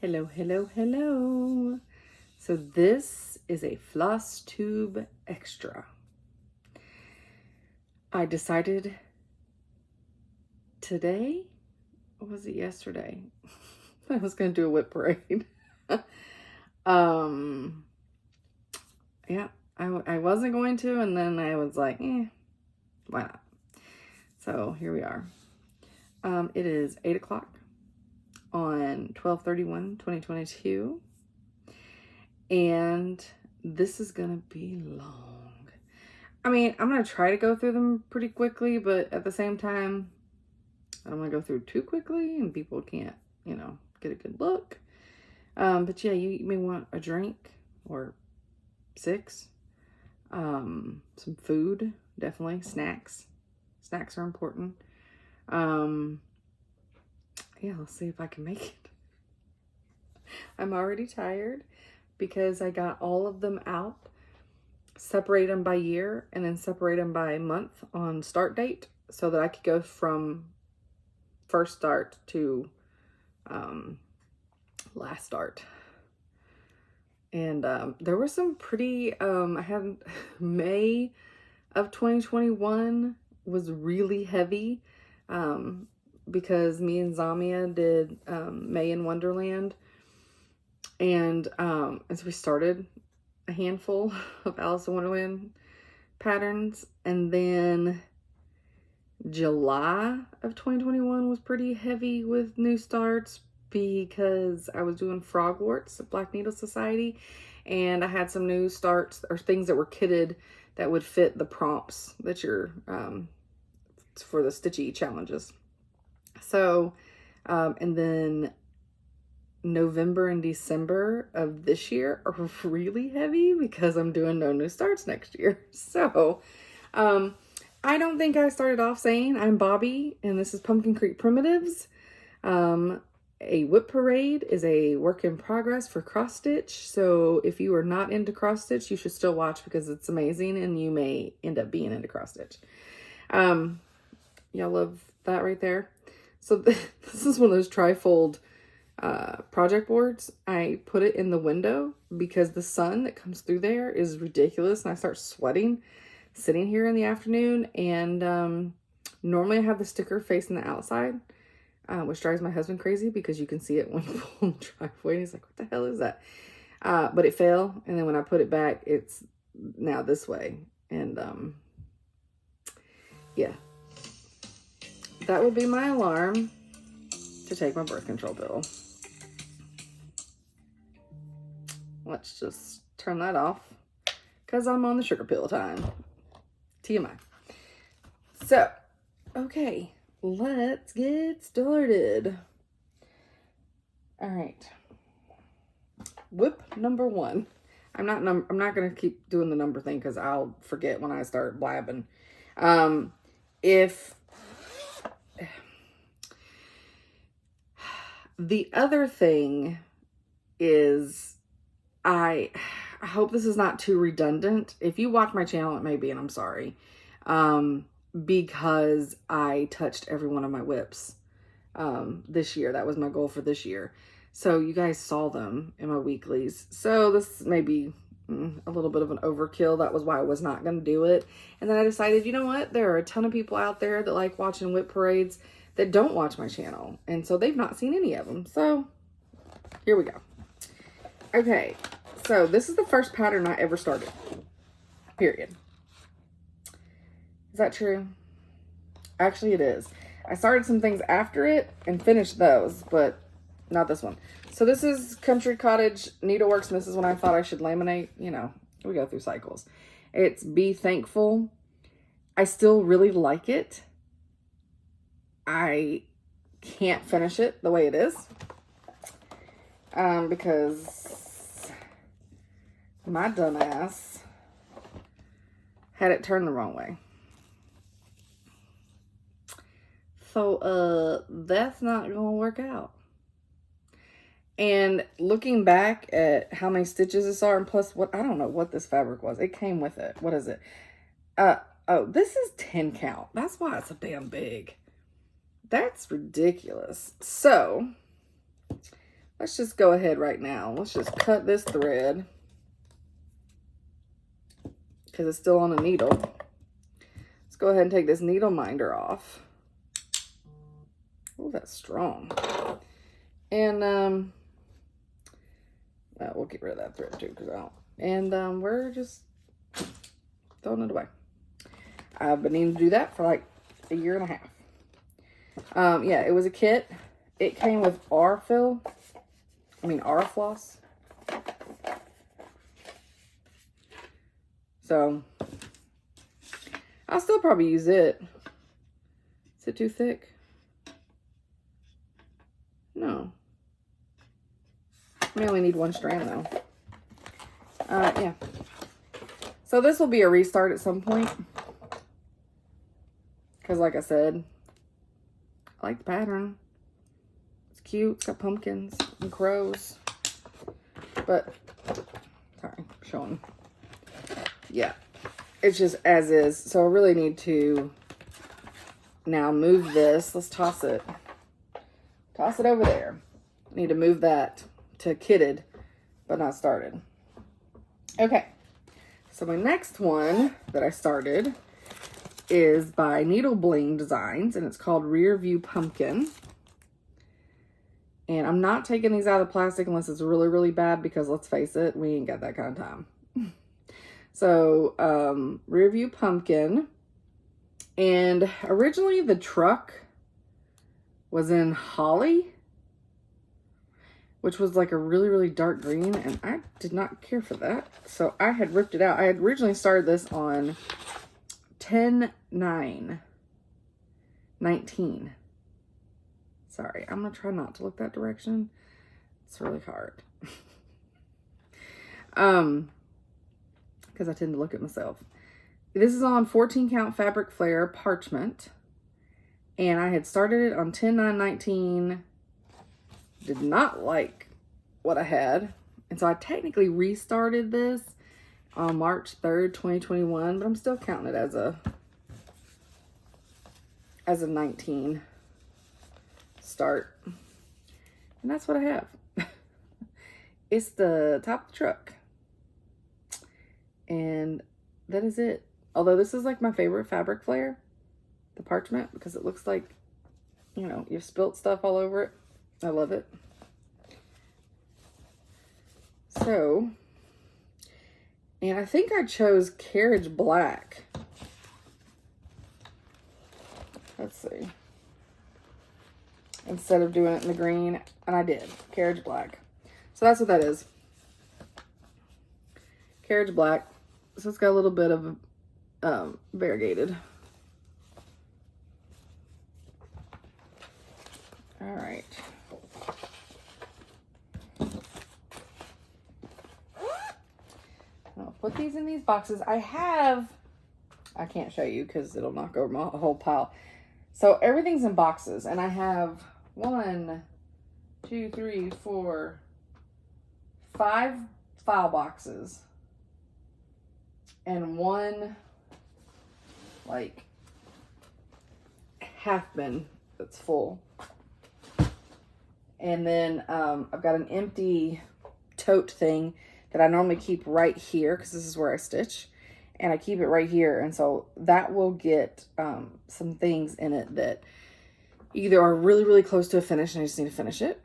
Hello, hello, hello. So this is a Flosstube extra. I decided today, or was it yesterday? I was going to do a WIP parade. Yeah, I wasn't going to, and then I was like, why not? So here we are. It is 8 o'clock on 12/31/2022. And this is gonna be long. I mean, I'm gonna try to go through them pretty quickly, but at the same time, I don't want to go through too quickly and people can't, get a good look. But yeah, you may want a drink or 6. Some food, definitely. Snacks. Snacks are important. Yeah, let's see if I can make it. I'm already tired because I got all of them out, separate them by year, and then separate them by month on start date so that I could go from first start to last start. And there were some pretty, I had May of 2021 was really heavy because me and Zamia did May in Wonderland. And as we started a handful of Alice in Wonderland patterns, and then July of 2021 was pretty heavy with new starts because I was doing Frogwarts at Black Needle Society, and I had some new starts or things that were kitted that would fit the prompts that you're for the stitchy challenges. So, and then November and December of this year are really heavy because I'm doing no new starts next year. So, I don't think I started off saying I'm Bobby and this is Pumpkin Creek Primitives. A WIP parade is a work in progress for cross stitch. So if you are not into cross stitch, you should still watch because it's amazing and you may end up being into cross stitch. Y'all love that right there. So this is one of those trifold project boards. I put it in the window because the sun that comes through there is ridiculous and I start sweating sitting here in the afternoon. And normally I have the sticker facing the outside, which drives my husband crazy because you can see it when you pull in the driveway and he's like, what the hell is that? But it fell, and then when I put it back, it's now this way. And yeah, that would be my alarm to take my birth control pill. Let's just turn that off because I'm on the sugar pill time. TMI. So, okay, let's get started. All right. WIP number 1. I'm not going to keep doing the number thing because I'll forget when I start blabbing. If the other thing is, I hope this is not too redundant. If you watch my channel, it may be, and I'm sorry. Because I touched every one of my WIPs this year. That was my goal for this year. So you guys saw them in my weeklies. So this may be a little bit of an overkill. That was why I was not going to do it. And then I decided, you know what? There are a ton of people out there that like watching WIP parades that don't watch my channel. And so they've not seen any of them. So here we go. Okay, so this is the first pattern I ever started, period. Is that true? Actually, it is. I started some things after it and finished those, but not this one. So this is Country Cottage Needleworks, and this is when I thought I should laminate. You know, we go through cycles. It's Be Thankful. I still really like it. I can't finish it the way it is. Because my dumbass had it turned the wrong way. So, that's not going to work out. And looking back at how many stitches this are, and plus what, I don't know what this fabric was. It came with it. What is it? Oh, this is 10 count. That's why it's so damn big. That's ridiculous. So, let's just go ahead right now. Let's just cut this thread because it's still on a needle. Let's go ahead and take this needle minder off. Oh, that's strong. And we'll get rid of that thread too because I don't. And we're just throwing it away. I've been needing to do that for like a year and a half. Yeah, it was a kit. It came with R floss. So I'll still probably use it. Is it too thick? No. I only need one strand though. Yeah. So this will be a restart at some point. Because like I said, I like the pattern. It's cute. It's got pumpkins and crows. But, sorry, showing. Yeah. It's just as is. So I really need to now move this. Let's toss it. Toss it over there. Need to move that to kitted, but not started. Okay. So my next one that I started is by Needle Bling Designs, and it's called Rear View Pumpkin. And I'm not taking these out of the plastic unless it's really, really bad, because let's face it, we ain't got that kind of time. So, Rear View Pumpkin. And originally the truck was in holly, which was like a really, really dark green, and I did not care for that. So I had ripped it out. I had originally started this on 10/9/19. Sorry, I'm gonna try not to look that direction. It's really hard. Because I tend to look at myself. This is on 14 count fabric flare parchment. And I had started it on 10/9/19. Did not like what I had. And so I technically restarted this on March 3rd, 2021. But I'm still counting it as a 19 start. And that's what I have. It's the top of the truck. And that is it. Although this is like my favorite fabric flare, the parchment, because it looks like, you know, you've spilt stuff all over it. I love it. So, and I think I chose Carriage Black. Let's see. Instead of doing it in the green, and I did. Carriage Black. So that's what that is. Carriage Black. So it's got a little bit of variegated. All right. I'll put these in these boxes. I can't show you because it'll knock over my whole pile. So everything's in boxes, and I have 1, 2, 3, 4, 5 file boxes. And 1, like, half bin that's full. And then I've got an empty tote thing that I normally keep right here, because this is where I stitch. And I keep it right here. And so that will get some things in it that either are really, really close to a finish and I just need to finish it.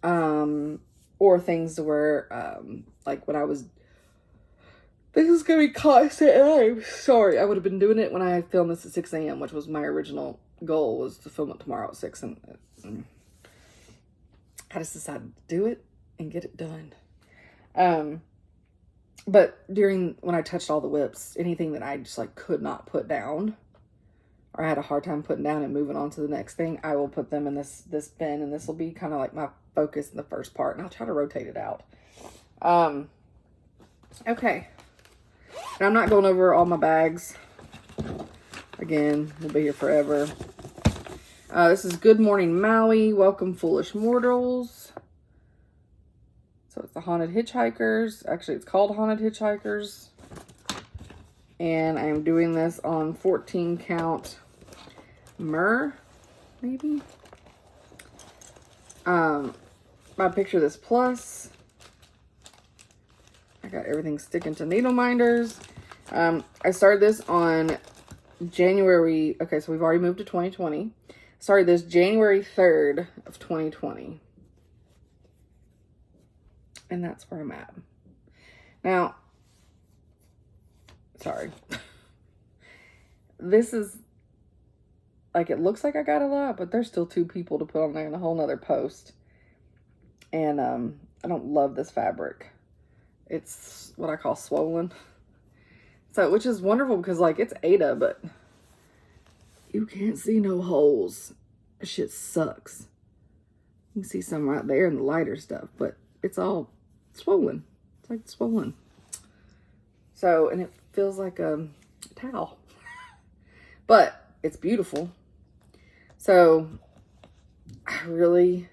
Or things to where, like when I was... This is going to be constant, and I'm sorry. I would have been doing it when I filmed this at 6 a.m., which was my original goal, was to film it tomorrow at 6. And I just decided to do it and get it done. But when I touched all the WIPs, anything that I just like could not put down, or I had a hard time putting down and moving on to the next thing, I will put them in this bin, and this will be kind of like my focus in the first part, and I'll try to rotate it out. Okay. And I'm not going over all my bags. Again, we'll be here forever. This is Good Morning Maury. Welcome, Foolish Mortals. So it's the Haunted Hitchhikers. Actually, it's called Haunted Hitchhikers. And I'm doing this on 14 count myrrh, maybe. my Picture This Plus. I got everything sticking to needle minders. I started this on January. Okay, so we've already moved to 2020. Started this January 3rd of 2020. And that's where I'm at. Now, sorry. This is, like, it looks like I got a lot, but there's still 2 people to put on there in a whole nother post. And I don't love this fabric. It's what I call swollen. So, which is wonderful because, like, it's Ada, but you can't see no holes. This shit sucks. You can see some right there in the lighter stuff, but it's all swollen. It's like swollen. So, and it feels like a towel. But it's beautiful. So, I really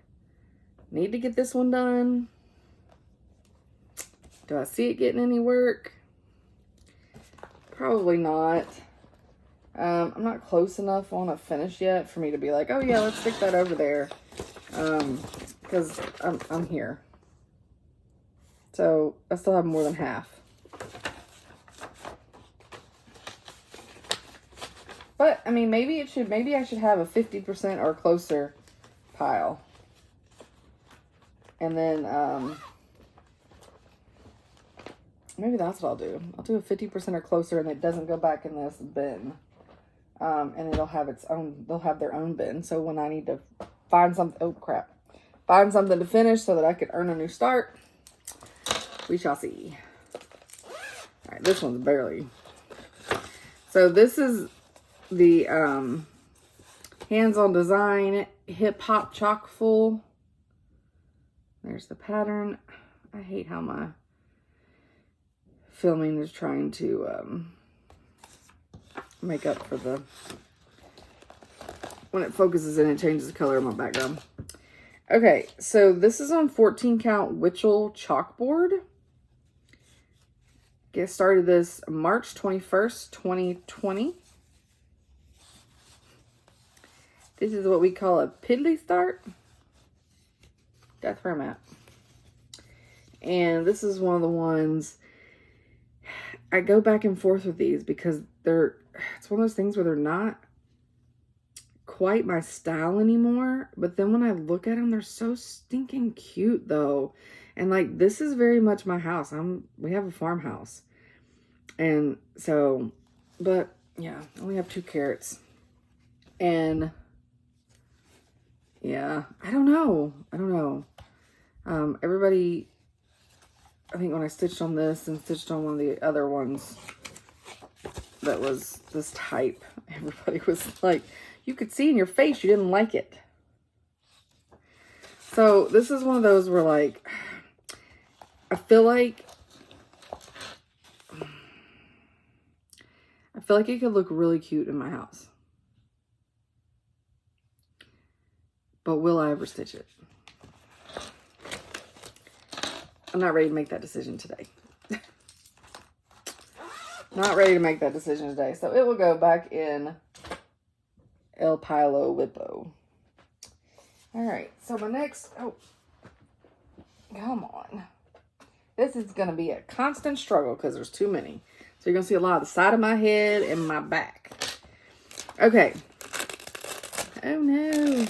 need to get this one done. Do I see it getting any work? Probably not. I'm not close enough on a finish yet for me to be like, oh yeah, let's stick that over there. Because I'm here. So I still have more than half. But I mean, maybe I should have a 50% or closer pile. And then maybe that's what I'll do. I'll do a 50% or closer, and it doesn't go back in this bin. And it'll have its own, they'll have their own bin. So when I need to find something, oh crap, find something to finish so that I could earn a new start, we shall see. All right, this one's barely. So this is the Hands-On Design Hip Hop Chock Full. There's the pattern. I hate how my filming is trying to make up for the, when it focuses in, it changes the color of my background. Okay, so this is on 14 count Witchell chalkboard. Get started this March 21st, 2020. This is what we call a piddly start. That's where I'm at. And this is one of the ones I go back and forth with these because it's one of those things where they're not quite my style anymore. But then when I look at them, they're so stinking cute though. And like, this is very much my house. We have a farmhouse. And so, but yeah, I only have 2 carrots. And yeah, I don't know. Everybody, I think when I stitched on this and stitched on one of the other ones that was this type, everybody was like, you could see in your face you didn't like it. So this is one of those where, like, I feel like it could look really cute in my house. But will I ever stitch it? I'm not ready to make that decision today. Not ready to make that decision today. So it will go back in El Pilo Whippo. All right. So my next, oh, come on. This is going to be a constant struggle because there's too many. So you're going to see a lot of the side of my head and my back. Okay. Oh no.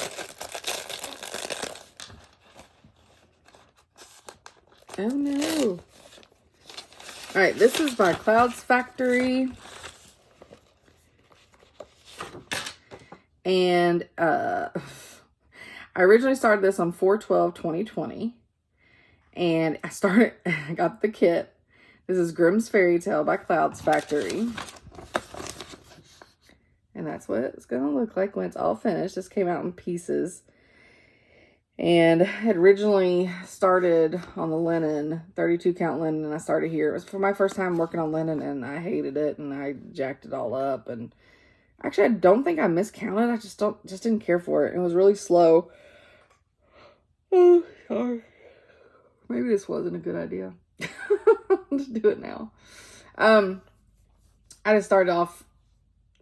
Oh no. All right, this is by Clouds Factory. And I originally started this on 4/12/2020. And I got the kit. This is Grimm's Fairy Tale by Clouds Factory. And that's what it's going to look like when it's all finished. This came out in pieces. And I had originally started on the linen, 32 count linen, and I started here. It was for my first time working on linen, and I hated it, and I jacked it all up. And actually, I don't think I miscounted. I just didn't care for it. It was really slow. Oh, sorry. Maybe this wasn't a good idea. Let's do it now. I just started off,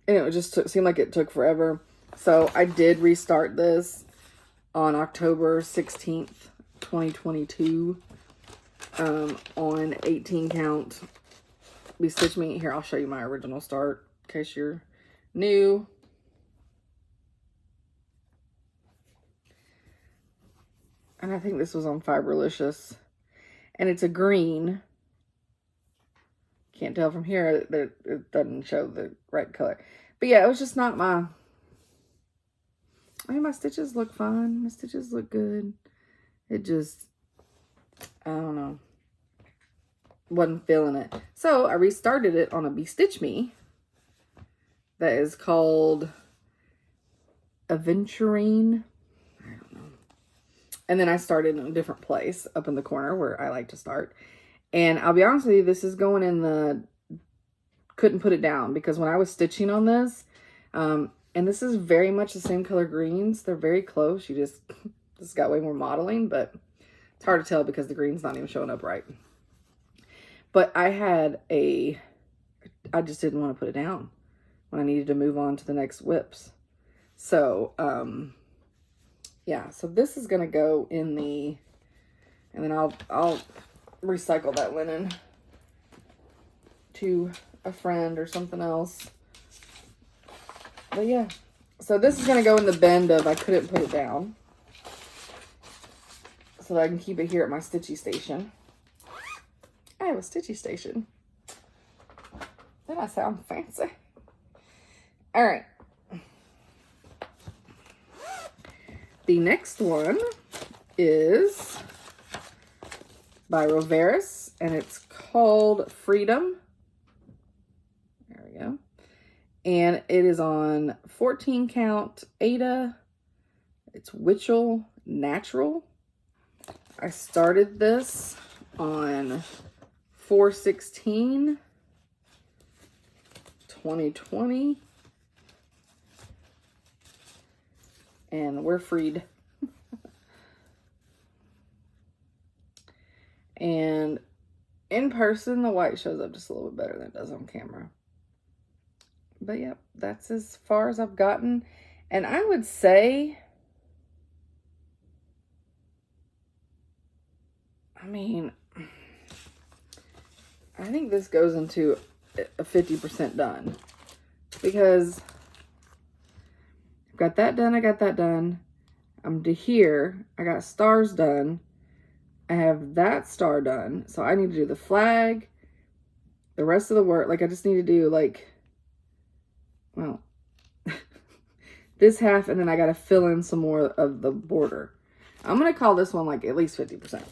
and it just seemed like it took forever. So I did restart this on October 16th 2022 on 18 count. Be Stitch Me. Here, I'll show you my original start in case you're new. And I think this was on Fiberlicious. And it's a green. Can't tell from here that it doesn't show the right color. But yeah, it was just not my... I mean, my stitches look fine. My stitches look good. It just... I don't know. Wasn't feeling it. So I restarted it on a Be Stitch Me. That is called Aventurine. I don't know. And then I started in a different place up in the corner where I like to start. And I'll be honest with you, this is going in the, couldn't put it down because when I was stitching on this, and this is very much the same color greens. They're very close. You just got way more modeling, but it's hard to tell because the green's not even showing up right. But I just didn't want to put it down when I needed to move on to the next WIPs. So, yeah, so this is going to go in the, and then I'll recycle that linen to a friend or something else. But yeah, so this is going to go in the bend of I couldn't put it down. So that I can keep it here at my stitchy station. I have a stitchy station. Did I sound fancy? All right. The next one is by Roveris, and it's called Freedom. There we go. And it is on 14 count Ada. It's Witchell Natural. I started this on 4/16/2020. And we're freed. And in person, the white shows up just a little bit better than it does on camera. But yeah, that's as far as I've gotten. And I would say, I mean, I think this goes into a 50% done. Because I've got that done, I got that done. I'm to here, I got stars done. I have that star done. So I need to do the flag, the rest of the work. Like I just need to do like, well, this half, and then I got to fill in some more of the border. I'm going to call this one like at least 50%.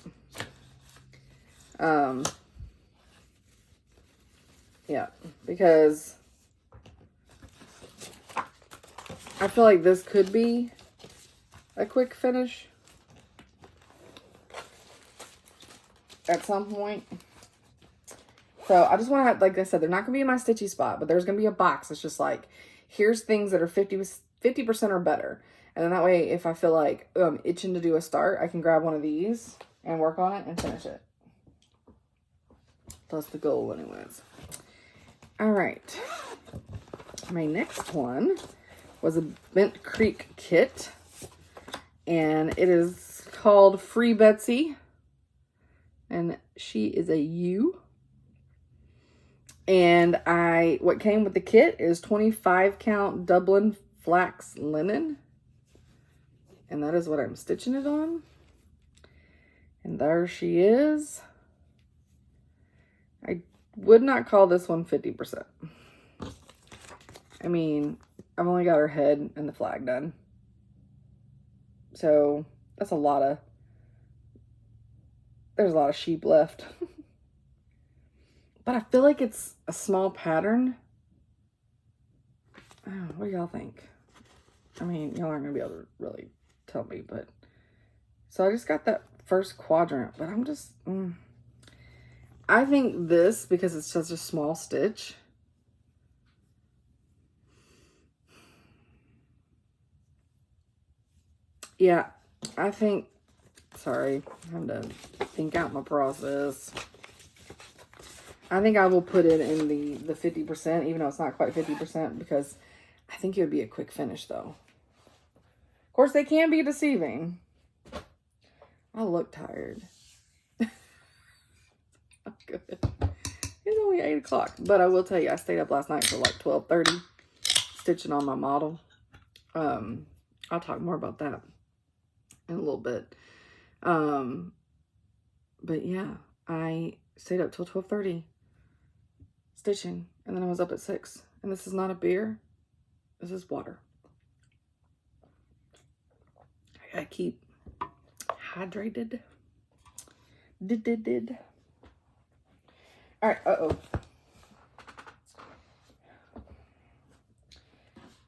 Yeah, because I feel like this could be a quick finish at some point. So I just want to have, like I said, they're not going to be in my stitchy spot, but there's going to be a box. It's just like, here's things that are 50% or better. And then that way, if I feel like I'm itching to do a start, I can grab one of these and work on it and finish it. That's the goal anyways. All right. My next one was a Bent Creek kit. And it is called Free Betsy. And she is a U. And what came with the kit is 25 count Dublin flax linen. And that is what I'm stitching it on. And there she is. I would not call this one 50%. I mean, I've only got her head and the flag done. So that's there's a lot of sheep left. But I feel like it's a small pattern. Oh, what do y'all think? I mean, y'all aren't going to be able to really tell me, but... So I just got that first quadrant, but I'm just... I think this, because it's such a small stitch... Yeah, I think... Sorry, I have to think out my process. I think I will put it in the 50%, even though it's not quite 50%, because I think it would be a quick finish, though. Of course, they can be deceiving. I look tired. I'm good. It's only 8 o'clock. But I will tell you, I stayed up last night till like 12:30 stitching on my model. I'll talk more about that in a little bit. But yeah, I stayed up till 12:30 stitching, and then I was up at 6. And this is not a beer. This is water. I gotta keep hydrated. Did. All right, uh-oh.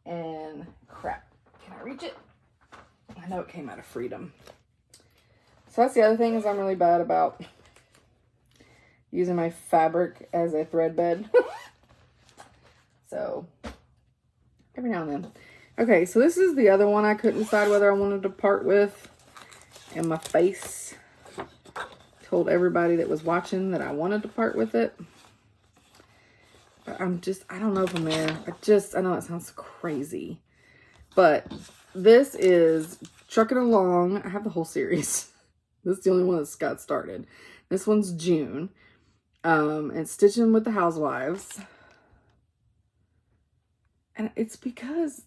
And crap. Can I reach it? I know it came out of Freedom. So that's the other thing, is I'm really bad about using my fabric as a thread bed. So every now and then. Okay, so this is the other one I couldn't decide whether I wanted to part with. And my face told everybody that was watching that I wanted to part with it. But I don't know if I'm there. I know it sounds crazy. But this is Trucking Along. I have the whole series. This is the only one that's got started. This one's June. And Stitching with the Housewives. And it's because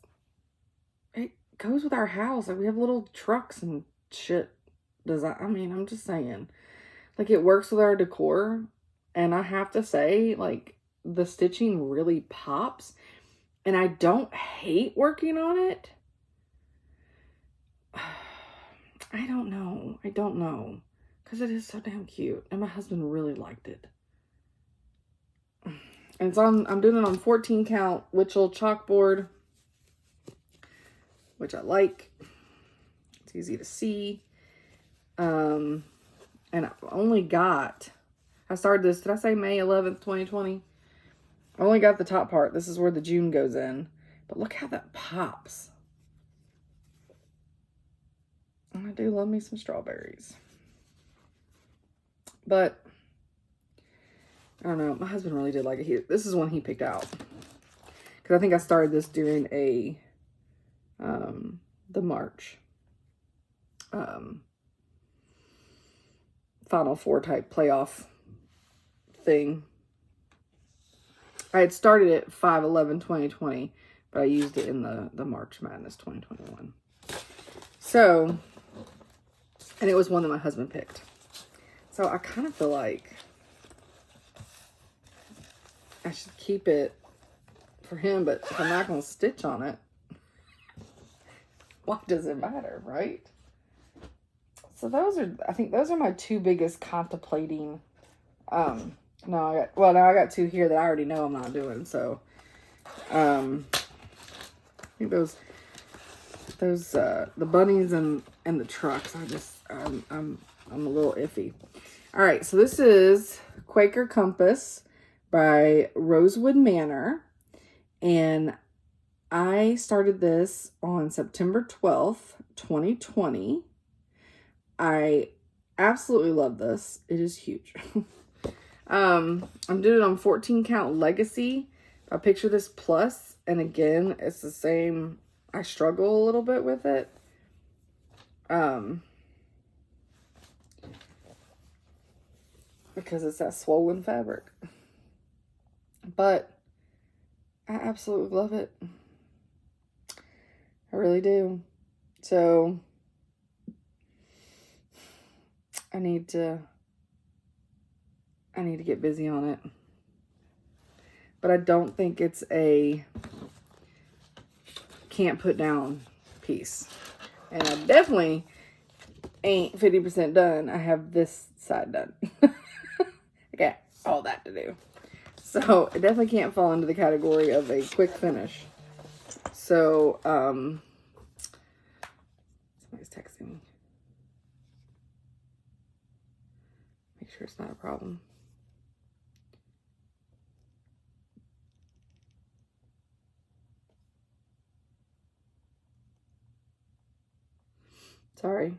it goes with our house. Like, we have little trucks and shit. I'm just saying. Like, it works with our decor. And I have to say, like, the stitching really pops. And I don't hate working on it. I don't know. Because it is so damn cute. And my husband really liked it. And I'm doing it on 14 count Witchell chalkboard, which I like. It's easy to see. And I started this, did I say May 11th, 2020? I only got the top part. This is where the June goes in. But look how that pops. And I do love me some strawberries. But I don't know. My husband really did like it. This is one he picked out. Because I think I started this during the March Final Four type playoff thing. I had started it 5/11/2020, but I used it in the March Madness 2021. So, and it was one that my husband picked. So I kind of feel like I should keep it for him, but if I'm not going to stitch on it, why does it matter, right? So I think those are my two biggest contemplating. Now I got two here that I already know I'm not doing. So, I think those the bunnies and the trucks. I'm a little iffy. All right, so this is Quaker Compass by Rosewood Manor, and I started this on September 12th, 2020. I absolutely love this. It is huge. I'm doing it on 14 count Legacy. I picture this plus, and again, it's the same. I struggle a little bit with it. Because it's that swollen fabric. But I absolutely love it. I really do. So I need to get busy on it. But I don't think it's a can't put down piece. And I definitely ain't 50% done. I have this side done. I got all that to do. So it definitely can't fall into the category of a quick finish. So, somebody's texting me. Make sure it's not a problem. Sorry.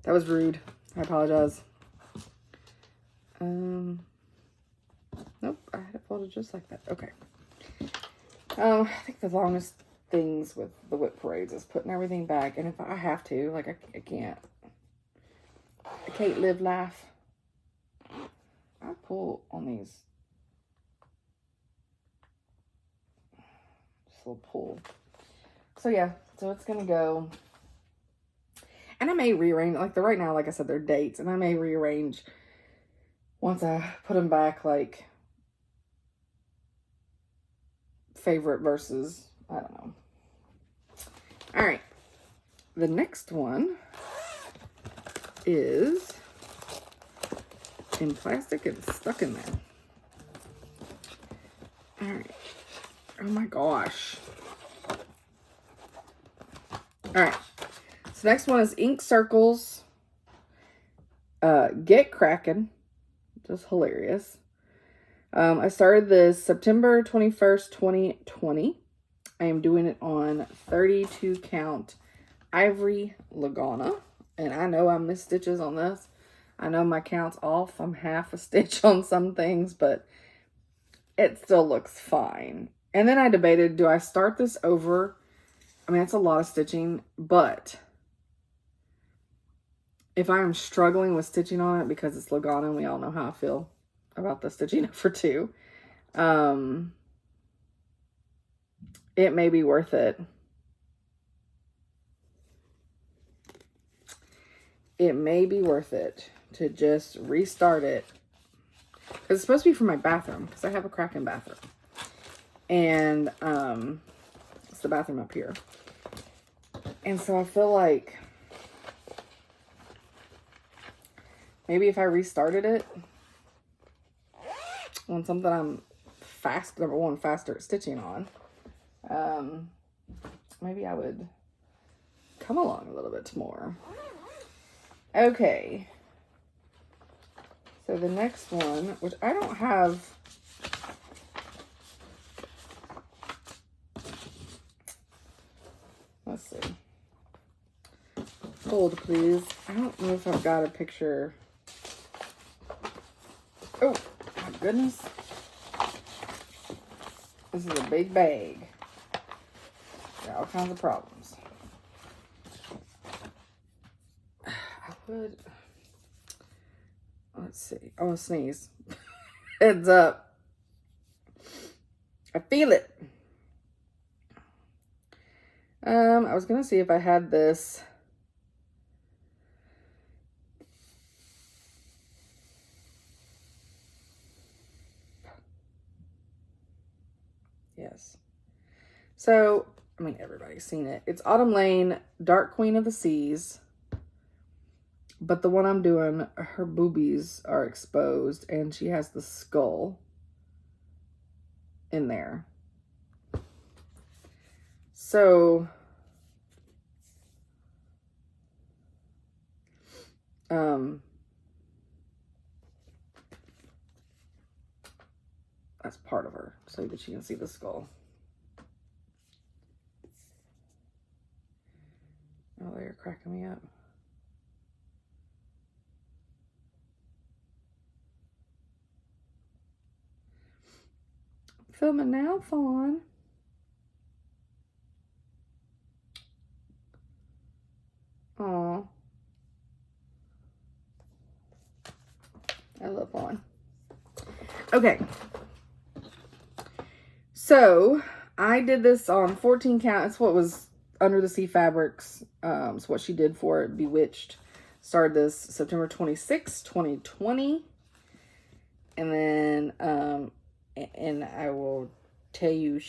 That was rude. I apologize. Nope, I had it folded just like that. Okay. I think the longest things with the WIP parades is putting everything back. And if I have to, like, I can't live life. I pull on these. Just a little pull. So yeah, so it's gonna go. And I may rearrange, like right now, like I said, they're dates, and I may rearrange once I put them back, like favorite versus, I don't know. All right, the next one is in plastic and stuck in there. All right. Oh my gosh. All right. So next one is Ink Circles. Get Crackin'. Just hilarious. I started this September 21st, 2020. I am doing it on 32 count Ivory Lagana. And I know I missed stitches on this. I know my count's off. I'm half a stitch on some things, but it still looks fine. And then I debated, do I start this over? I mean, it's a lot of stitching, but if I'm struggling with stitching on it because it's Lagana, and we all know how I feel about the stitching over two, it may be worth it. It may be worth it to just restart it. Because it's supposed to be for my bathroom, because I have a crack in bathroom. And it's the bathroom up here. And so I feel like maybe if I restarted it on something I'm number one, faster at stitching on, maybe I would come along a little bit more. Okay. So the next one, which I don't have, let's see. Hold, please. I don't know if I've got a picture. Oh, my goodness. This is a big bag. Got all kinds of problems. I would, let's see. I want to sneeze. Heads up. I feel it. I was going to see if I had this. Yes. So, I mean, everybody's seen it. It's Autumn Lane, Dark Queen of the Seas. But the one I'm doing, her boobies are exposed and she has the skull in there. So, that's part of her so that you can see the skull. Oh, they're cracking me up. Filming now, Fawn. Aw. I love Fawn. Okay. So, I did this on 14 count. It's what was Under the Sea Fabrics. It's what she did for it. Bewitched. Started this September 26, 2020. And then, and I will tell you,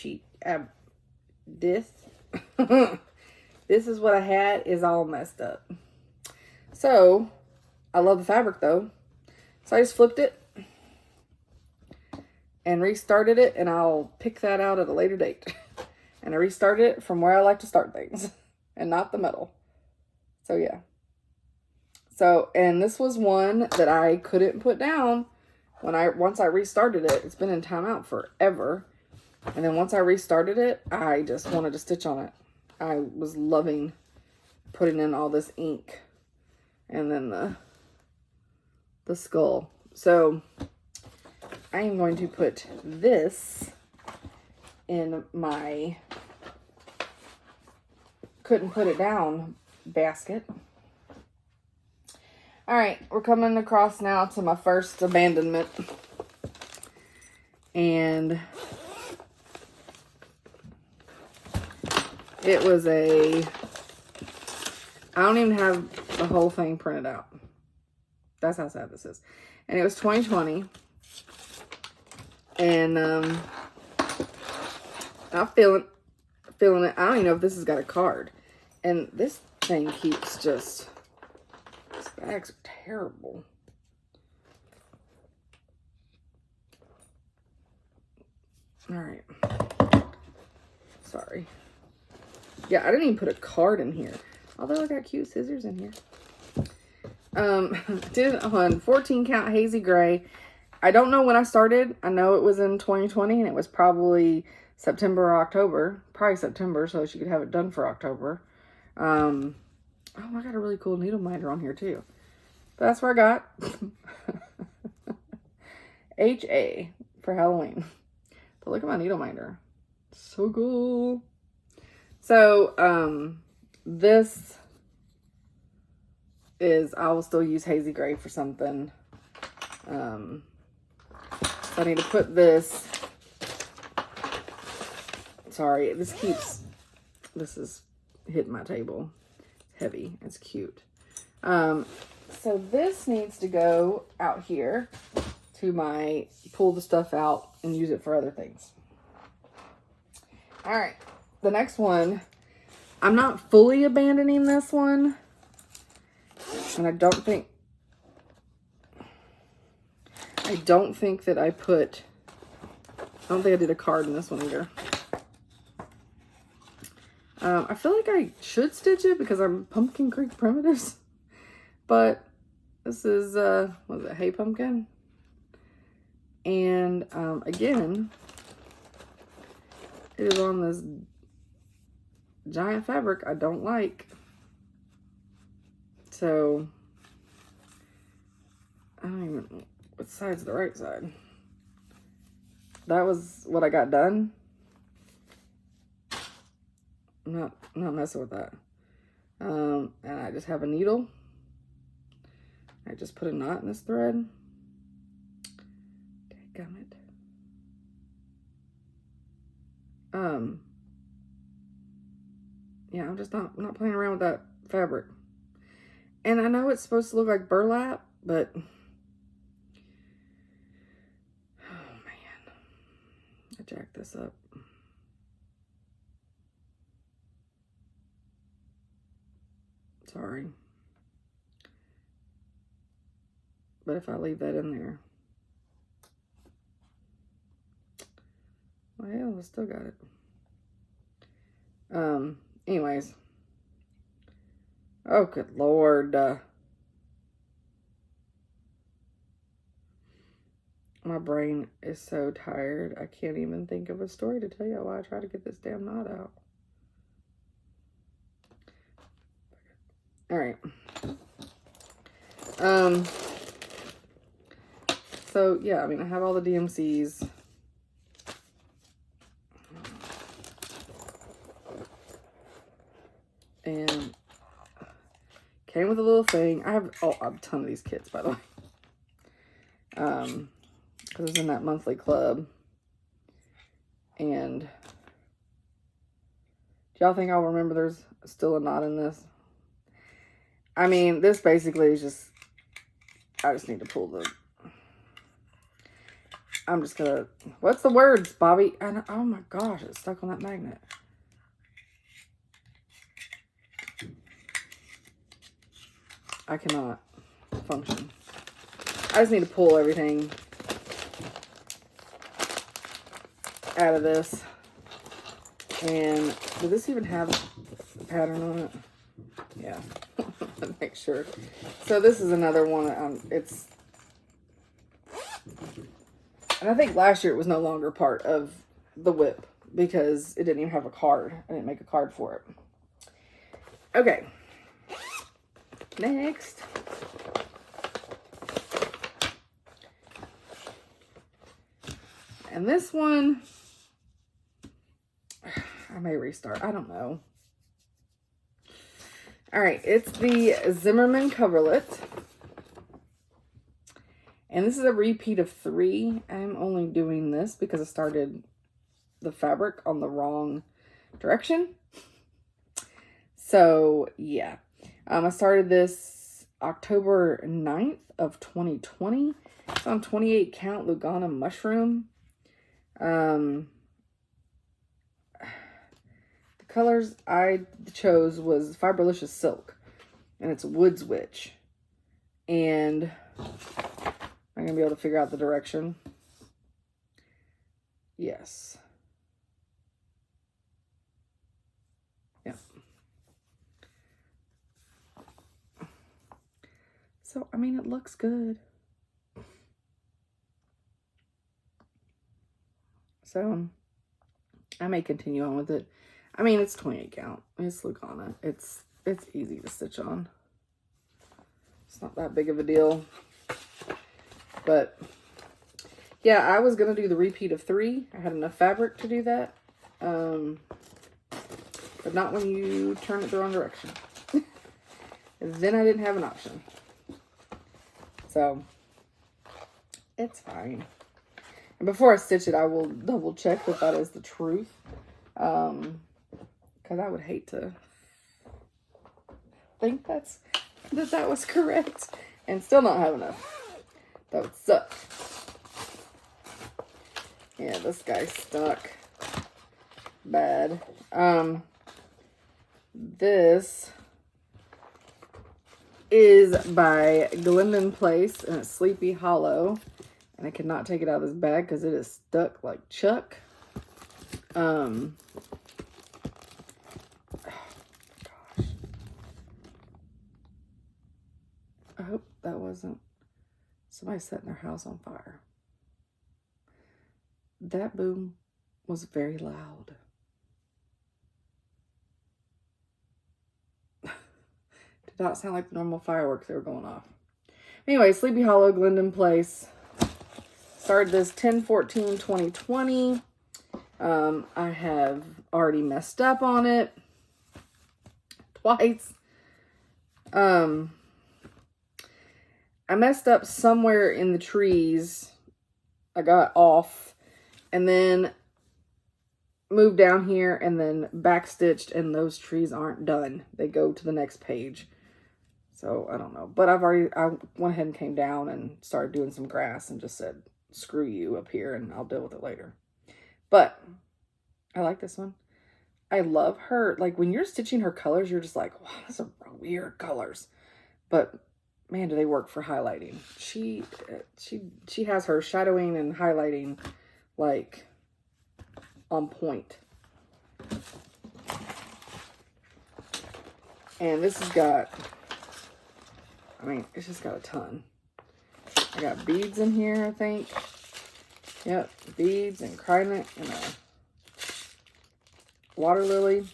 this is what I had is all messed up. So, I love the fabric though. So I just flipped it and restarted it, and I'll pick that out at a later date. And I restarted it from where I like to start things and not the middle. So yeah. So, and this was one that I couldn't put down once I restarted it. It's been in timeout forever. And then once I restarted it, I just wanted to stitch on it. I was loving putting in all this ink and then the skull. So I am going to put this in my couldn't put it down basket. All right, we're coming across now to my first abandonment. And it was I don't even have the whole thing printed out. That's how sad this is. And it was 2020. And I'm feeling it. I don't even know if this has got a card. And this thing keeps just, these bags are terrible. All right. Sorry. Yeah, I didn't even put a card in here. Although I got cute scissors in here. Did it on 14 count hazy gray. I don't know when I started. I know it was in 2020 and it was probably September or October. Probably September, so she could have it done for October. Oh, I got a really cool needle minder on here too. But that's what I got. HA for Halloween. But look at my needle minder. So cool. So, this is, I will still use hazy gray for something. So I need to put this, sorry, this is hitting my table. It's heavy, it's cute. So this needs to go out here to pull the stuff out and use it for other things. All right, the next one, I'm not fully abandoning this one. And I don't think that I don't think I did a card in this one either. I feel like I should stitch it because I'm Pumpkin Creek Primitives. But this is, what is it, Hey Pumpkin? And, again, it is on this giant fabric I don't like. So, I don't even, what side's the right side? That was what I got done. I'm not messing with that. And I just have a needle. I just put a knot in this thread. Dadgummit. Yeah, I'm just not playing around with that fabric. And I know it's supposed to look like burlap, but oh man, I jacked this up. Sorry. But if I leave that in there, well, I still got it. Anyways. Oh, good Lord. My brain is so tired. I can't even think of a story to tell you why I try to get this damn knot out. All right. So, yeah, I mean, I have all the DMCs. And came with a little thing. I have a ton of these kits, by the way. Because I was in that monthly club. And do y'all think I'll remember there's still a knot in this? I mean, this basically is just, I just need to pull the, I'm just gonna, what's the words, Bobby? Oh my gosh, it's stuck on that magnet. I cannot function. I just need to pull everything out of this. And does this even have a pattern on it? Yeah. Make sure. So this is another one. And I think last year it was no longer part of the WIP because it didn't even have a card. I didn't make a card for it. Okay. Next. And this one, I may restart. I don't know. All right, it's the Zimmerman coverlet. And this is a repeat of 3. I'm only doing this because I started the fabric on the wrong direction. So, yeah. I started this October 9th of 2020. It's on 28 count Lugana mushroom. The colors I chose was Fiberlicious Silk. And it's Woods Witch. And I'm going to be able to figure out the direction. Yes. Yeah. So, I mean, it looks good. So, I may continue on with it. I mean, it's 28 count. It's Lugana. It's easy to stitch on. It's not that big of a deal. But, yeah, I was going to do the repeat of 3. I had enough fabric to do that. But not when you turn it the wrong direction. And then I didn't have an option. So, it's fine. And before I stitch it, I will double check that that is the truth. Because I would hate to think that was correct. And still not have enough. That would suck. Yeah, this guy's stuck. Bad. This is by Glendon Place, and it's Sleepy Hollow. And I cannot take it out of this bag because it is stuck like Chuck. Oh gosh. I hope that wasn't somebody setting their house on fire. That boom was very loud. Did not sound like the normal fireworks that were going off. Anyway, Sleepy Hollow, Glendon Place. Started this 10/14/2020. I have already messed up on it twice. I messed up somewhere in the trees. I got off and then moved down here and then backstitched, and those trees aren't done. They go to the next page. So I don't know, but I went ahead and came down and started doing some grass and just said, screw you up here and I'll deal with it later. But I like this one. I love her. Like when you're stitching her colors, you're just like, wow, those are weird colors. But man, do they work for highlighting. She has her shadowing and highlighting like on point. And this has got, I mean, it's just got a ton. I got beads in here, I think. Yep, beads and cryonic and a water lily.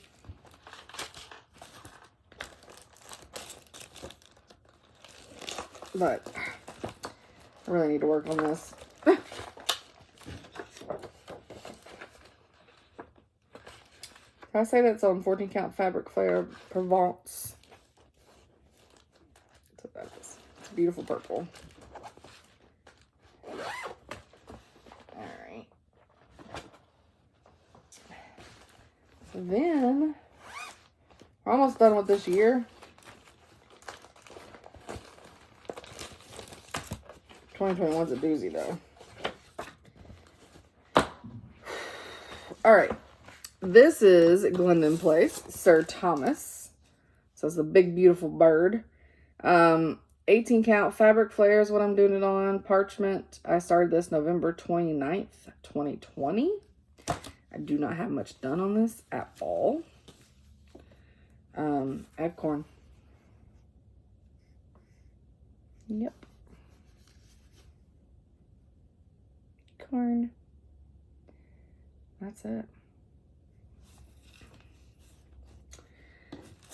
But I really need to work on this. I say that's on 14 count fabric flare Provence. That's what that is. It's a beautiful purple. Alright. So then we're almost done with this year. 2021's a doozy though. Alright. This is Glendon Place, Sir Thomas. So it's a big, beautiful bird. 18 count fabric flare is what I'm doing it on. Parchment. I started this November 29th, 2020. I do not have much done on this at all. I have corn. Yep. Corn. That's it.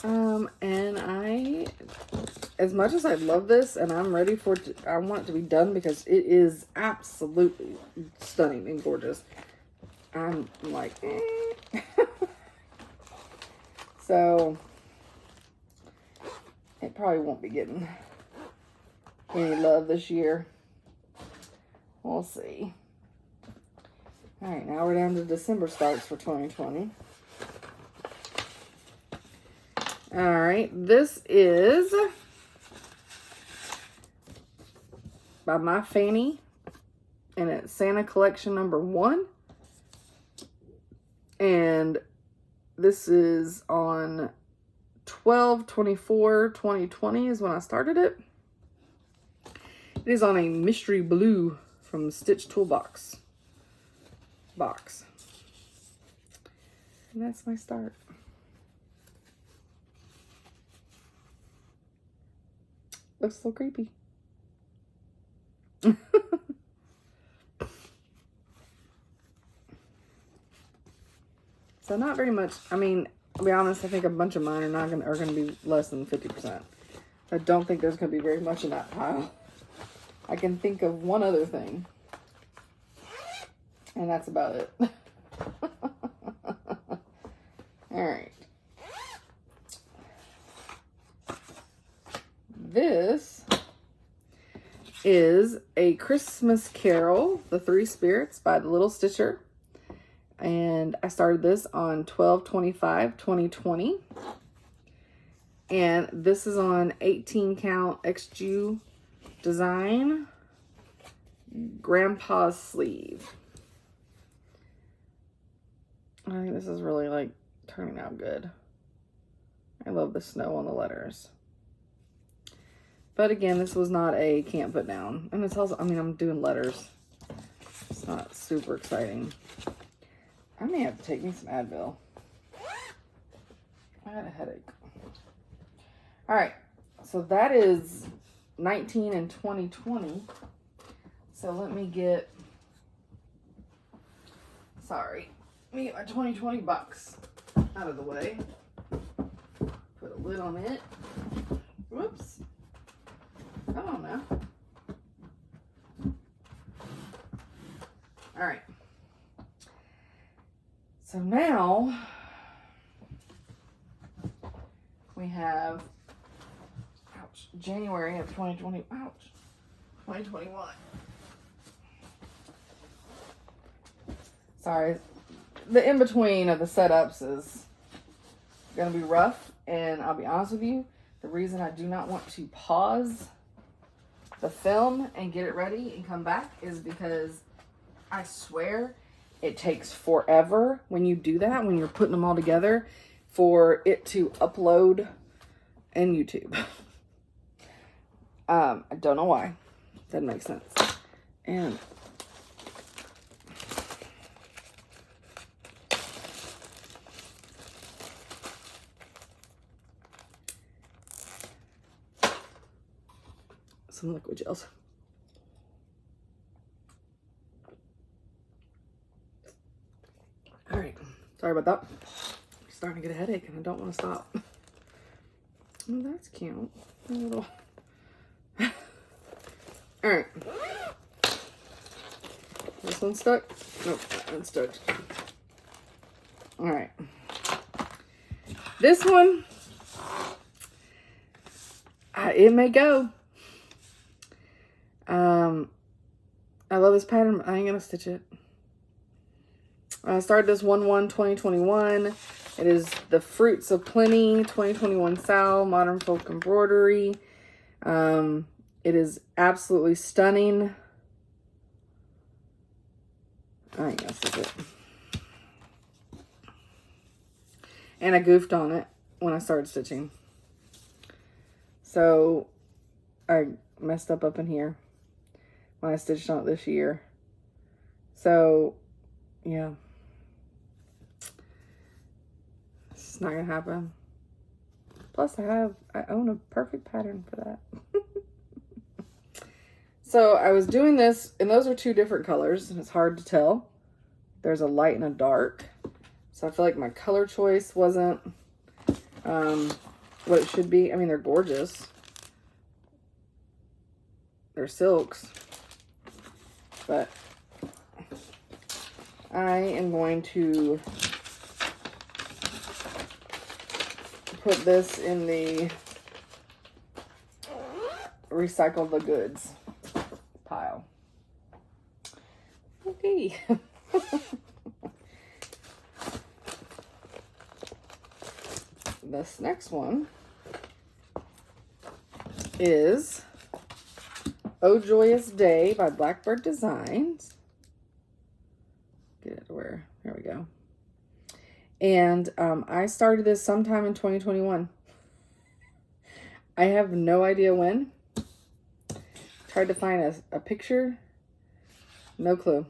And as much as I love this and I'm ready for it, I want it to be done because it is absolutely stunning and gorgeous. I'm like, So, It probably won't be getting any love this year. We'll see. All right, now we're down to December starts for 2020. All right, this is by My Fanny, and it's Santa Collection #1. And this is on 12/24/2020 is when I started it. It is on a mystery blue from Stitch Toolbox box. And that's my start. Looks so creepy. So not very much. I mean, I'll be honest, I think a bunch of mine are gonna be less than 50%. I don't think there's gonna be very much in that pile. I can think of one other thing. And that's about it. Alright. This is A Christmas Carol, The Three Spirits by The Little Stitcher. And I started this on 12/25/2020. And this is on 18 count XJU design, Grandpa's sleeve. I think this is really like turning out good. I love the snow on the letters. But again, this was not a can't put down. And it's also, I mean, I'm doing letters. It's not super exciting. I may have to take me some Advil. I got a headache. All right, so that is 19 and 2020. So let me get, sorry, let me get my 2020 box out of the way. Put a lid on it. Whoops. Come on now. All right. So now we have, ouch, January of 2020, ouch, 2021. Sorry, the in-between of the setups is going to be rough, and I'll be honest with you, the reason I do not want to pause the film and get it ready and come back is because I swear it takes forever when you do that, when you're putting them all together, for it to upload in YouTube. I don't know why. Doesn't make sense. And some liquid gels. All right, sorry about that. I'm starting to get a headache and I don't want to stop. Oh, that's cute. A little. All right. This one's stuck? Nope, that one's stuck. All right. This one, it may go. I love this pattern, but I ain't gonna stitch it. I started this 1/1/2021. It is the Fruits of Plenty 2021 Sal Modern Folk Embroidery. It is absolutely stunning. I ain't gonna stitch it. And I goofed on it when I started stitching. So I messed up in here when I stitched on it this year. So yeah, it's not gonna happen. Plus I own a perfect pattern for that. So I was doing this, and those are two different colors, and it's hard to tell. There's a light and a dark. So I feel like my color choice wasn't what it should be. I mean, they're gorgeous. They're silks. But I am going to put this in the recycle the goods pile. Okay. This next one is Oh Joyous Day by Blackbird Designs. Get it to where? There we go. And I started this sometime in 2021. I have no idea when. Tried to find a picture. No clue.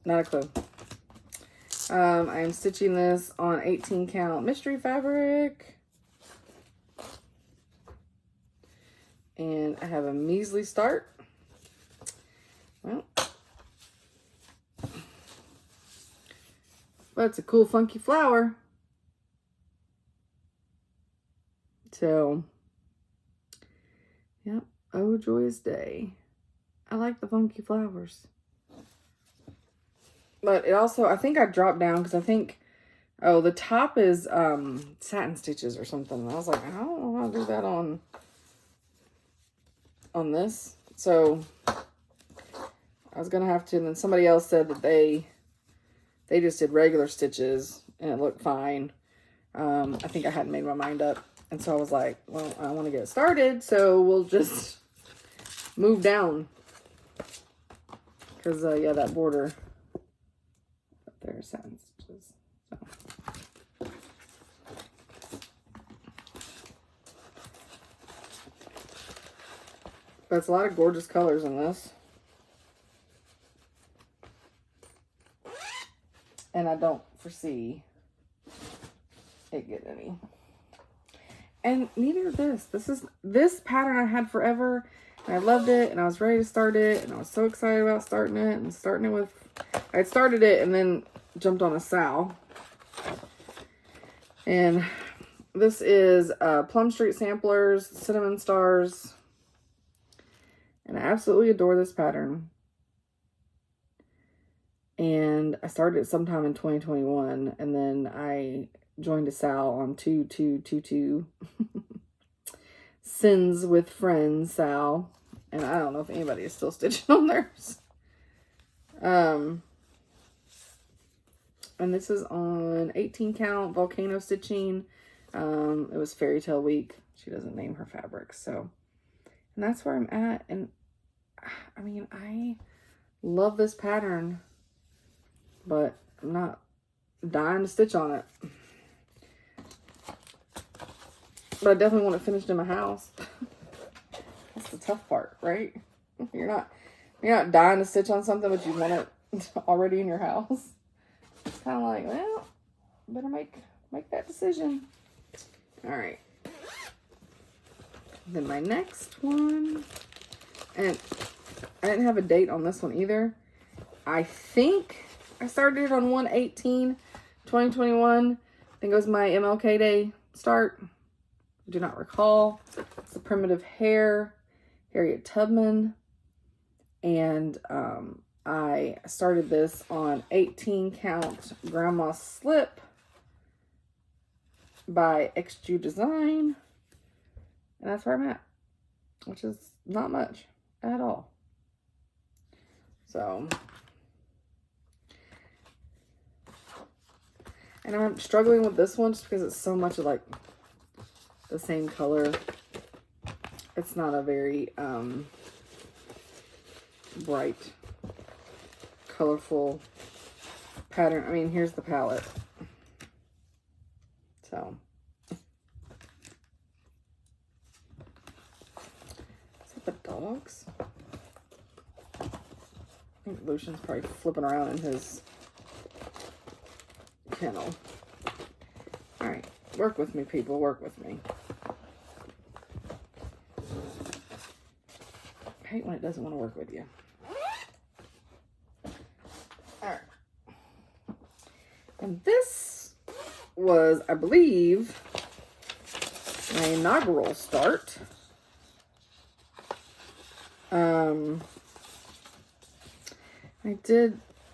Not a clue. I am stitching this on 18 count mystery fabric. And I have a measly start. Well, but it's a cool funky flower. So, yep. Oh, joyous day. I like the funky flowers. But it also, I think I dropped down because I think, oh, the top is satin stitches or something. And I was like, I don't know how to do that on this. So I was going to have to, and then somebody else said that they just did regular stitches and it looked fine. I think I hadn't made my mind up. And so I was like, well, I want to get started, so we'll just move down. Because, yeah, that border up there is satin stitches. So. But it's a lot of gorgeous colors in this. And I don't foresee it getting any. And neither this. This pattern I had forever, and I loved it, and I was ready to start it, and I was so excited about starting it, and starting it with, I had started it and then jumped on a sow. And this is Plum Street Samplers, Cinnamon Stars, and I absolutely adore this pattern. And I started it sometime in 2021, and then I joined a Sal on 2222 Sins with Friends Sal, and I don't know if anybody is still stitching on theirs. And this is on 18 count volcano stitching. It was Fairy Tale Week. She doesn't name her fabrics, so, and that's where I'm at. And I mean, I love this pattern, but I'm not dying to stitch on it. But I definitely want it finished in my house. That's the tough part, right? You're not dying to stitch on something, but you want it already in your house. It's kind of like, well, better make that decision. All right. Then my next one, and I didn't have a date on this one either. I think I started it on 1/18/2021. I think it was my MLK Day start. I do not recall. It's the Primitive Hair, Harriet Tubman. And I started this on 18 count Grandma Slip by XG Design. And that's where I'm at, which is not much at all. So, and I'm struggling with this one just because it's so much like the same color. It's not a very bright, colorful pattern. I mean, here's the palette. So, is that the dogs? I think Lucian's probably flipping around in his kennel. All right, work with me, people. Work with me. I hate when it doesn't want to work with you. All right. And this was, I believe, my inaugural start.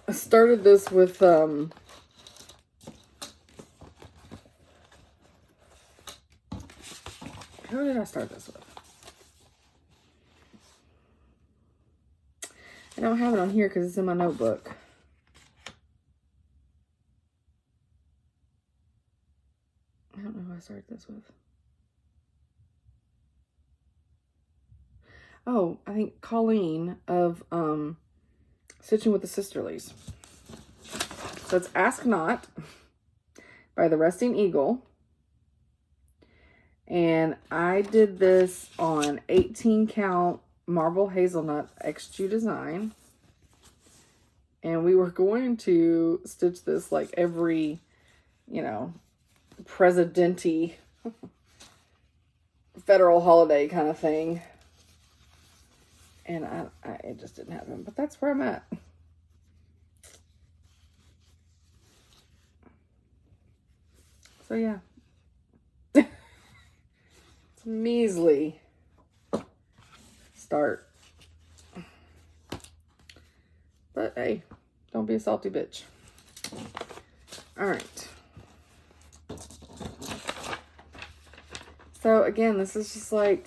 I started this with, who did I start this with? don't have it on here because it's in my notebook. I don't know who I started this with. Oh, I think Colleen of Stitching with the Sisterlies. So it's Ask Not by the Resting Eagle. And I did this on 18 count marble hazelnut XG design. And we were going to stitch this like every, you know, presidenti federal holiday kind of thing. And it just didn't happen, but that's where I'm at. So yeah. It's a measly start. But hey, don't be a salty bitch. All right. So again, this is just like,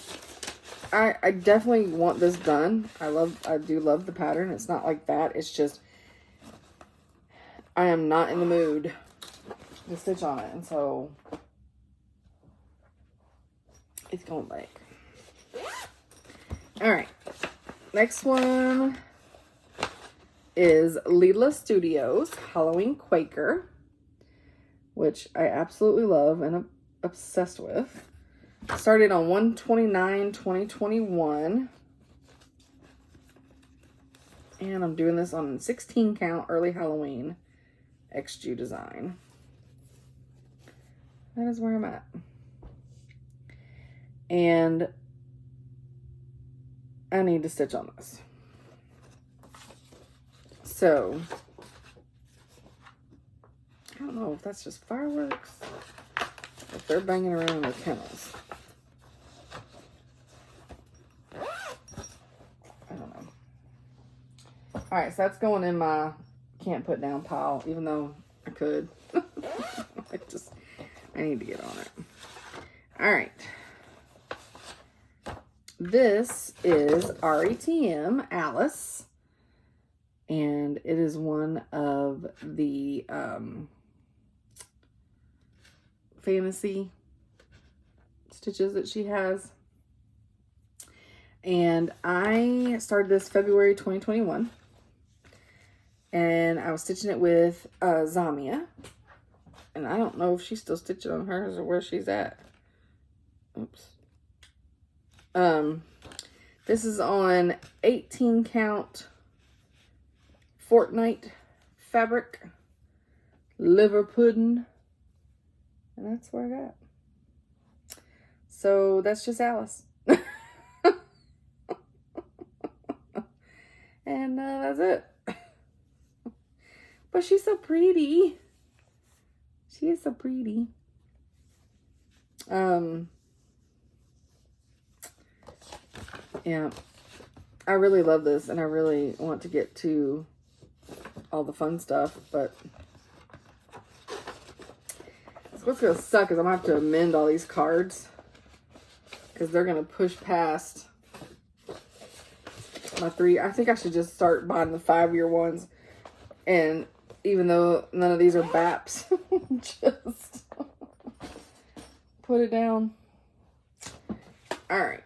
I definitely want this done. I do love the pattern. It's not like that. It's just, I am not in the mood to stitch on it. And so it's going back. All right. Next one is Leela Studios Halloween Quaker, which I absolutely love and I'm obsessed with. Started on 1/29/2021. And I'm doing this on 16 count early Halloween XG design. That is where I'm at. And I need to stitch on this. So, I don't know if that's just fireworks, if they're banging around in their kennels. I don't know. All right, so that's going in my can't put down pile, even though I could. I need to get on it. All right. This is RETM Alice. And it is one of the fantasy stitches that she has. And I started this February 2021. And I was stitching it with Zamia. And I don't know if she's still stitching on hers or where she's at. Oops. This is on 18 count Fortnite fabric, liver pudding, and that's where I got. So that's just Alice. And that's it. But she's so pretty. She is so pretty. Yeah, I really love this, and I really want to get to all the fun stuff, but what's gonna suck is I'm gonna have to amend all these cards because they're gonna push past my 3. I think I should just start buying the 5-year ones, and even though none of these are BAPs, just put it down. All right.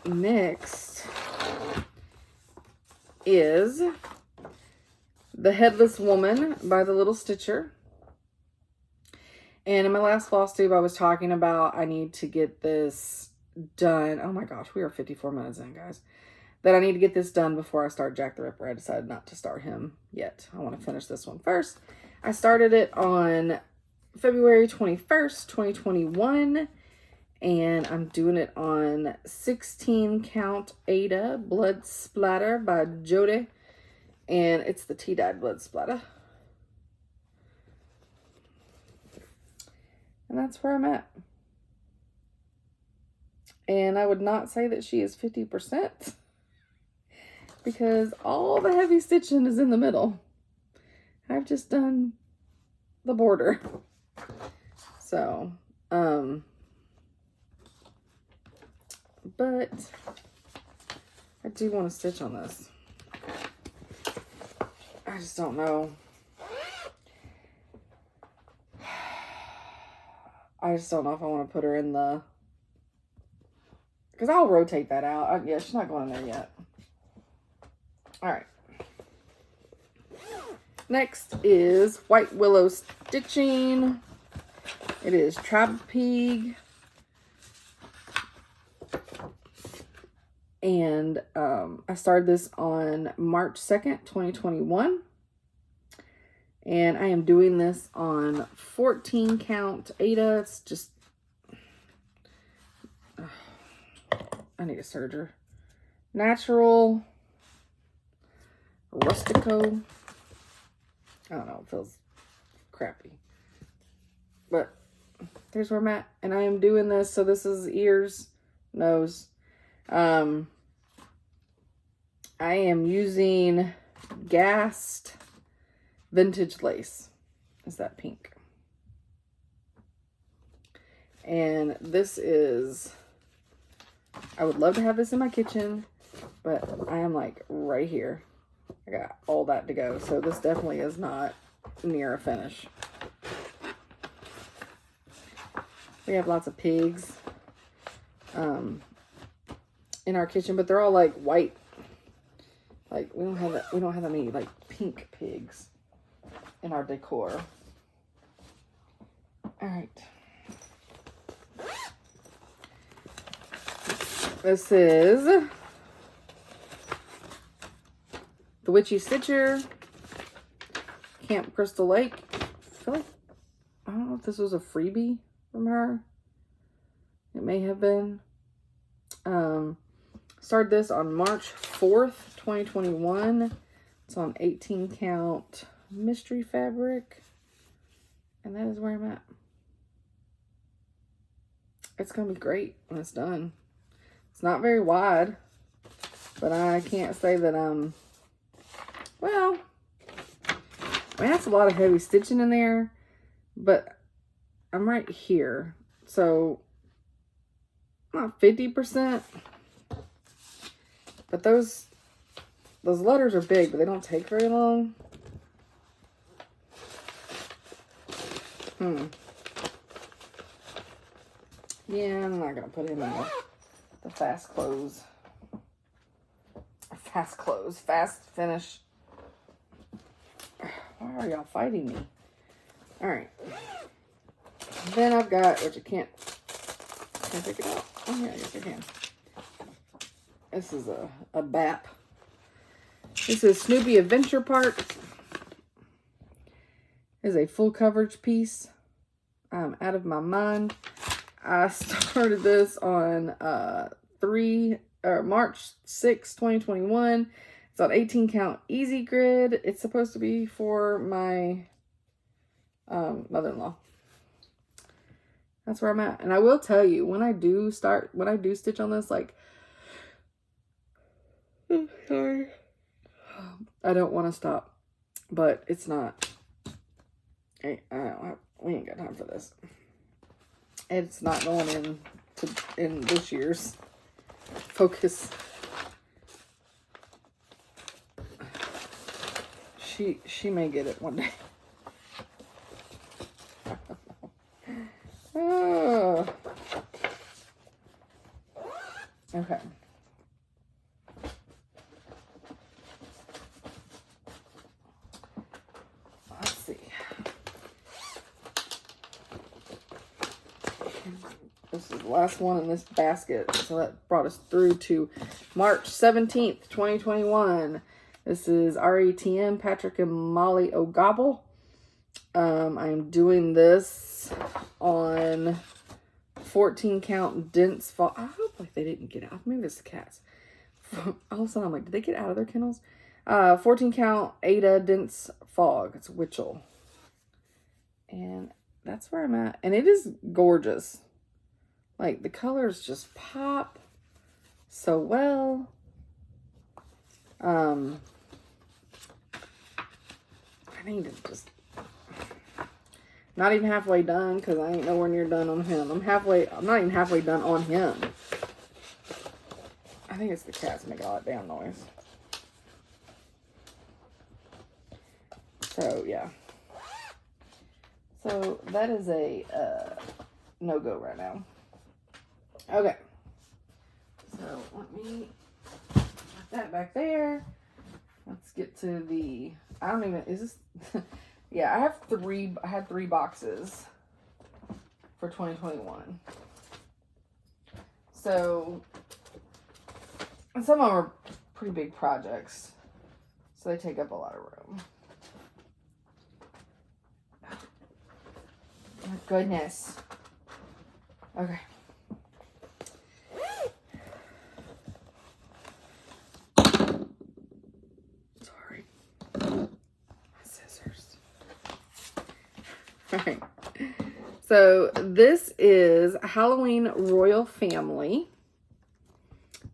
Next is The Headless Woman by the Little Stitcher. And in my last Flosstube, I was talking about I need to get this done. Oh my gosh, we are 54 minutes in, guys. That I need to get this done before I start Jack the Ripper. I decided not to start him yet. I want to finish this one first. I started it on February 21st, 2021. And I'm doing it on 16 count Ada Blood Splatter by Jody. And it's the tea-dyed blood splatter. And that's where I'm at. And I would not say that she is 50% because all the heavy stitching is in the middle. I've just done the border. So, but I do want to stitch on this. I just don't know. I just don't know if I want to put her in the... Because I'll rotate that out. Yeah, she's not going in there yet. Alright. Next is White Willow Stitching. It is Trapegue. And I started this on March 2nd, 2021. And I am doing this on 14 count Aida. It's just, I need a serger. Natural, Rustico. I don't know, it feels crappy. But there's where I'm at. And I am doing this, so this is ears, nose. I am using Gassed Vintage Lace. Is that pink? And this is, I would love to have this in my kitchen, but I am like right here. I got all that to go. So this definitely is not near a finish. We have lots of pigs in our kitchen, but they're all like white. Like we don't have that many like pink pigs in our decor. All right. This is the Witchy Stitcher, Camp Crystal Lake. I feel like, I don't know if this was a freebie from her. It may have been. Started this on March 4th, 2021. It's on 18 count mystery fabric. And that is where I'm at. It's going to be great when it's done. It's not very wide, but I can't say that well, I mean, that's a lot of heavy stitching in there, but I'm right here. So, not 50%, but those letters are big, but they don't take very long. Yeah, I'm not going to put him in the fast close. Fast finish. Why are y'all fighting me? All right. Then I've got, which I can't pick it out. Oh yeah, I guess I can. This is a BAP. This is Snoopy Adventure Park. This is a full coverage piece. I'm out of my mind. I started this on March 6, 2021. It's on 18 count easy grid. It's supposed to be for my mother-in-law. That's where I'm at. And I will tell you, when I do stitch on this, like, oh, sorry, I don't want to stop, but it's not. We ain't got time for this. It's not going in this year's focus. She may get it one day. Oh. Okay. Let's see. This is the last one in this basket. So that brought us through to March 17th, 2021. This is RETM, Patrick and Molly O'Gobble. I'm doing this on 14 count dense fog. I hope like they didn't get out. Maybe it's the cats. All of a sudden I'm like, did they get out of their kennels? 14 count Aida dense fog. It's Witchell. And that's where I'm at. And it is gorgeous. Like the colors just pop so well. I need to just, not even halfway done because I ain't nowhere near done on him. I'm not even halfway done on him. I think it's the cats making all that damn noise. So, yeah. So, that is a no-go right now. Okay. So, let me put that back there. Let's get to the, I don't even, is this, yeah, I had three boxes for 2021. So, and some of them are pretty big projects, so they take up a lot of room. My goodness. Okay. Sorry. My scissors. Alright. So this is Halloween Royal Family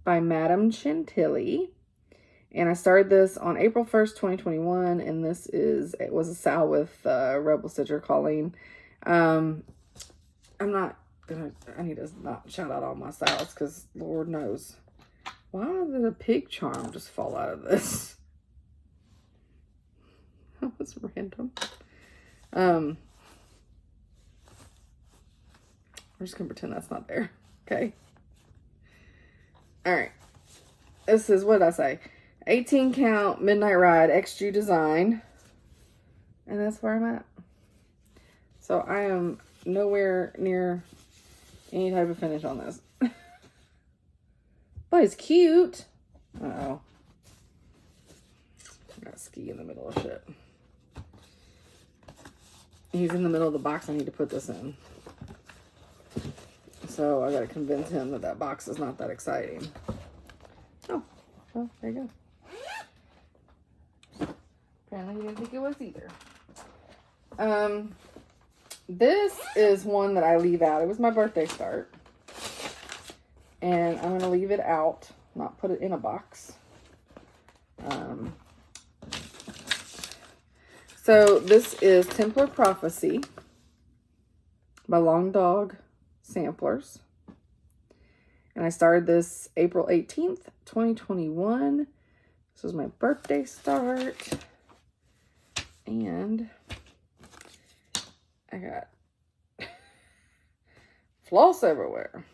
by Madame Chantilly. And I started this on April 1st, 2021. And it was a Sal with Rebel Stitcher Colleen. I need to not shout out all my styles because Lord knows. Why did a pig charm just fall out of this? That was random. We're just gonna pretend that's not there. Okay. Alright. This is, what did I say? 18 count Midnight Ride XG design. And that's where I'm at. So I am nowhere near any type of finish on this. But it's cute. Uh-oh. I got Ski in the middle of shit. He's in the middle of the box I need to put this in. So I gotta convince him that that box is not that exciting. Oh, well, there you go. Apparently he didn't think it was either. This is one that I leave out. It was my birthday start. And I'm going to leave it out, not put it in a box. So this is Templar Prophecy by Long Dog Samplers. And I started this April 18th, 2021. This was my birthday start. And I got floss everywhere.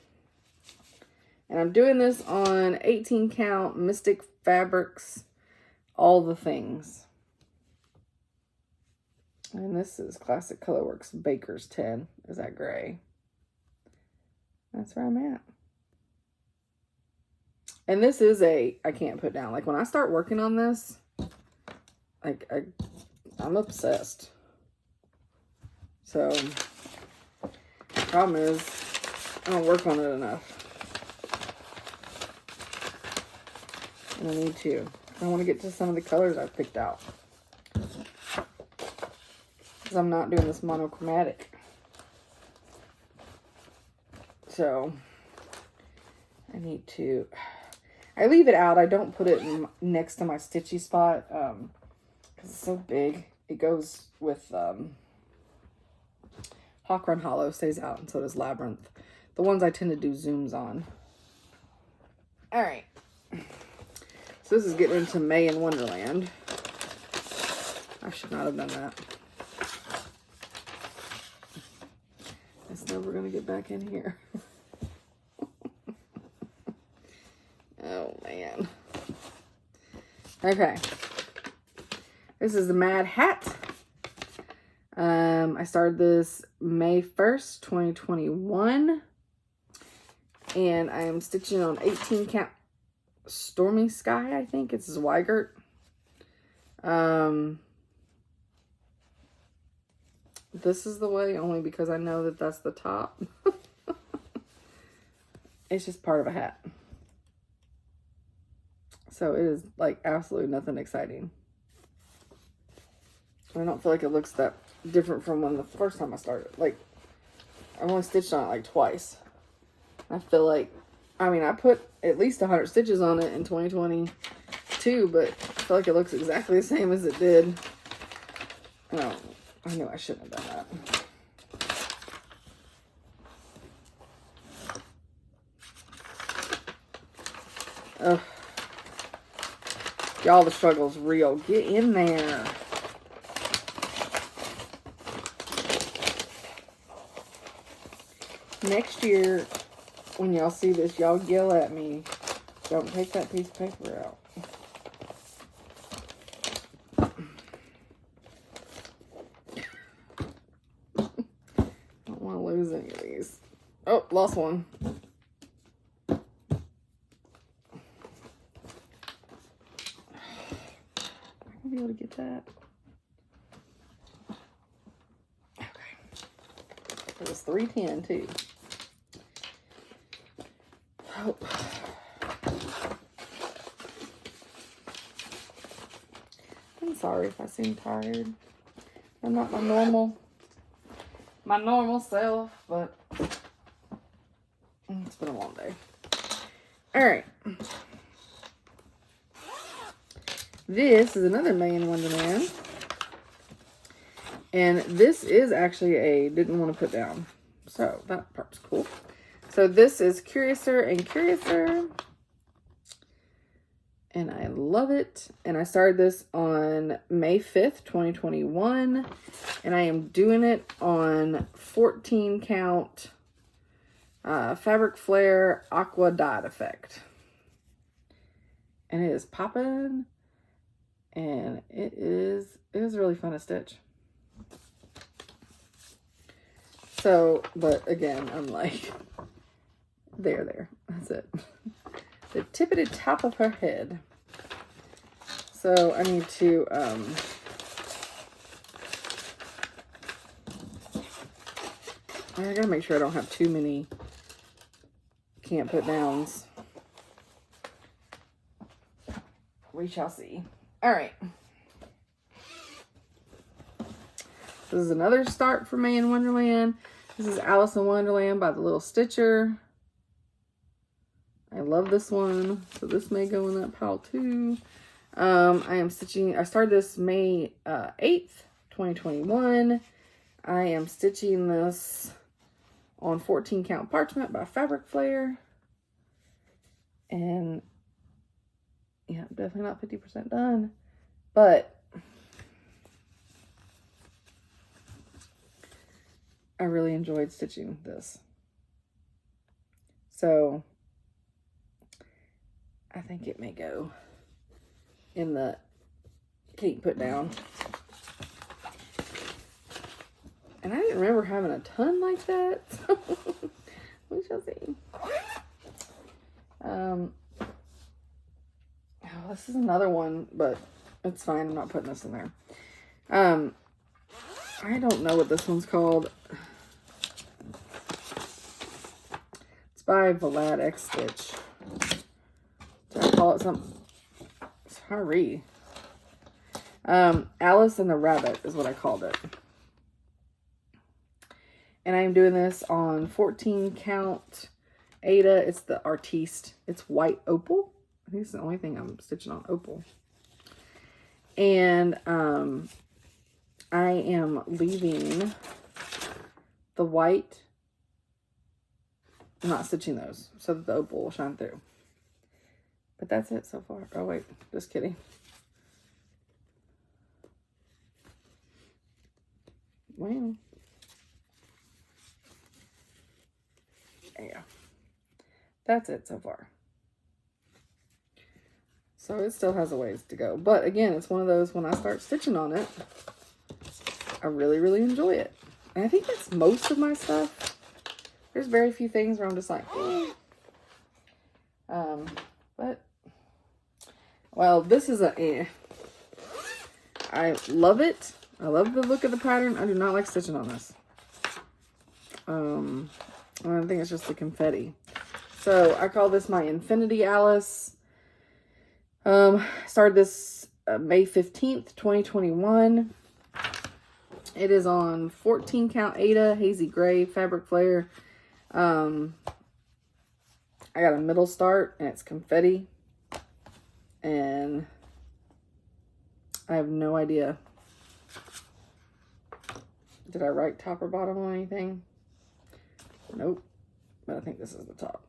And I'm doing this on 18 count Mystic Fabrics, all the things. And this is Classic Colorworks Baker's 10. Is that gray? That's where I'm at. And this is I can't put down. Like when I start working on this, like I'm obsessed. So, the problem is, I don't work on it enough. And I need to. I want to get to some of the colors I've picked out. Because I'm not doing this monochromatic. So, I need to. I leave it out. I don't put it next to my stitchy spot. Because it's so big. It goes with Hawk Run Hollow stays out, and so does Labyrinth. The ones I tend to do zooms on. Alright. So this is getting into May in Wonderland. I should not have done that. It's never going to get back in here. Oh, man. Okay. This is the Mad Hat. I started this May 1st, 2021. And I am stitching on 18 count Stormy Sky, I think. It's Zweigert. This is the way only because I know that that's the top. It's just part of a hat. So it is like absolutely nothing exciting. I don't feel like it looks that different from when the first time I started. Like, I've only stitched on it like twice. I feel like, I mean, I put at least 100 stitches on it in 2022, but I feel like it looks exactly the same as it did. Oh, I knew I shouldn't have done that. Y'all, the struggle's real. Get in there. Next year, when y'all see this, y'all yell at me. Don't take that piece of paper out. Don't want to lose any of these. Oh, lost one. I'll be able to get that. Okay. It was $3.10 too. Oh. I'm sorry if I seem tired. I'm not my normal self, but it's been a long day. All right. This is another May in Wonderland. And this is actually a didn't want to put down. So that part's cool. So this is Curiouser and Curiouser. And I love it. And I started this on May 5th, 2021. And I am doing it on 14 count Fabric Flare Aqua Dot Effect. And it is popping. And it is really fun to stitch. So, but again, I'm like, there. That's it. The tippity top of her head. So I need to I gotta make sure I don't have too many can't put downs. We shall see. All right. This is another start for May in Wonderland. This is Alice in Wonderland by the Little Stitcher. I love this one, so this may go in that pile too. I started this May 8th, 2021. I am stitching this on 14 count parchment by Fabric Flare. And yeah, definitely not 50% done, but I really enjoyed stitching this. So I think it may go in the can't put down. And I didn't remember having a ton like that. So we shall see. Oh, this is another one, but it's fine. I'm not putting this in there. I don't know what this one's called. It's by Vlad X Stitch. Did I call it something? Sorry. Alice and the Rabbit is what I called it. And I'm doing this on 14 count Ada. It's the Artiste. It's white opal. I think it's the only thing I'm stitching on opal. And I am leaving the white. I'm not stitching those so that the opal will shine through. But that's it so far. Oh wait, just kidding. Wow. Yeah. That's it so far. So it still has a ways to go. But again, it's one of those, when I start stitching on it, I really, really enjoy it. And I think that's most of my stuff. There's very few things where I'm just like, but, well, this is I love it. I love the look of the pattern. I do not like stitching on this. I think it's just the confetti. So I call this my Infinity Alice. Started this May 15th, 2021. It is on 14 count Ada, Hazy Gray, Fabric Flare. I got a middle start and it's confetti. And I have no idea. Did I write top or bottom on anything? Nope. But I think this is the top.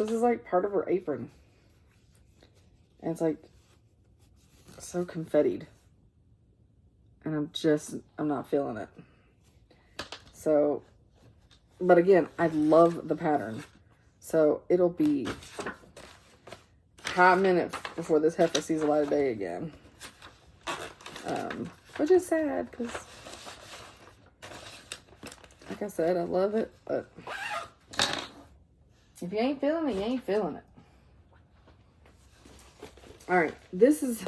This is like part of her apron. And it's like so confettied. And I'm not feeling it. So, but again, I love the pattern. So it'll be a hot minute before this heifer sees a light of day again. Which is sad because, like I said, I love it, but if you ain't feeling it, you ain't feeling it. All right, this is,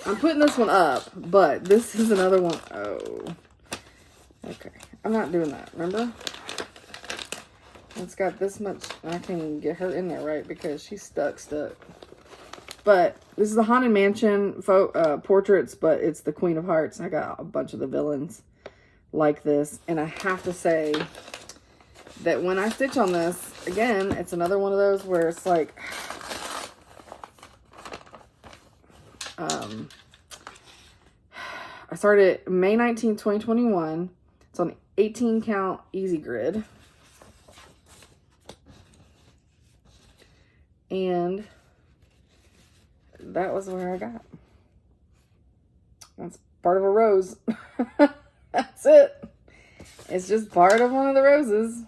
I'm putting this one up, but this is another one. Oh, okay. I'm not doing that, remember? It's got this much, I can't even get her in there, right? Because she's stuck. But this is the Haunted Mansion portraits, but it's the Queen of Hearts. I got a bunch of the villains like this. And I have to say that when I stitch on this, again, it's another one of those where it's like, I started May 19th, 2021. It's on 18 count easy grid. And that was where I got. That's part of a rose. That's it. It's just part of one of the roses.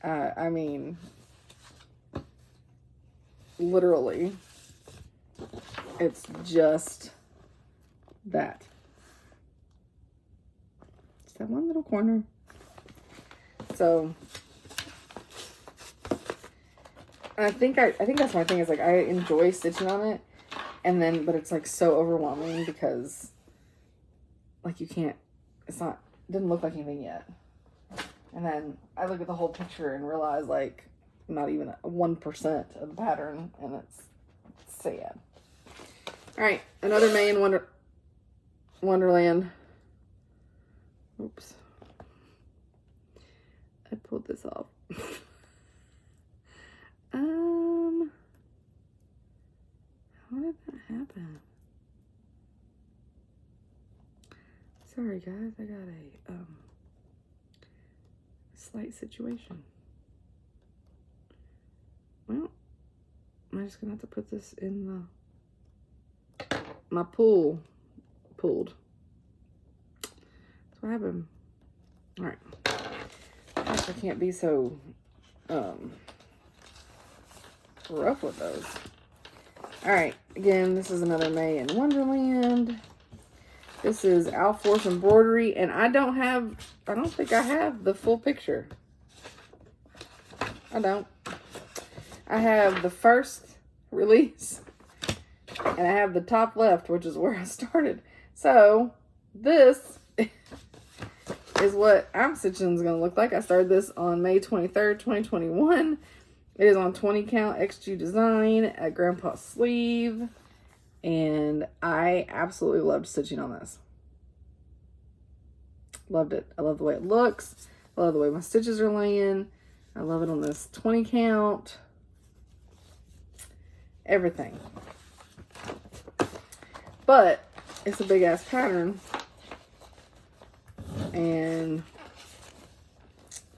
I mean, literally, it's just that. Just that one little corner. So, I think that's my thing, is like I enjoy stitching on it, and then but it's like so overwhelming because like you can't, it didn't look like anything yet. And then I look at the whole picture and realize like not even 1% of the pattern, and it's sad. All right, another May in Wonderland. Oops. I pulled this off. How did that happen? Sorry guys, I got a slight situation. Well, I'm just gonna have to put this in my pulled. That's what happened. All right. Gosh, I can't be so rough with those. All right, again, this is another May in Wonderland. This is Alforce embroidery, and I don't think I have the full picture. I don't. I have the first release, and I have the top left, which is where I started. So this is what I'm stitching is going to look like. I started this on May 23rd, 2021. It is on 20 count XG design at Grandpa's sleeve. And I absolutely loved stitching on this. Loved it. I love the way it looks. I love the way my stitches are laying. I love it on this 20 count. Everything. But it's a big ass pattern. And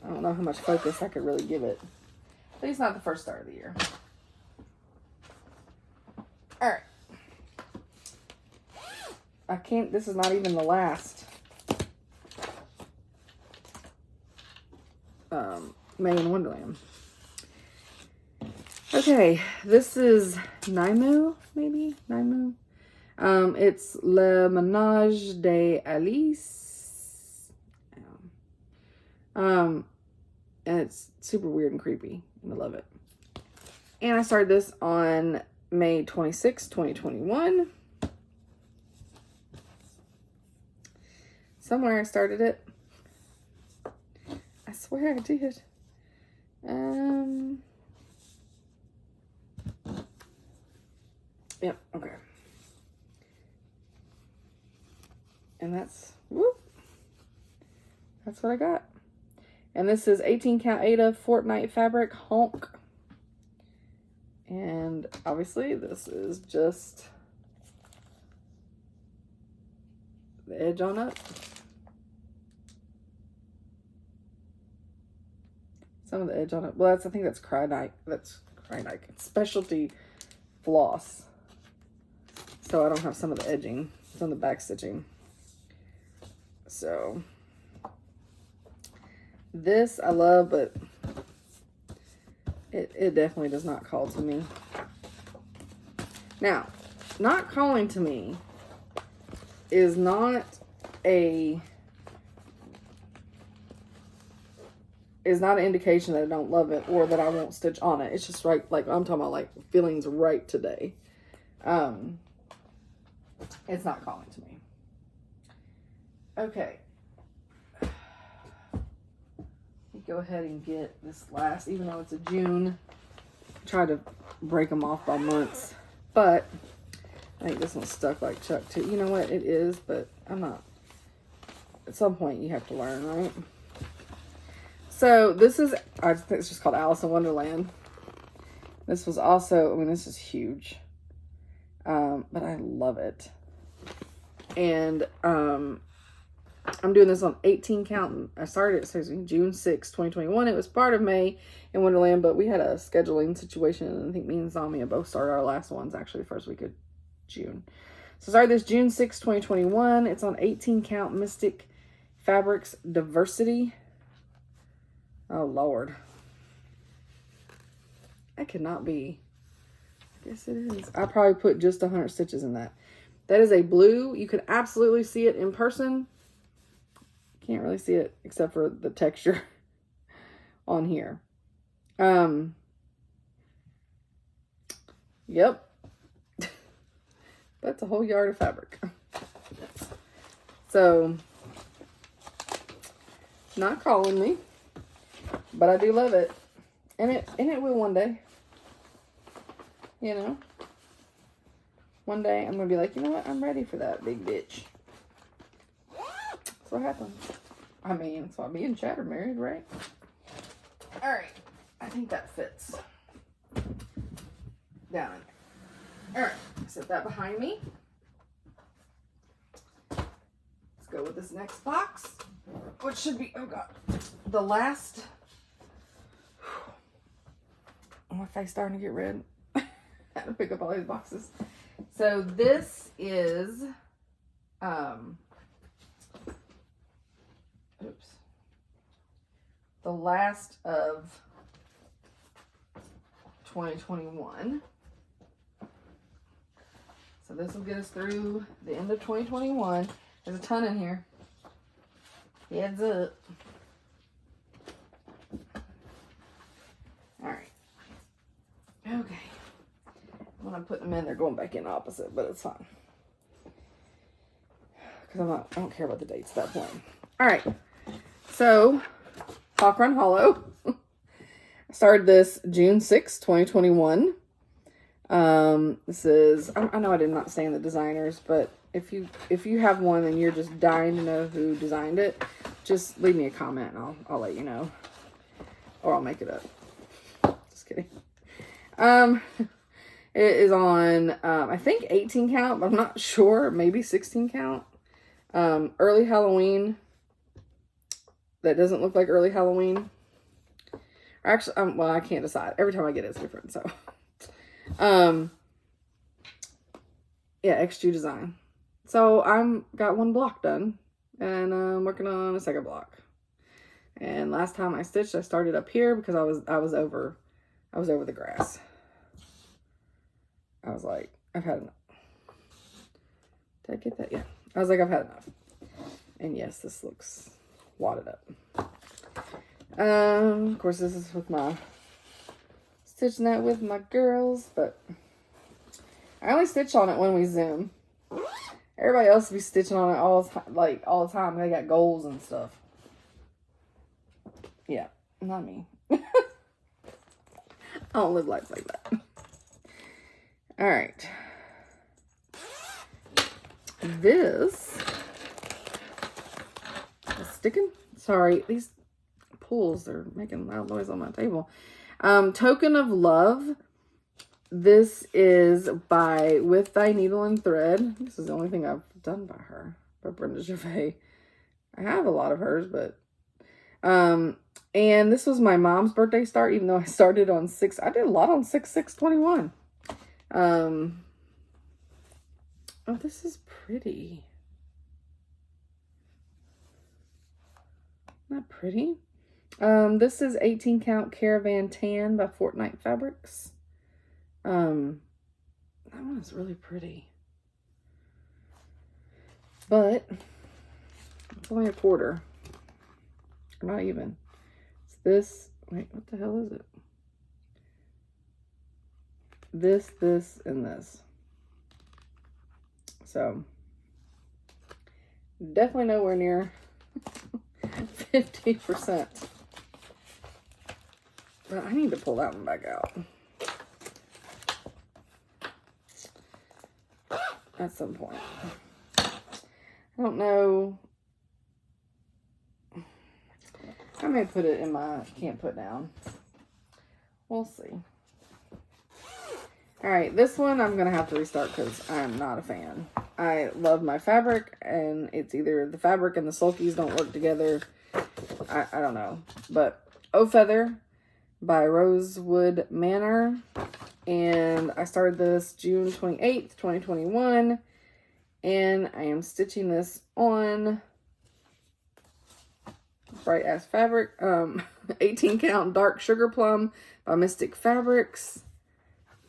I don't know how much focus I could really give it. At least not the first start of the year. All right. This is not even the last May in Wonderland. Okay, this is Naimu, maybe? Naimu? It's Le Ménage d'Alice. And it's super weird and creepy, and I love it. And I started this on May 26, 2021. Somewhere I started it. I swear I did. Yep, okay. And that's what I got. And this is 18 count Ada Fortnite fabric honk. And obviously this is just the edge on up. some of the edge on it. Well, I think that's Cryonite. That's Cryonite. It's specialty floss. So I don't have some of the edging. It's on the back stitching. So this I love, but it definitely does not call to me. Now, not calling to me is not an indication that I don't love it or that I won't stitch on it. It's just right, like I'm talking about, like feelings right today. It's not calling to me. Okay. Go ahead and get this last, even though it's a June. Try to break them off by months, but I think this one's stuck like Chuck too. You know what? It is, but I'm not. At some point, you have to learn, right? So this is, I think it's just called Alice in Wonderland. This was also, I mean, this is huge, but I love it. And I'm doing this on 18 count. I started it June 6, 2021. It was part of May in Wonderland, but we had a scheduling situation. And I think me and Zamia both started our last ones actually the first week of June. So I started this June 6, 2021. It's on 18 count Mystic Fabrics Diversity. Oh, Lord. That cannot be. I guess it is. I probably put just 100 stitches in that. That is a blue. You can absolutely see it in person. Can't really see it except for the texture on here. Yep. That's a whole yard of fabric. So, not calling me, but I do love it. And it will one day. You know? One day I'm going to be like, you know what? I'm ready for that big bitch. That's what happens. I mean, that's why me and Chad are married, right? All right. I think that fits down in there. All right. Set that behind me. Let's go with this next box, which should be, oh God, the last. My face starting to get red. I had to pick up all these boxes. So this is, the last of 2021. So this will get us through the end of 2021. There's a ton in here. Heads up. All right. Okay. When I'm putting them in, they're going back in opposite, but it's fine. Because I don't care about the dates at that point. All right. So, Hawk Run Hollow. I started this June 6, 2021. This is, I know I did not say in the designers, but if you have one and you're just dying to know who designed it, just leave me a comment and I'll let you know. Or I'll make it up. Just kidding. It is on, I think 18 count, but I'm not sure. Maybe 16 count. Early Halloween. That doesn't look like early Halloween. Actually, well, I can't decide. Every time I get it, it's different. So, yeah, XG design. So I'm got one block done, and I'm working on a second block. And last time I stitched, I started up here because I was over the grass. I was like, I've had enough. Did I get that? Yeah. I was like, I've had enough. And yes, this looks wadded up. Of course, this is with my stitching that with my girls, but I only stitch on it when we Zoom. Everybody else be stitching on it all the time. They got goals and stuff. Yeah, not me. I don't live life like that. All right. This is sticking. Sorry, these pulls are making loud noise on my table. Token of Love. This is by With Thy Needle and Thread. This is the only thing I've done by her, by Brenda Gervais. I have a lot of hers, but And this was my mom's birthday start, even though I started on 6. I did a lot on 6/6/21. Oh, this is pretty. Not pretty. This is 18 count Caravan Tan by Fortnite Fabrics. That one is really pretty. But it's only a quarter. Or not even. It's this. Wait, what the hell is it? This, and this. So, definitely nowhere near 50%. But I need to pull that one back out at some point. I don't know. I may put it in my can't put down. We'll see. Alright, this one I'm going to have to restart because I'm not a fan. I love my fabric, and it's either the fabric and the sulkies don't work together. I don't know. But Oh Feather by Rosewood Manor. And I started this June 28th, 2021. And I am stitching this on bright ass fabric. 18 count Dark Sugar Plum by Mystic Fabrics.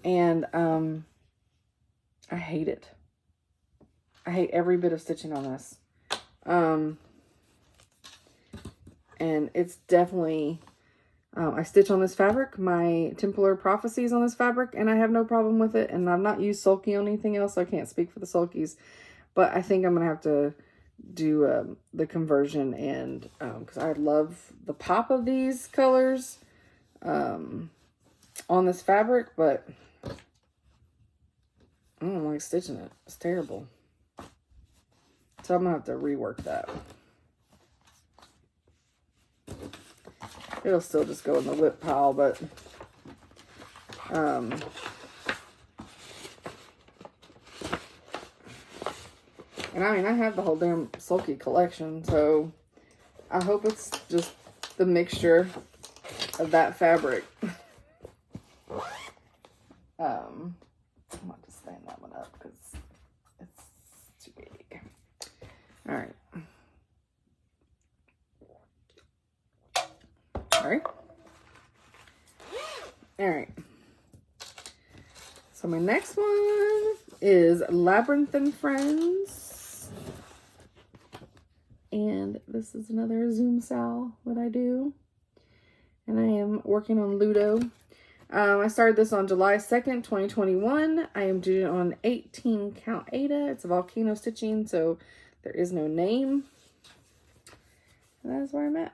And I hate it. I hate every bit of stitching on this. And it's definitely, I stitch on this fabric, my Templar Prophecies on this fabric, and I have no problem with it. And I've not used sulky on anything else, so I can't speak for the sulkies. But I think I'm going to have to do the conversion, and because I love the pop of these colors on this fabric, but I don't like stitching it. It's terrible. So I'm going to have to rework that. It'll still just go in the WIP pile, but and I mean, I have the whole damn sulky collection, so I hope it's just the mixture of that fabric. I'm not just stand that one up because it's too big. All right. All right. So my next one is Labyrinth and Friends. And this is another Zoom Sal that I do. And I am working on Ludo. I started this on July 2nd, 2021. I am doing it on 18 count Ada. It's a volcano stitching, so there is no name. And that is where I'm at.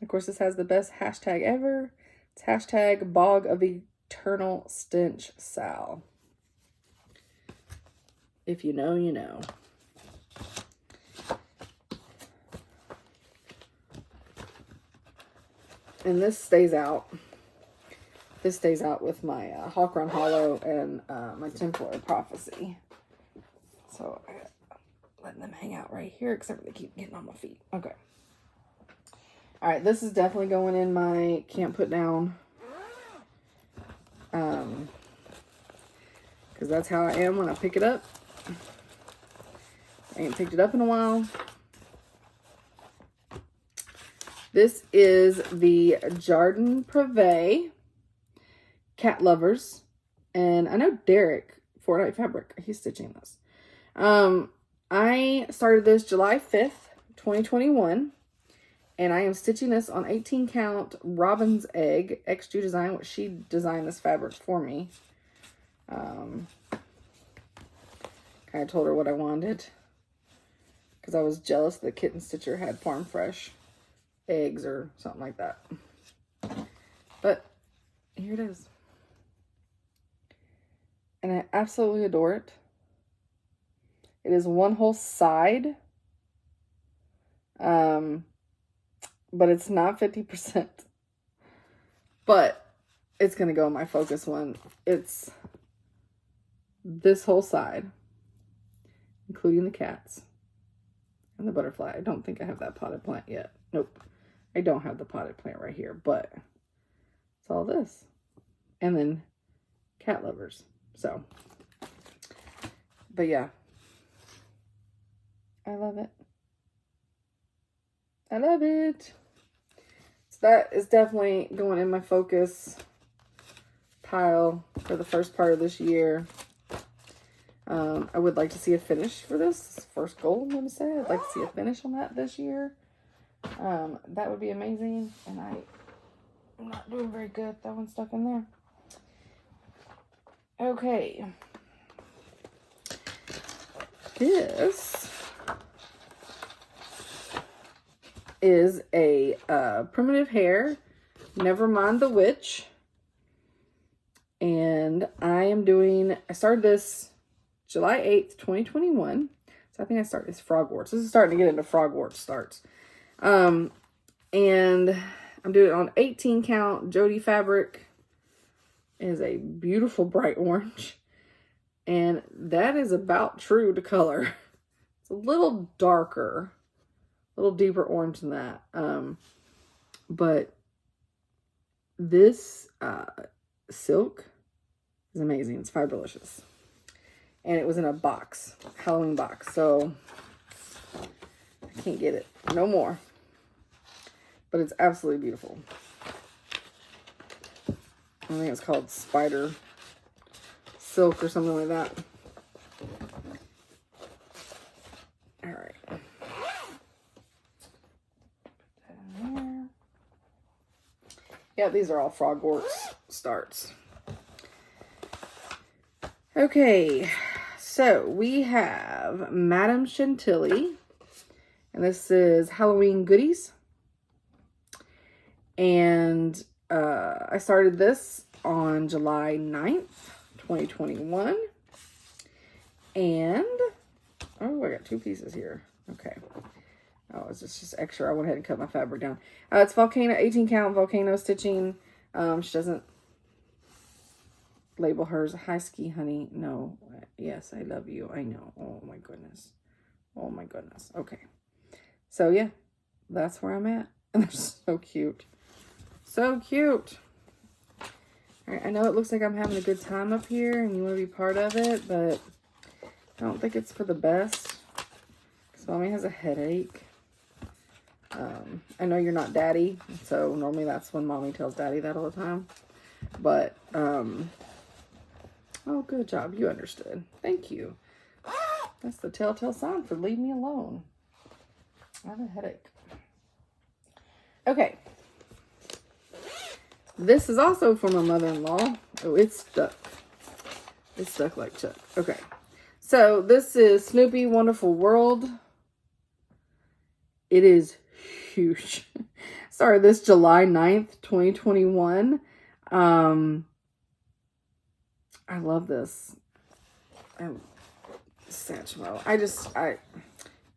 Of course, this has the best hashtag ever. It's hashtag Bog of Eternal Stench Sal. If you know, you know. And this stays out. This stays out with my Hawk Run Hollow and my Templar Prophecy. So I'm letting them hang out right here, except for they keep getting on my feet. Okay. All right, this is definitely going in my can't put down. Because that's how I am when I pick it up. I ain't picked it up in a while. This is the Jardin Privé Cat Lovers. And I know Derek, Fortnite Fabric, he's stitching this. I started this July 5th, 2021. And I am stitching this on 18 count Robin's Egg XG Design, which she designed this fabric for me. Kind of told her what I wanted, because I was jealous the Kitten Stitcher had farm fresh eggs or something like that. But here it is. And I absolutely adore it. It is one whole side. But it's not 50%. But it's going to go in my focus one. It's this whole side, including the cats. And the butterfly. I don't think I have that potted plant yet. Nope. I don't have the potted plant right here, but it's all this. And then cat lovers. So, but yeah. I love it. I love it. So that is definitely going in my focus pile for the first part of this year. I would like to see a finish for this. First goal, I'm going to say. I'd like to see a finish on that this year. That would be amazing. And I'm not doing very good. That one's stuck in there. Okay. This is a primitive hair, Never Mind the Witch. And I started this July 8th, 2021. So I think I started this frogworts. This is starting to get into frogwort starts. And I'm doing it on 18 count Jody fabric. It is a beautiful bright orange. And that is about true to color. It's a little darker, a little deeper orange than that. But this silk is amazing. It's fibrelicious. And it was in a box, Halloween box. So I can't get it no more. But it's absolutely beautiful. I think it's called spider silk or something like that. All right. Put that in there. Yeah, these are all frogworts starts. Okay, so we have Madame Chantilly, and this is Halloween Goodies. And I started this on July 9th, 2021. And, oh, I got 2 pieces here. Okay. Oh, it's just extra. I went ahead and cut my fabric down. It's volcano, 18 count volcano stitching. She doesn't label hers. Hi, Ski Honey. No. Yes, I love you. I know. Oh, my goodness. Oh, my goodness. Okay. So, yeah. That's where I'm at. And they're so cute. So cute. All right, I know it looks like I'm having a good time up here and you want to be part of it, but I don't think it's for the best because Mommy has a headache. I know you're not Daddy, so normally that's when Mommy tells Daddy that all the time. But, oh, good job. You understood. Thank you. That's the telltale sign for leave me alone. I have a headache. Okay. This is also for my mother-in-law. Oh, it's stuck. It's stuck like Chuck. Okay. So this is Snoopy Wonderful World. It is huge. Started this July 9th, 2021. I love this. Satchmo.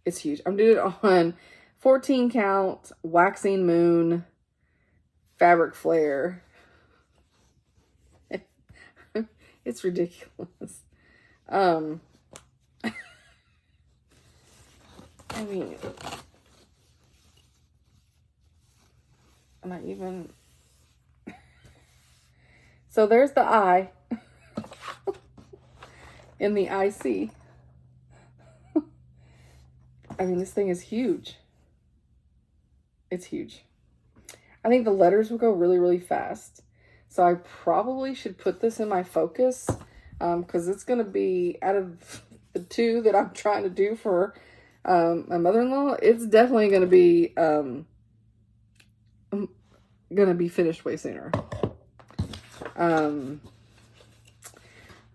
It's huge. I'm doing it on 14 count waxing moon fabric flare. It's ridiculous. I mean, am I even? So there's the eye in the IC. I mean, this thing is huge. It's huge. I think the letters will go really, really fast. So I probably should put this in my focus because it's going to be, out of the 2 that I'm trying to do for my mother-in-law, it's definitely going to be finished way sooner. But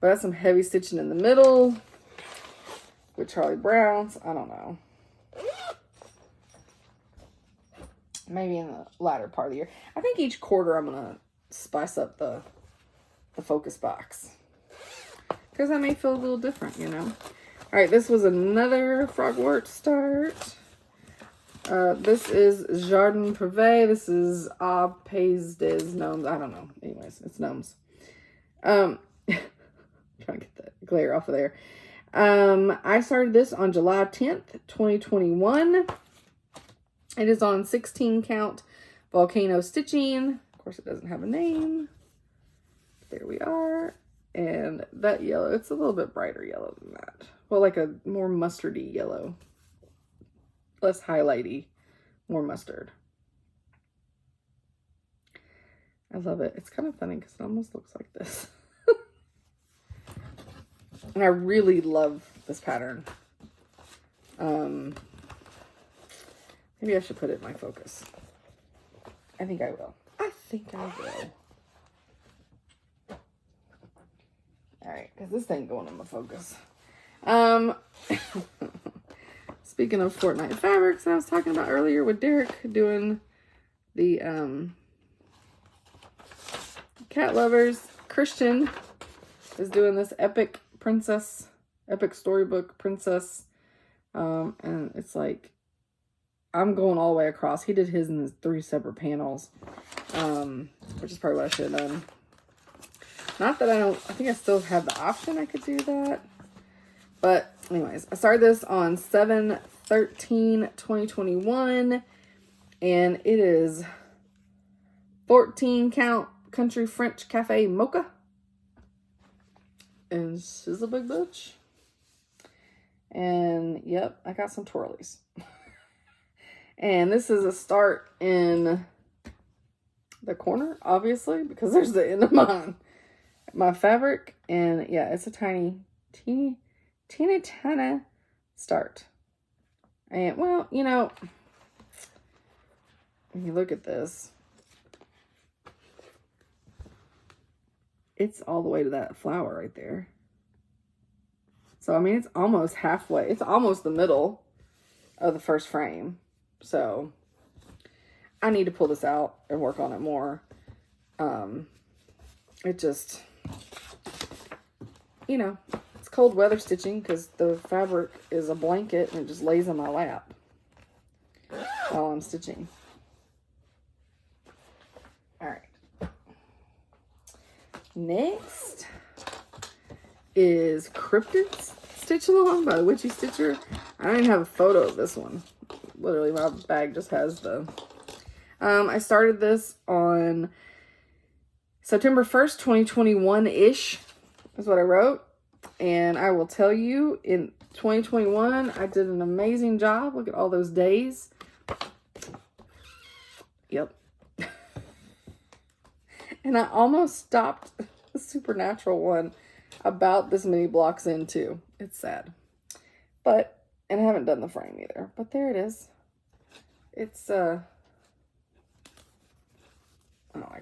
that's some heavy stitching in the middle with Charlie Brown's. I don't know. Maybe in the latter part of the year. I think each quarter I'm going to spice up the focus box. Because that may feel a little different, you know. Alright, this was another frogwort start. This is Jardin Privé. This is Pays des Gnomes. I don't know. Anyways, it's gnomes. Trying to get that glare off of there. I started this on July 10th, 2021. It is on 16 count volcano stitching. Of course, it doesn't have a name. There we are. And that yellow, it's a little bit brighter yellow than that. Well, like a more mustardy yellow. Less highlighty, more mustard. I love it. It's kind of funny because it almost looks like this. And I really love this pattern. Maybe I should put it in my focus. I think I will. I think I will. Alright, because this ain't going in my focus. Speaking of Fortnite fabrics, I was talking about earlier with Derek doing the cat lovers. Christian is doing this epic storybook princess. And it's like, I'm going all the way across. He did his in 3 separate panels, which is probably what I should have done. Not that I think I still have the option I could do that. But anyways, I started this on 7/13/2021, and it is 14 count Country French Cafe Mocha. And she's a big bitch. And yep, I got some twirlies. And this is a start in the corner, obviously, because there's the end of my fabric. And yeah, it's a teeny tiny start. And well, you know, when you look at this, it's all the way to that flower right there. So, I mean, it's almost halfway. It's almost the middle of the first frame. So, I need to pull this out and work on it more. It just, you know, it's cold weather stitching because the fabric is a blanket and it just lays on my lap while I'm stitching. All right. Next is Cryptid Stitch Along by the Witchy Stitcher. I don't even have a photo of this one. Literally, my bag just has the... I started this on September 1st, 2021-ish is what I wrote. And I will tell you, in 2021, I did an amazing job. Look at all those days. Yep. And I almost stopped the Supernatural one about this many blocks in too. It's sad. But, and I haven't done the frame either. But there it is. It's, oh, I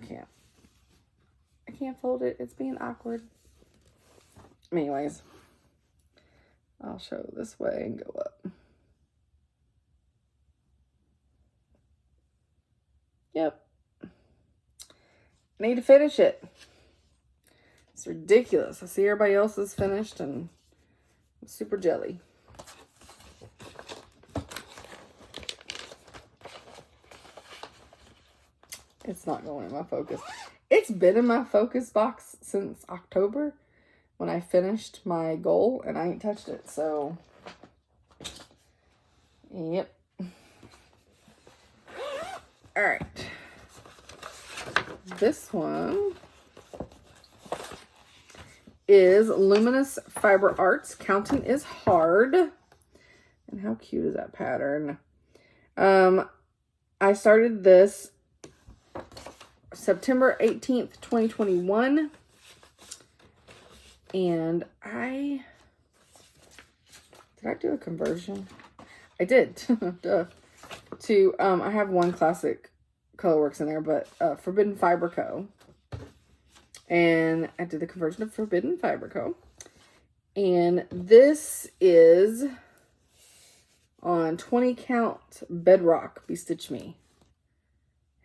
can't fold it. It's being awkward. Anyways, I'll show this way and go up. Yep. I need to finish it. It's ridiculous. I see everybody else is finished and I'm super jelly. It's not going in my focus. It's been in my focus box since October when I finished my goal and I ain't touched it. So, yep. All right. This one is Luminous Fiber Arts. Counting is Hard. And how cute is that pattern? I started this September 18th, 2021. And did I do a conversion? I did. Duh. I have one classic Colorworks in there, but Forbidden Fiber Co. And I did the conversion of Forbidden Fiber Co. And this is on 20 count Bedrock Bestitch Me.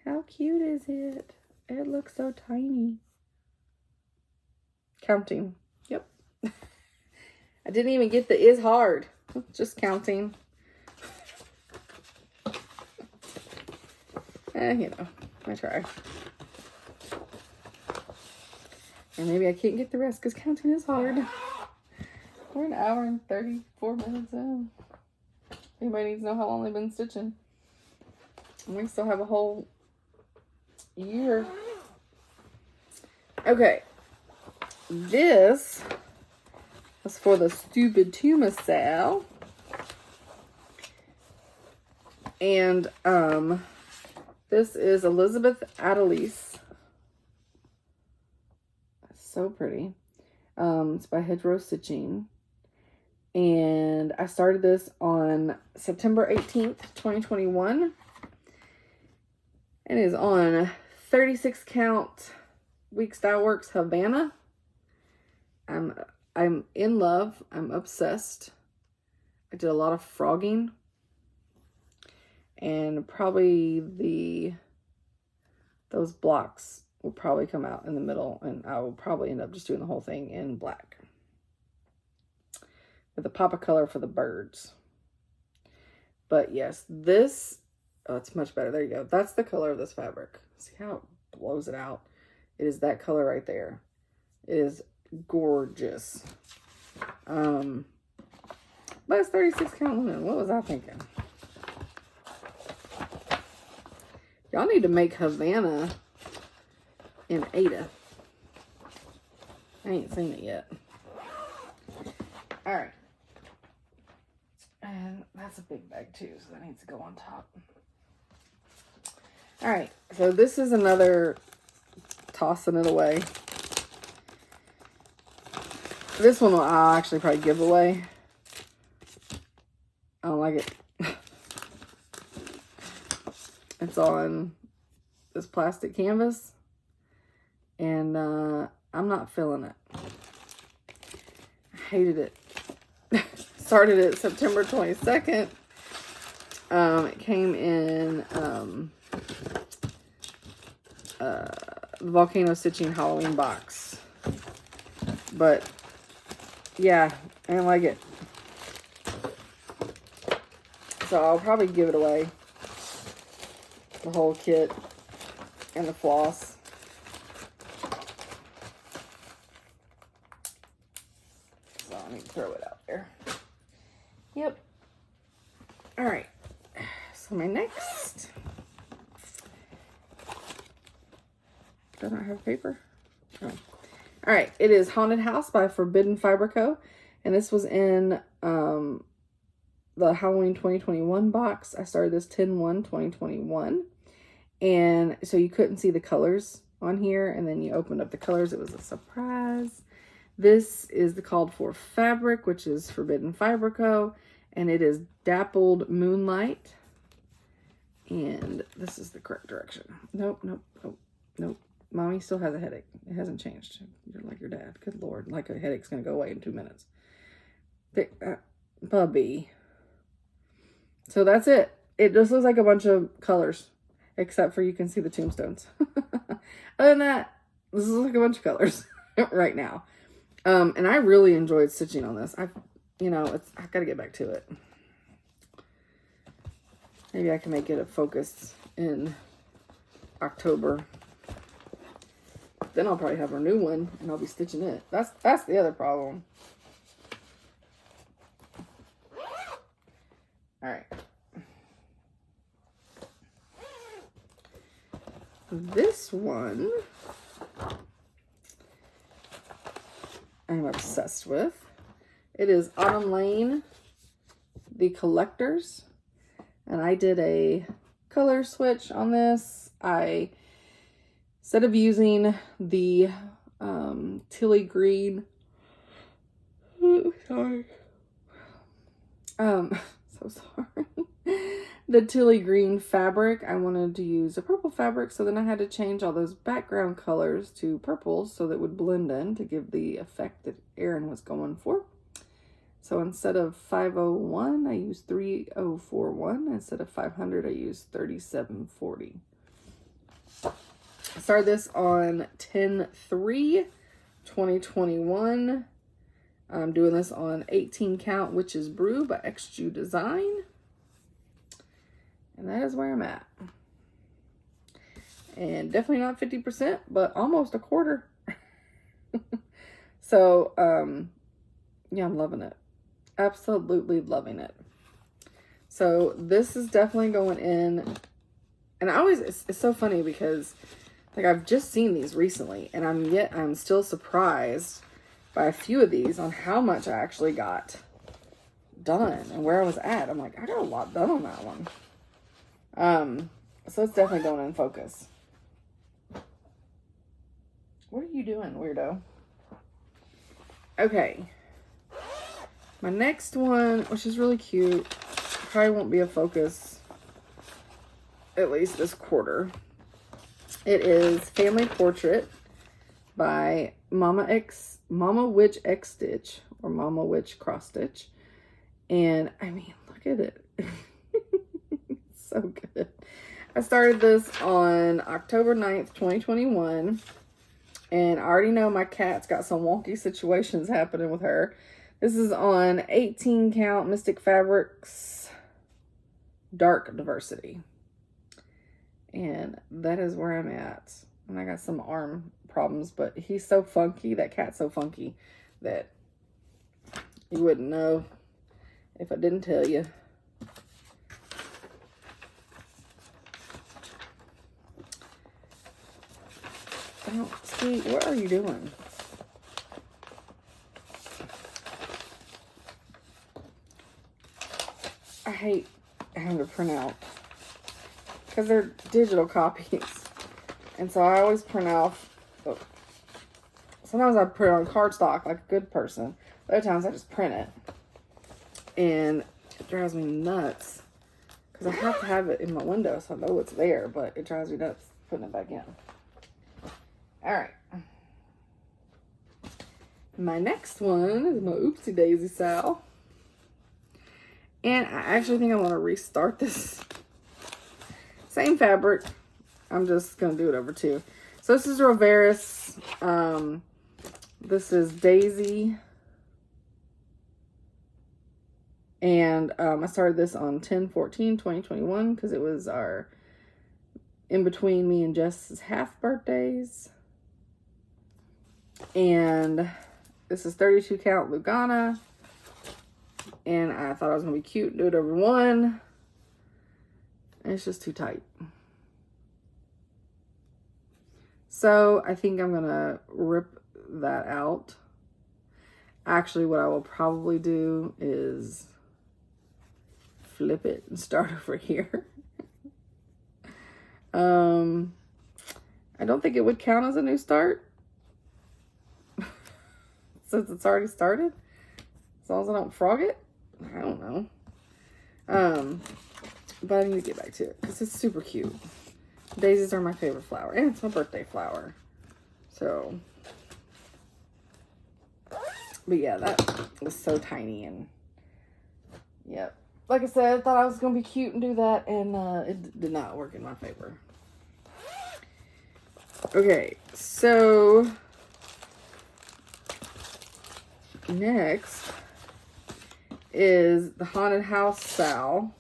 How cute is it? It looks so tiny. Counting. Yep. I didn't even get the is hard. Just counting. You know, I try. And maybe I can't get the rest because counting is hard. We're an hour and 34 minutes in. Anybody needs to know how long they've been stitching. And we still have a whole year. Okay. This was for the Stupid Tuma sale. And this is Elizabeth Adelise. So pretty. It's by Hedgerow Stitching. And I started this on September 18th, 2021. And it is on 36 count Week Style Works Havana. I'm in love. I'm obsessed. I did a lot of frogging. And probably those blocks will probably come out in the middle, and I will probably end up just doing the whole thing in black with a pop of color for the birds. But yes, this, oh, it's much better. There you go. That's the color of this fabric. See how it blows it out? It is that color right there. It is gorgeous. But it's 36 count linen. What was I thinking? Y'all need to make Havana in Ada. I ain't seen it yet. Alright. And that's a big bag too, so that needs to go on top. Alright, so this is another tossing it away. This one I'll actually probably give away. I don't like it. It's on this plastic canvas, and I'm not feeling it. I hated it. Started it September 22nd. It came in the Volcano Stitching Halloween box. But, yeah, I didn't like it. So I'll probably give it away. The whole kit and the floss. So I need to throw it out there. Yep. Alright. So my next. Do I not have paper? Oh. Alright. It is Haunted House by Forbidden Fiber Co. And this was in the Halloween 2021 box. I started this 10/1/2021. And so you couldn't see the colors on here, and then you opened up the colors. It was a surprise. This is the called for fabric, which is Forbidden Fiber Co. And it is Dappled Moonlight. And this is the correct direction. Nope, nope, nope, nope. Mommy still has a headache. It hasn't changed. You're like your dad. Good Lord. Like a headache's going to go away in 2 minutes. Bubby. So that's it. It just looks like a bunch of colors. Except for you can see the tombstones. Other than that, this is like a bunch of colors right now. And I really enjoyed stitching on this. I got to get back to it. Maybe I can make it a focus in October. Then I'll probably have a new one and I'll be stitching it. That's the other problem. All right. This one I'm obsessed with. It is Autumn Lane, The Collectors. And I did a color switch on this. Instead of using the Tilly Green, sorry. So sorry. The Tilly Green fabric, I wanted to use a purple fabric, so then I had to change all those background colors to purples so that it would blend in to give the effect that Erin was going for. So instead of 501, I used 3041. Instead of 500, I used 3740. I started this on 10/3/2021. I'm doing this on 18 count Witch's Brew by XJU Design. And that is where I'm at. And definitely not 50%, but almost a quarter. So, Yeah, I'm loving it. Absolutely loving it. So this is definitely going in. And I always, it's so funny because like I've just seen these recently and I'm still surprised by a few of these on how much I actually got done and where I was at. I'm like, I got a lot done on that one. So it's definitely going in focus. What are you doing, weirdo? Okay. My next one, which is really cute, probably won't be a focus, at least this quarter. It is Family Portrait by Mama Witch X Stitch, or Mama Witch Cross Stitch. And I mean, look at it. It's so good. I started this on October 9th, 2021. And I already know my cat's got some wonky situations happening with her. This is on 18 count Mystic Fabrics Dark Diversity. And that is where I'm at. And I got some arm problems, but he's so funky, that cat's so funky, that you wouldn't know if I didn't tell you. Oh, Sweet, what are you doing? I hate having to print out because they're digital copies. And so I always print off. Oh, sometimes I print on cardstock like a good person. Other times I just print it. And it drives me nuts because I have to have it in my window so I know it's there, but it drives me nuts putting it back in. All right. My next one is my Oopsie Daisy Sal. And I actually think I want to restart this. Same fabric. I'm just going to do it over two. So this is Roveris. This is Daisy. And I started this on 10/14/2021 because it was our in between me and Jess's half birthdays. And this is 32 count Lugana. And I thought I was going to be cute and do it over one. And it's just too tight. So I think I'm going to rip that out. Actually, what I will probably do is flip it and start over here. I don't think it would count as a new start. Since it's already started. As long as I don't frog it. I don't know. But I need to get back to it because it's super cute. Daisies are my favorite flower. And it's my birthday flower. So. But yeah, that was so tiny. And yep. Like I said, I thought I was going to be cute and do that. And it did not work in my favor. Okay. So. Next is the Haunted House Sal.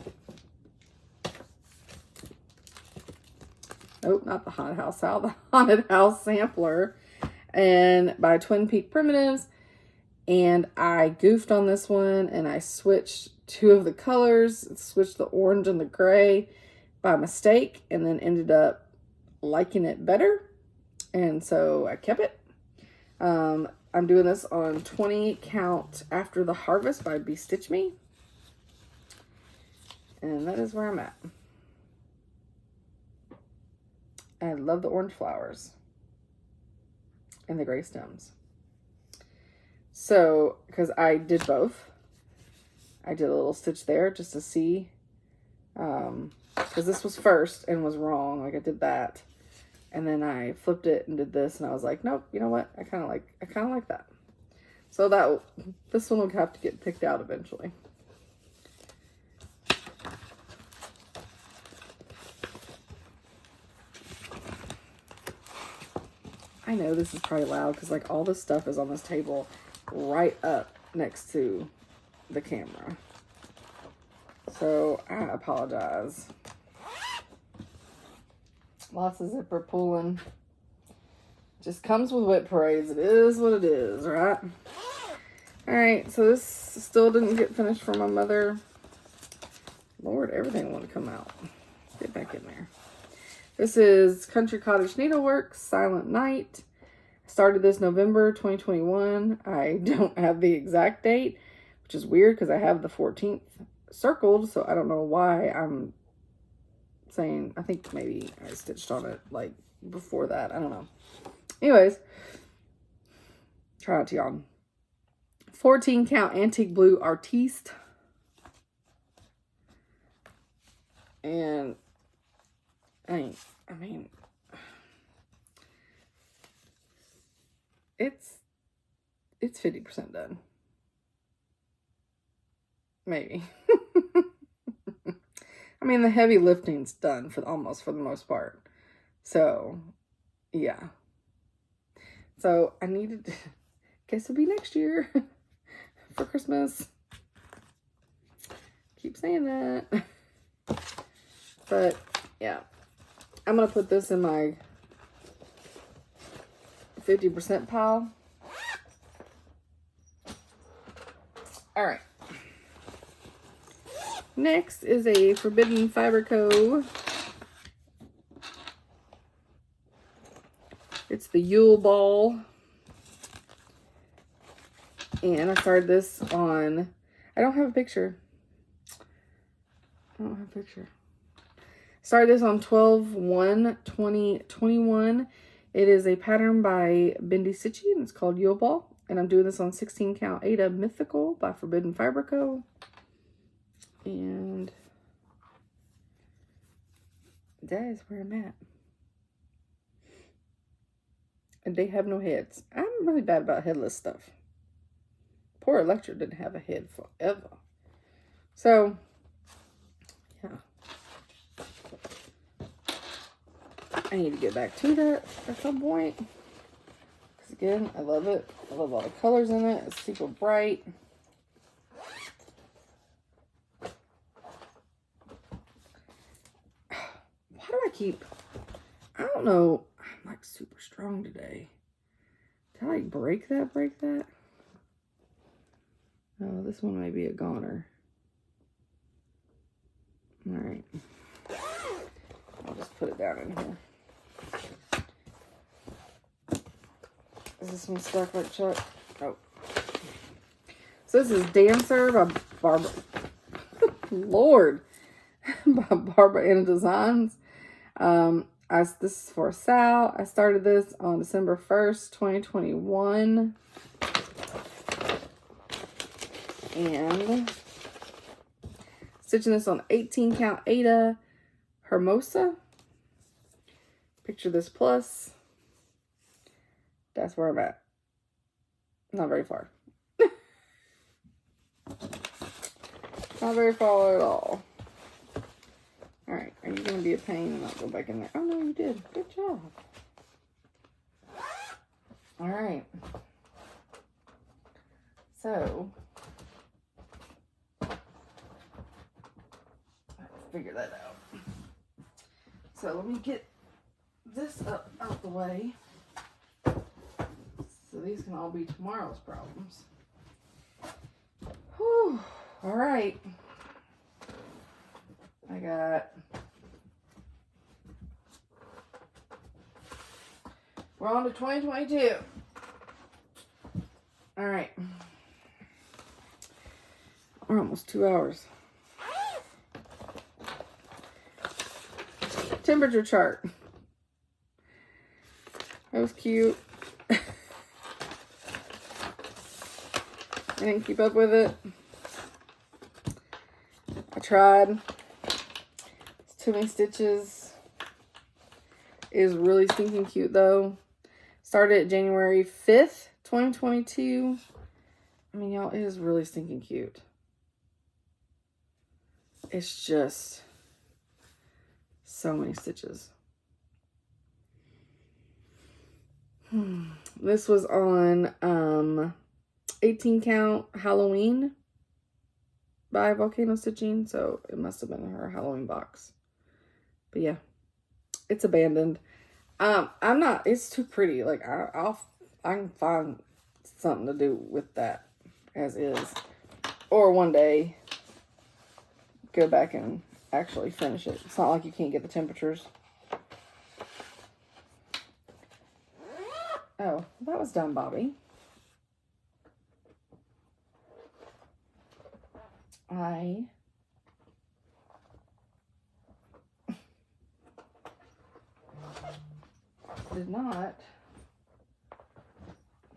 Nope, not the Haunted House Sal, the Haunted House Sampler, and by Twin Peak Primitives. And I goofed on this one and I switched two of the colors, switched the orange and the gray by mistake, and then ended up liking it better. And so I kept it. I'm doing this on 20 count After the Harvest by Be Stitch Me. And that is where I'm at. I love the orange flowers. And the gray stems. So, because I did both. I did a little stitch there just to see. Because this was first and was wrong. Like I did that. And then I flipped it and did this, and I was like, nope, you know what? I kind of like that. So this one will have to get picked out eventually. I know this is probably loud because like all this stuff is on this table right up next to the camera. So I apologize. Lots of zipper pulling. Just comes with WIP parades. It is what it is, right? Alright, so this still didn't get finished for my mother. Lord, everything wanted to come out. Get back in there. This is Cottage Needlework, Silent Night. I started this November 2021. I don't have the exact date, which is weird because I have the 14th circled, so I don't know why I'm saying, I think maybe I stitched on it like before that. I don't know. Anyways, try not to yawn. 14 count antique blue artiste. And I mean, it's 50% done. Maybe. I mean, the heavy lifting's done for the most part. So, yeah. So, I needed, guess it'll be next year for Christmas. Keep saying that. But, yeah. I'm going to put this in my 50% pile. Alright. Next is a Forbidden Fiber Co. It's the Yule Ball. And I started this on, I don't have a picture. Started this on 12/1/2021. It is a pattern by Bendy Stitchy, and it's called Yule Ball. And I'm doing this on 16 count Ada Mythical by Forbidden Fiber Co. And that is where I'm at. And they have no heads. I'm really bad about headless stuff. Poor Electra didn't have a head forever. So, yeah. I need to get back to that at some point. Because again, I love it. I love all the colors in it. It's super bright. Why do I keep... I don't know. I'm like super strong today. Did I like break that? Oh, this one might be a goner. Alright. I'll just put it down in here. Is this one stuck like Chuck? Oh. So this is Dancer by Barbara. Lord. By Barbara Anna Designs. This is for Sal. I started this on December 1st, 2021. And stitching this on 18 count Ada Hermosa. Picture this plus. That's where I'm at. Not very far. Not very far at all. Alright, are you going to be a pain and not go back in there? Oh, no, you did. Good job. Alright. So, let's figure that out. So, let me get this up out the way. So, these can all be tomorrow's problems. Whew. Alright. I got... We're on to 2022. Alright. We're almost 2 hours. Temperature chart. That was cute. I didn't keep up with it. I tried. It's too many stitches. It is really stinking cute though. Started January 5th, 2022. I mean, y'all, it is really stinking cute. It's just so many stitches. This was on 18 count Halloween by Volcano Stitching, so it must have been her Halloween box. But yeah, it's abandoned. I'm not, it's too pretty. Like I can find something to do with that as is. Or one day, go back and actually finish it. It's not like you can't get the temperatures. Oh, that was done, Bobby. I did not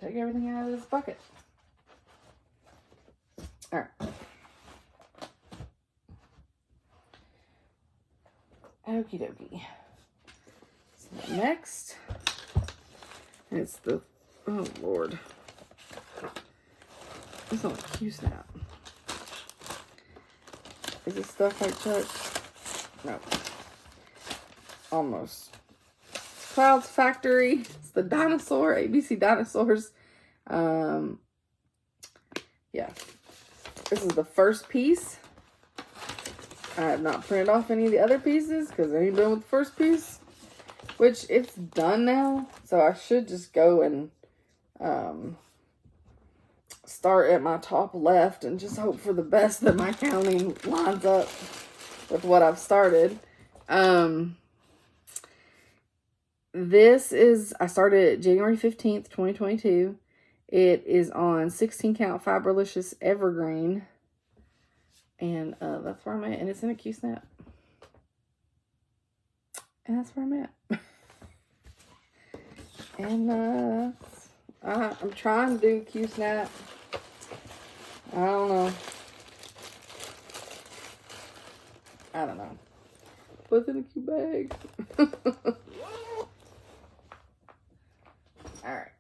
take everything out of this bucket. All right. Okie dokie. So next, it's the, oh Lord. It's not a Q-snap. Is this stuff like Chuck? No. Almost. It's Cloud's Factory. It's the dinosaur, ABC Dinosaurs. Yeah. This is the first piece. I have not printed off any of the other pieces because I ain't done with the first piece. Which, it's done now. So I should just go and start at my top left and just hope for the best that my counting lines up with what I've started. This is, I started January 15th, 2022. It is on 16 count Fiberlicious Evergreen. And that's where I'm at. And it's in a Q-snap. And that's where I'm at. And I'm trying to do Q-snap. I don't know. I don't know. What's in a Q bag? Alright.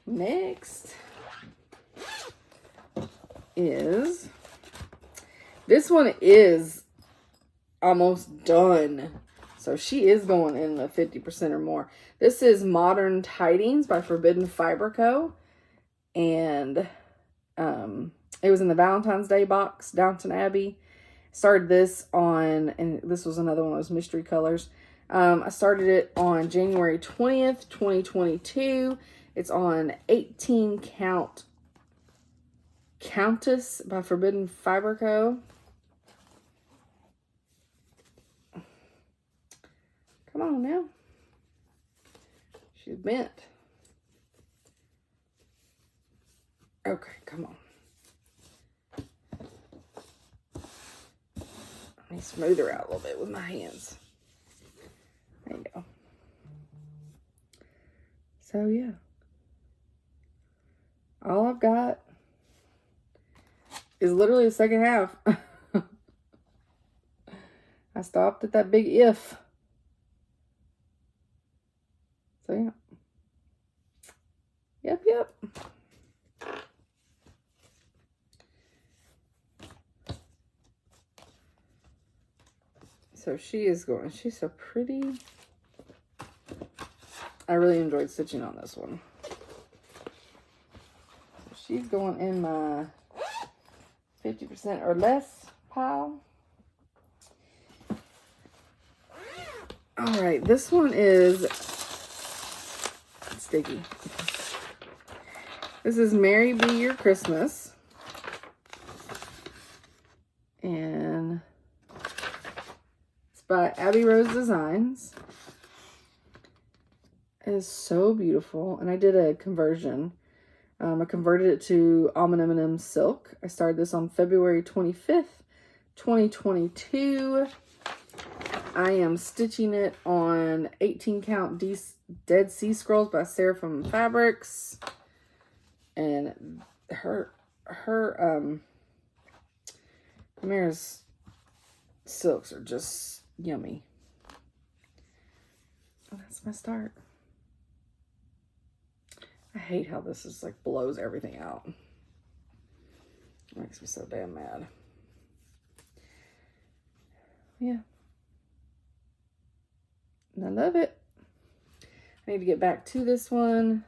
Next is, this one is almost done. So she is going in the 50% or more. This is Modern Tidings by Forbidden Fiber Co. And it was in the Valentine's Day box, Downton Abbey. Started this on, and this was another one of those mystery colors. I started it on January 20th, 2022. It's on 18 count Countess by Forbidden Fiber Co. Come on now. She's bent. Okay, come on. Let me smooth her out a little bit with my hands. There you go. So, yeah. All I've got is literally the second half. I stopped at that big if. So, yeah. Yep. So she is going, she's so pretty. I really enjoyed stitching on this one. So she's going in my 50% or less pile. All right, this one is sticky. This is Merry Be Your Christmas. And it's by Abby Rose Designs. It is so beautiful. And I did a conversion. I converted it to Almond M&M Silk. I started this on February 25th, 2022. I am stitching it on 18 count Dead Sea Scrolls by Seraphim Fabrics. And Amira's silks are just yummy. Oh, that's my start. I hate how this is like blows everything out. It makes me so damn mad. Yeah. And I love it. I need to get back to this one.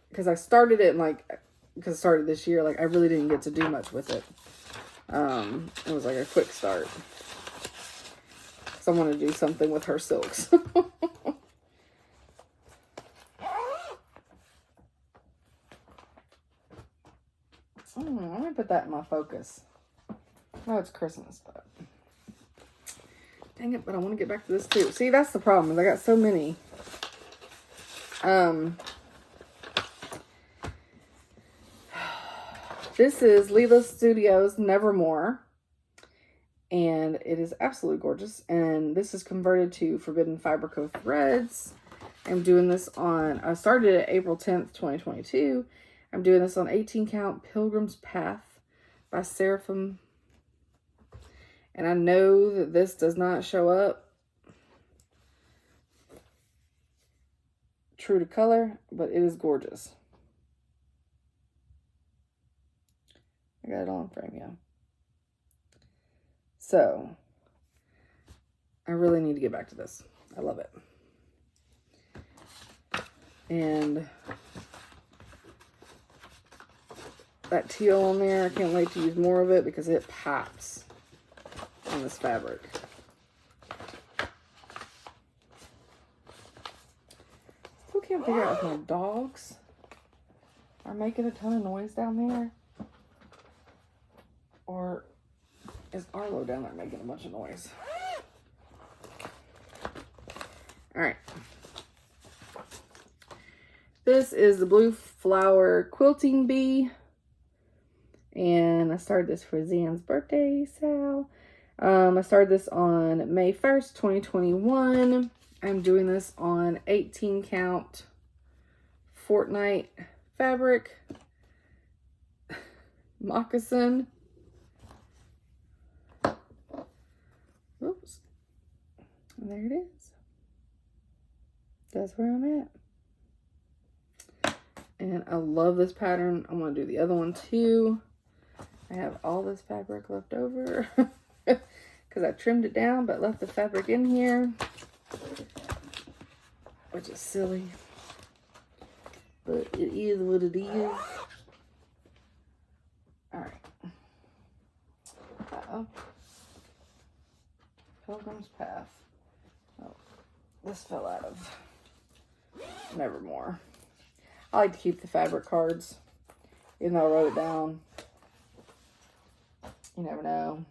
Because I started it because I started this year, like I really didn't get to do much with it. It was like a quick start. So I want to do something with her silks. Let me put that in my focus. No, it's Christmas, but dang it, but I want to get back to this too. See, that's the problem, is I got so many. This is Leela Studios Nevermore, and it is absolutely gorgeous. And this is converted to Forbidden Fiberco threads. I'm doing this on, I started it April 10th, 2022. I'm doing this on 18 count Pilgrim's Path by Seraphim. And I know that this does not show up true to color, but it is gorgeous. I got it all in frame, yeah. So, I really need to get back to this. I love it. And that teal on there, I can't wait to use more of it because it pops on this fabric. Still can't figure out if my dogs are making a ton of noise down there, or is Arlo down there making a bunch of noise? All right. This is the Blue Flower Quilting Bee. And I started this for Zan's birthday, Sal. I started this on May 1st, 2021. I'm doing this on 18 count Fortnite fabric. Moccasin. Oops. And there it is. That's where I'm at. And I love this pattern. I'm going to do the other one too. I have all this fabric left over because I trimmed it down but left the fabric in here, which is silly, but it is what it is. All right. Uh-oh. Pilgrim's Path. Oh, this fell out of Nevermore. I like to keep the fabric cards, even though I wrote it down. You never know.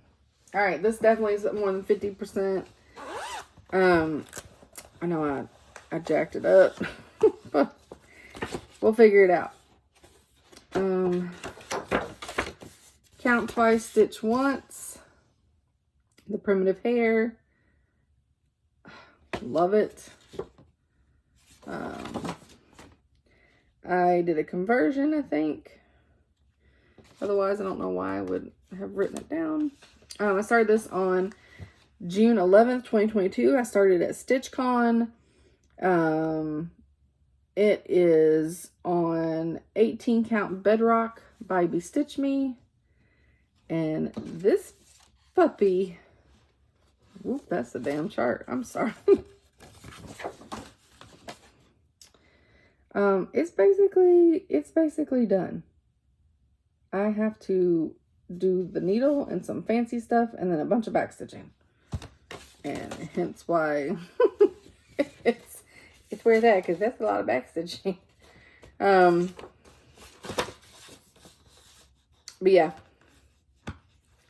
All right, this definitely is more than 50%. I know I jacked it up, but we'll figure it out. Count twice, stitch once. The primitive hair. Love it. I did a conversion, I think. Otherwise, I don't know why I would have written it down. I started this on June 11th, 2022. I started at StitchCon. It is on 18 count Bedrock by Bestitch Me. And this puppy, whoop, that's the damn chart. I'm sorry. It's basically done. I have to do the needle and some fancy stuff and then a bunch of back stitching. And hence why it's where it's at, because that's a lot of back stitching. But yeah.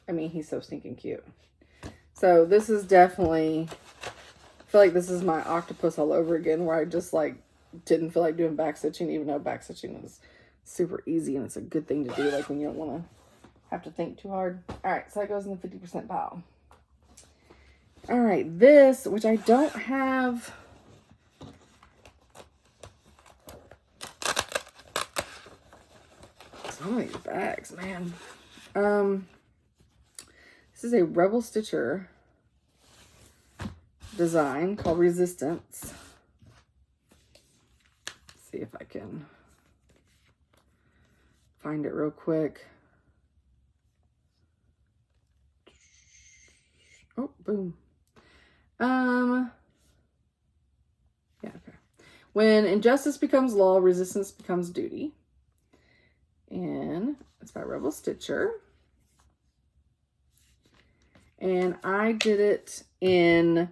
I mean, he's so stinking cute. So this is definitely, I feel like this is my octopus all over again, where I just like didn't feel like doing back stitching, even though back stitching is super easy and it's a good thing to do, like when you don't want to have to think too hard. All right, so that goes in the 50% pile. All right, this, which I don't have. So many bags, man. This is a Rebel Stitcher design called Resistance. Let's see if I can find it real quick. Oh, boom. Yeah, okay. When injustice becomes law, resistance becomes duty. And it's by Rebel Stitcher. And I did it in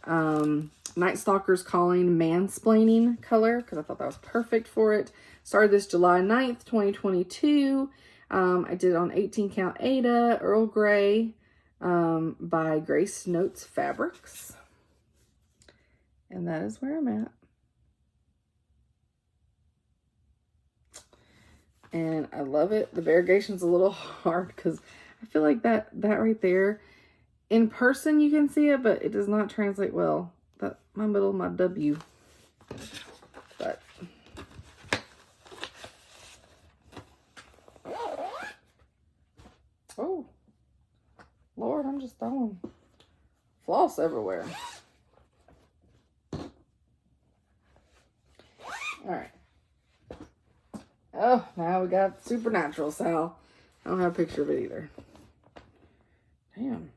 Night Stalker's Calling Mansplaining color because I thought that was perfect for it. Started this July 9th, 2022. I did on 18 count Ada Earl Grey by Grace Notes Fabrics. And that is where I'm at. And I love it. The variegation's a little hard because I feel like that right there, in person you can see it, but it does not translate well. That my middle, my W. But oh Lord, I'm just throwing floss everywhere. All right. Oh, now we got Supernatural Sal. I don't have a picture of it either. Damn.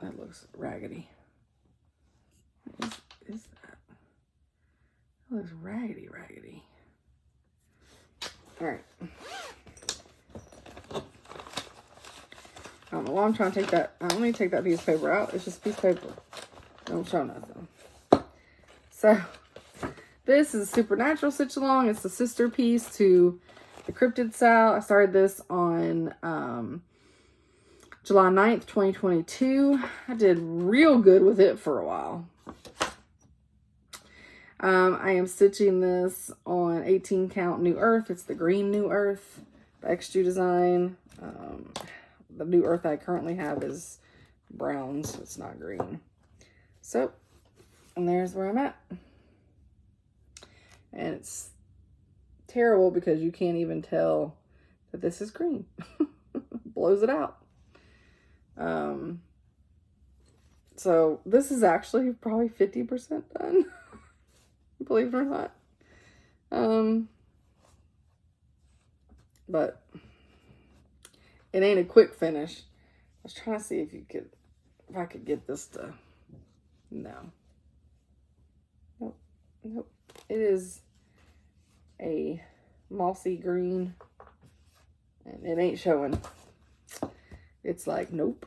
That looks raggedy. What is that? That looks raggedy. All right. I don't know why I'm trying to take that. I don't need to take that piece of paper out. It's just a piece of paper. Don't show nothing. So, this is a Supernatural Stitch Along. It's the sister piece to the Cryptid Sal. I started this on July 9th, 2022. I did real good with it for a while. I am stitching this on 18 count New Earth. It's the green New Earth by XG Design. The New Earth I currently have is brown, so it's not green. So, and there's where I'm at. And it's terrible because you can't even tell that this is green. Blows it out. So this is actually probably 50% done. Believe it or not. But it ain't a quick finish. I was trying to see if I could get this to, no. Nope. It is a mossy green and it ain't showing. It's like, nope.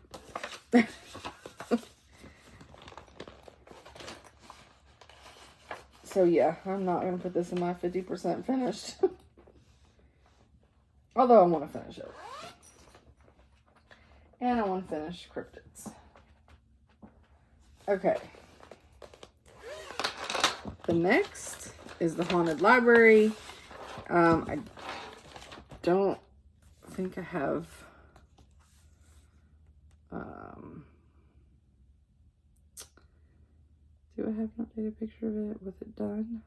So yeah, I'm not going to put this in my 50% finished. Although I want to finish it. And I want to finish Cryptids. Okay. The next is the Haunted Library. I don't think I have do I have an updated picture of it with it done?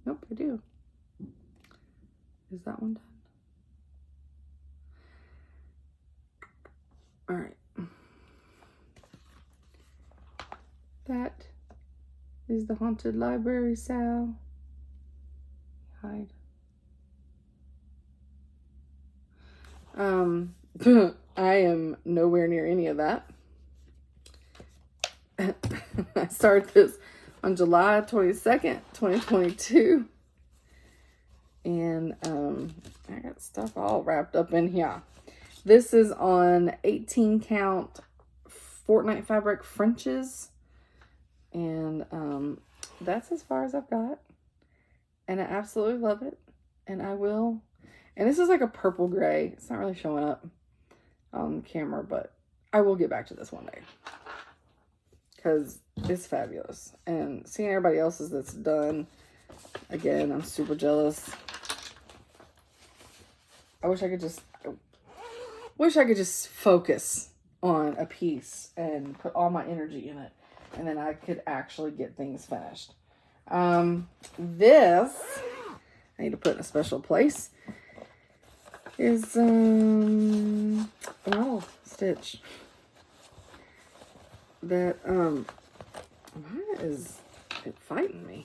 Nope, I do. Is that one done? All right. That is the Haunted Library Sal. Hide. I am nowhere near any of that. I started this on July 22nd, 2022. And I got stuff all wrapped up in here. This is on 18 count Fortnite Fabric Frenches. And that's as far as I've got. And I absolutely love it. And I will. And this is like a purple gray. It's not really showing up on camera, but I will get back to this one day. Because it's fabulous. And seeing everybody else's that's done, again, I'm super jealous. I wish I could just focus on a piece and put all my energy in it. And then I could actually get things finished. This, I need to put in a special place, is a model stitch. That, why is it fighting me?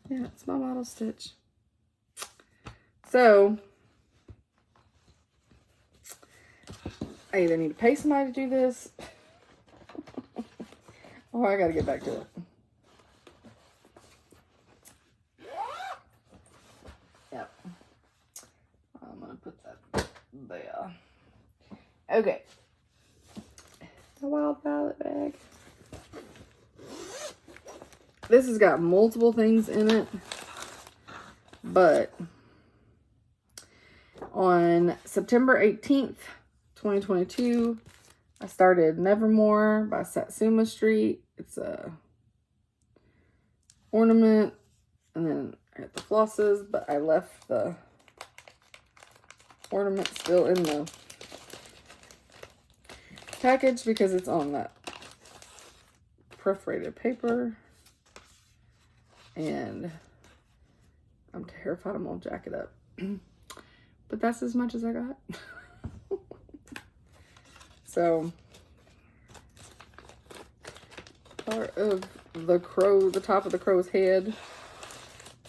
Yeah, it's my model stitch. So, I either need to pay somebody to do this, or I gotta get back to it. Yep. I'm gonna put that there. Okay. The Wild Violet bag. This has got multiple things in it, but on September 18th, 2022, I started Nevermore by Satsuma Street. It's a ornament, and then I got the flosses, but I left the ornament still in the package because it's on that perforated paper, and I'm terrified I'm gonna jack it up. But that's as much as I got. So part of the crow, the top of the crow's head.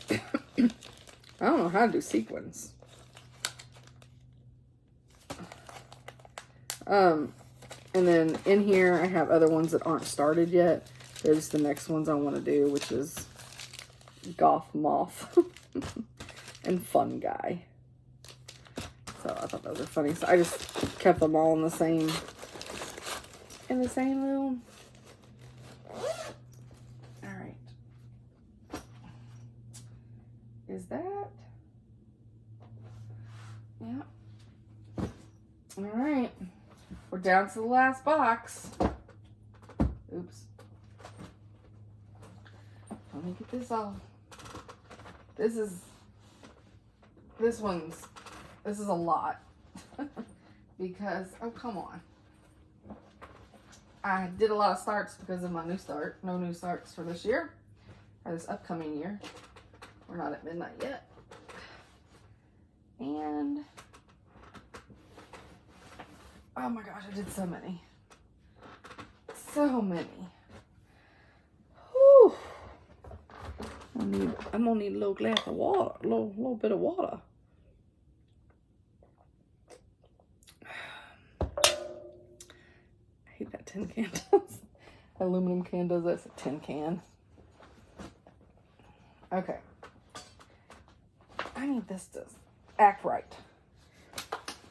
I don't know how to do sequins. And then in here I have other ones that aren't started yet. There's the next ones I want to do, which is Goth Moth and Fun Guy. So I thought those were funny. So I just kept them all in the same little. Alright. Is that? Yeah. Alright. We're down to the last box. Oops. Let me get this off. This is a lot. Because, oh, come on. I did a lot of starts because of my new start. No new starts for this year. Or this upcoming year. We're not at midnight yet. And oh my gosh, I did so many. So many. Whew. I'm gonna need a little glass of water. A little bit of water. I hate that tin can does. Aluminum can does this. A tin can. Okay. I need this to act right.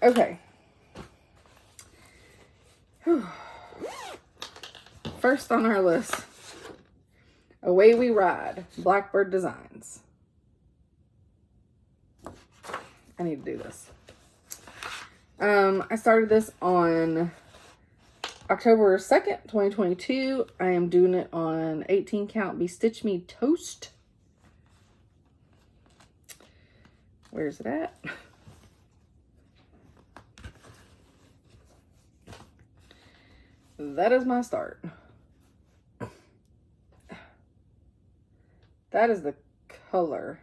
Okay. Whew. First on our list, Away We Ride, Blackbird Designs. I need to do this. I started this on October 2nd, 2022. I am doing it on 18 count Bestitch Me Toast. Where's it at? That is my start. That is the color.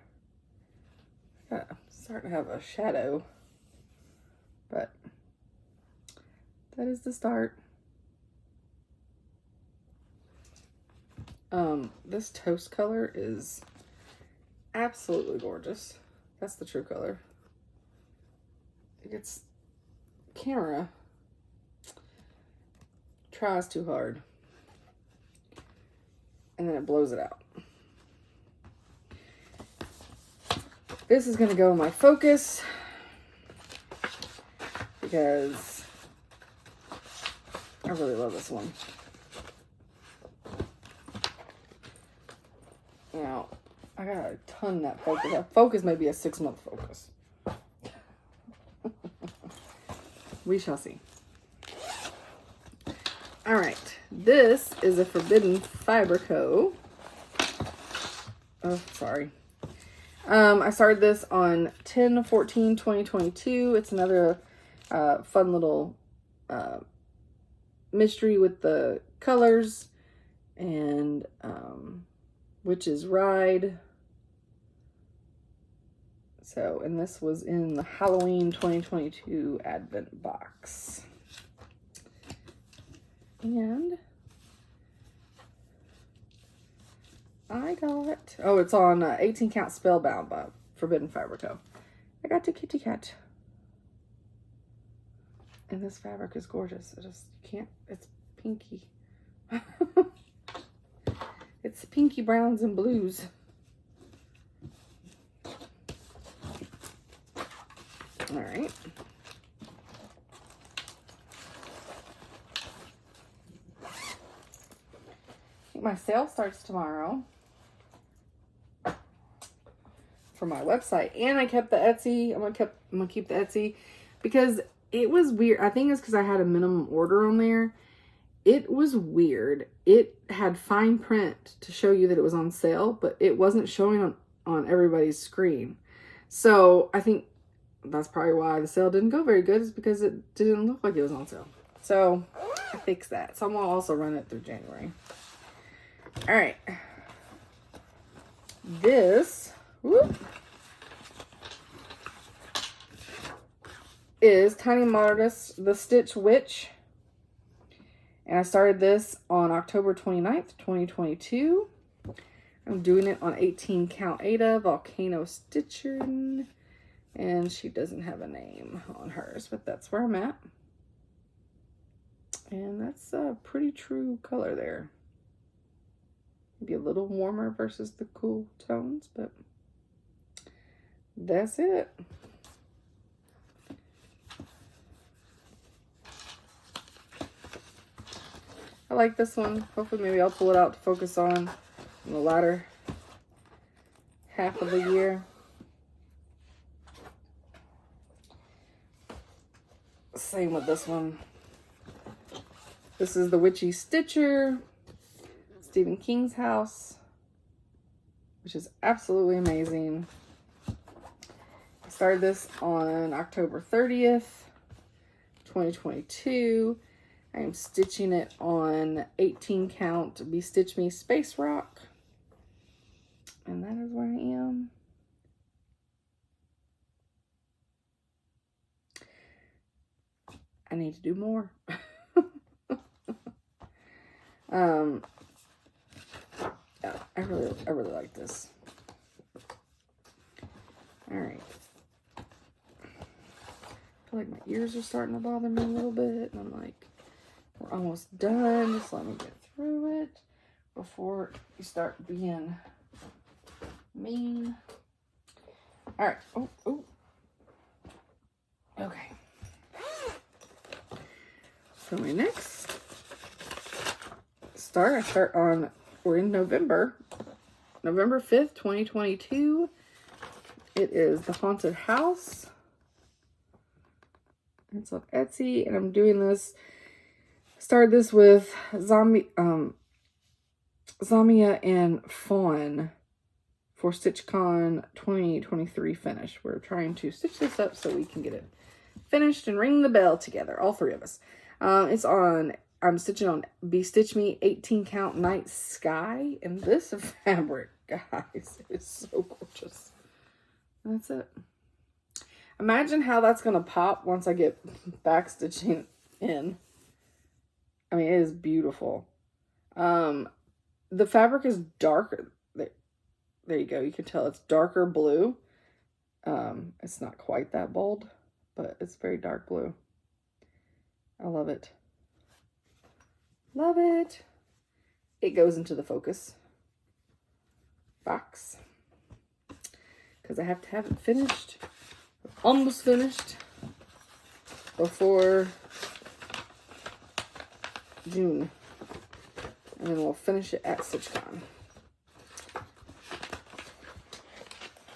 I'm starting to have a shadow, but that is the start. This toast color is absolutely gorgeous. That's the true color. It gets camera tries too hard, and then it blows it out. This is going to go in my focus because I really love this one. Now, I got a ton that focus. That focus may be a 6-month focus. We shall see. All right, this is a Forbidden Fiber Co. Oh, sorry. I started this on 10/14/2022. It's another fun little mystery with the colors and Witch's Ride. So, and this was in the Halloween 2022 Advent box. And I got, oh, it's on 18 count Spellbound by Forbidden Fiber Co. I got the kitty cat. And this fabric is gorgeous. I just can't, it's pinky. It's pinky browns and blues. All right. My sale starts tomorrow. for my website. And I kept the Etsy. I'm gonna keep the Etsy because it was weird. I think it's because I had a minimum order on there. It was weird. It had fine print to show you that it was on sale, but it wasn't showing on everybody's screen. So I think that's probably why the sale didn't go very good, is because it didn't look like it was on sale. So I fixed that. So I'm gonna also run it through January. All right. This is Tiny Modernist, the Stitch Witch. And I started this on October 29th, 2022. I'm doing it on 18 count Ada Volcano Stitching. And she doesn't have a name on hers, but that's where I'm at. And that's a pretty true color there. Maybe a little warmer versus the cool tones, but that's it. I like this one. Hopefully maybe I'll pull it out to focus on in the latter half of the year. Same with this one. This is the Witchy Stitcher, Stephen King's house, which is absolutely amazing. I started this on October 30th, 2022. I am stitching it on 18 count Be Stitch Me Space Rock. And that is where I am. I need to do more. Yeah, I really like this. All right. I feel like my ears are starting to bother me a little bit, and I'm like, we're almost done. Just let me get through it before you start being mean. All right. Oh. Okay. So my next I start on, we're in November 5th, 2022. It is The Haunted House. It's on Etsy, and I'm doing this. Started this with Zamia and Fawn for StitchCon 2023 finish. We're trying to stitch this up so we can get it finished and ring the bell together, all three of us. I'm stitching on Be Stitch Me 18 count Night Sky, and this fabric, guys, is so gorgeous. That's it. Imagine how that's gonna pop once I get back stitching in. I mean, it is beautiful. The fabric is darker. There you go. You can tell it's darker blue. It's not quite that bold, but it's very dark blue. I love it. Love it. It goes into the focus box because I have to have it finished, almost finished, before June, and then we'll finish it at StitchCon.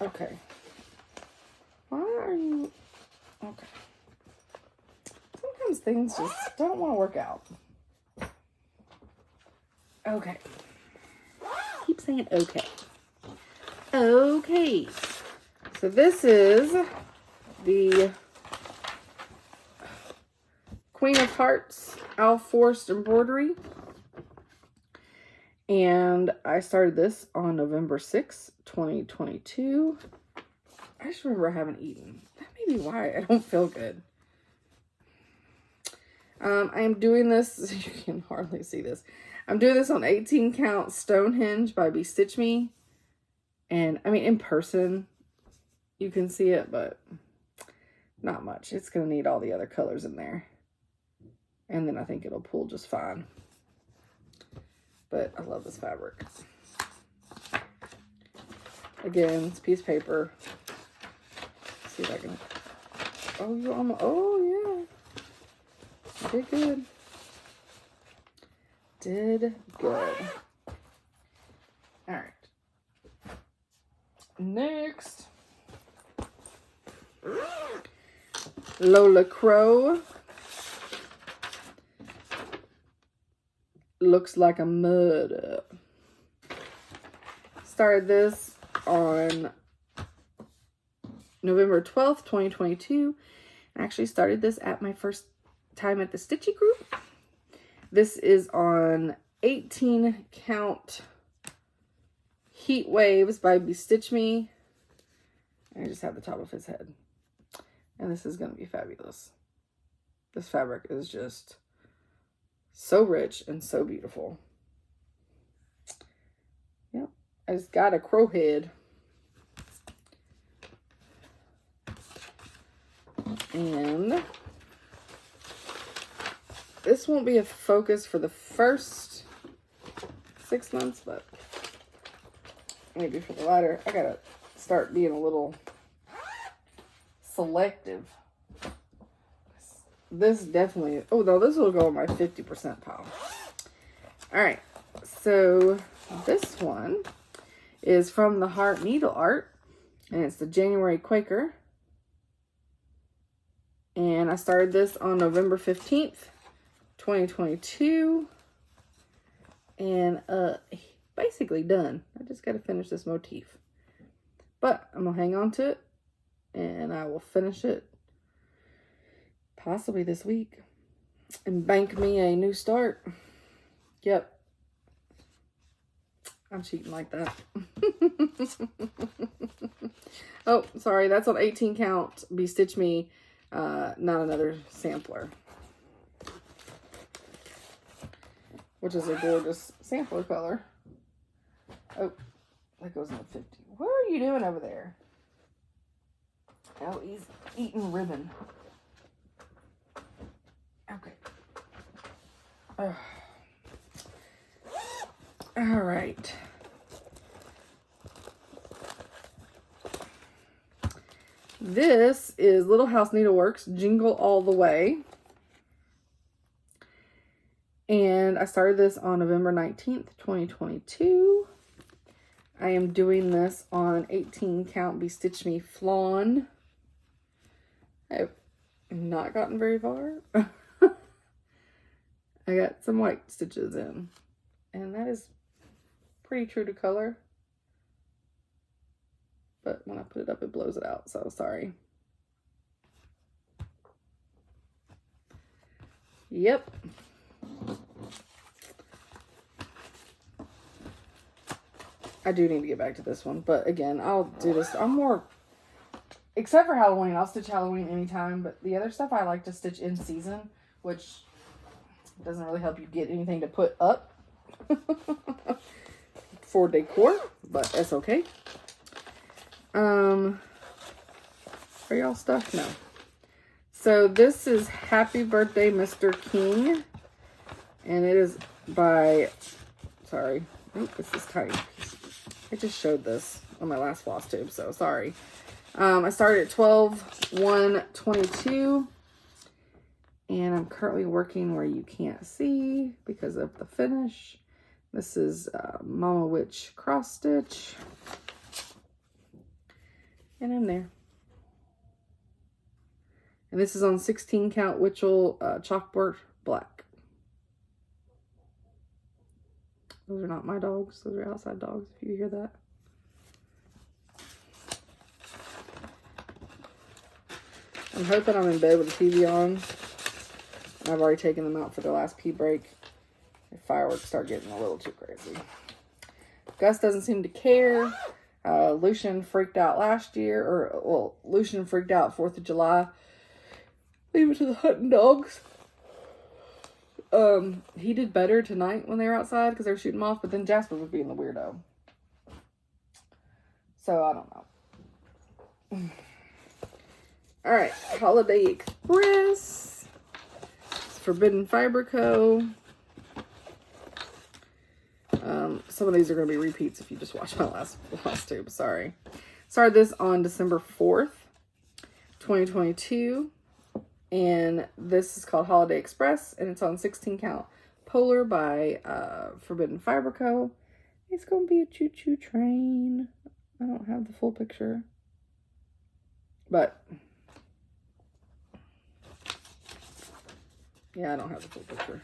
Okay. Why are you... Okay. Sometimes things just don't want to work out. Okay. Keep saying okay. Okay. So this is the Queen of Hearts Al Forced embroidery. And I started this on November 6th, 2022. I just remember I haven't eaten. That may be why I don't feel good. I am doing this, you can hardly see this. I'm doing this on 18 count Stonehenge by Be Stitch Me. And I mean, in person, you can see it, but not much. It's going to need all the other colors in there. And then I think it'll pull just fine. But I love this fabric. Again, it's a piece of paper. Let's see if I can... Oh, you almost... Oh, yeah. Did good. Did good. All right. Next, Lola Crow. Looks like a murder. Started this on November 12th, 2022. I actually started this at my first time at the Stitchy group. This is on 18 count Heat Waves by Bestitch Me. I just have the top of his head. And this is going to be fabulous. This fabric is just so rich and so beautiful. Yep. I just got a crow head. And this won't be a focus for the first 6 months, but maybe for the latter. I gotta start being a little selective. This definitely, oh no, this will go on my 50% pile. All right, so this one is from the Heart Needle Art, and it's the January Quaker. And I started this on November 15th, 2022. And basically done. I just got to finish this motif. But I'm going to hang on to it. And I will finish it possibly this week. And bank me a new start. Yep. I'm cheating like that. Oh, sorry. That's on 18 count. Bestitch Me. Not another sampler. Which is a gorgeous sampler color. Oh, that goes in the 50. What are you doing over there? Oh, he's eating ribbon. Okay. All right. This is Little House Needleworks Jingle All the Way. And I started this on November 19th, 2022. I am doing this on 18 count Bestitch Me Flawn. I have not gotten very far. I got some white stitches in. And that is pretty true to color. But when I put it up, it blows it out. So sorry. Yep. I do need to get back to this one. But again, I'll do this. I'm more, except for Halloween, I'll stitch Halloween anytime. But the other stuff I like to stitch in season, which doesn't really help you get anything to put up for decor. But that's okay. Are y'all stuck? No. So this is Happy Birthday, Mr. King. And it is by, sorry. Oh, this is tiny. I just showed this on my last Flosstube, so sorry. I started at 12/1/22. And I'm currently working where you can't see because of the finish. This is Mama Witch cross stitch. And I'm there. And this is on 16 count Witchell chalkboard black. Those are not my dogs. Those are outside dogs, if you hear that. I'm hoping I'm in bed with the TV on. I've already taken them out for their last pee break. The fireworks start getting a little too crazy. Gus doesn't seem to care. Lucian freaked out last year, Lucian freaked out 4th of July. Leave it to the hunting dogs. He did better tonight when they were outside because they were shooting him off, but then Jasper was being the weirdo. So, I don't know. Alright, Holiday Express. Forbidden Fiber Co. Some of these are going to be repeats if you just watched my last tube. Sorry. Started this on December 4th, 2022. And this is called Holiday Express. And it's on 16 count Polar by Forbidden Fiber Co. It's going to be a choo-choo train. I don't have the full picture. But Yeah, I don't have the full picture.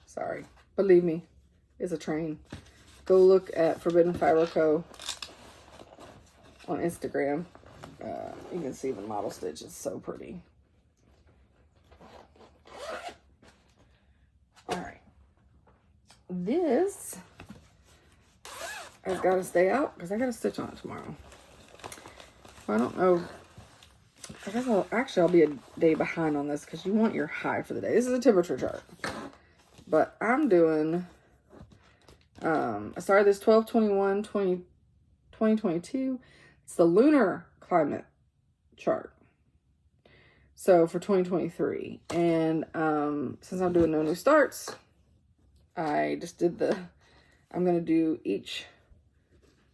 Sorry. Believe me, it's a train. Go look at Forbidden Fiber Co. on Instagram. You can see the model stitch is so pretty. Alright. This has got to stay out because I got to stitch on it tomorrow. Well, I don't know. I guess I'll be a day behind on this because you want your high for the day. This is a temperature chart. But I'm doing, I started this 12/21/2022. It's the lunar climate chart. So for 2023. And since I'm doing no new starts, I just did I'm going to do each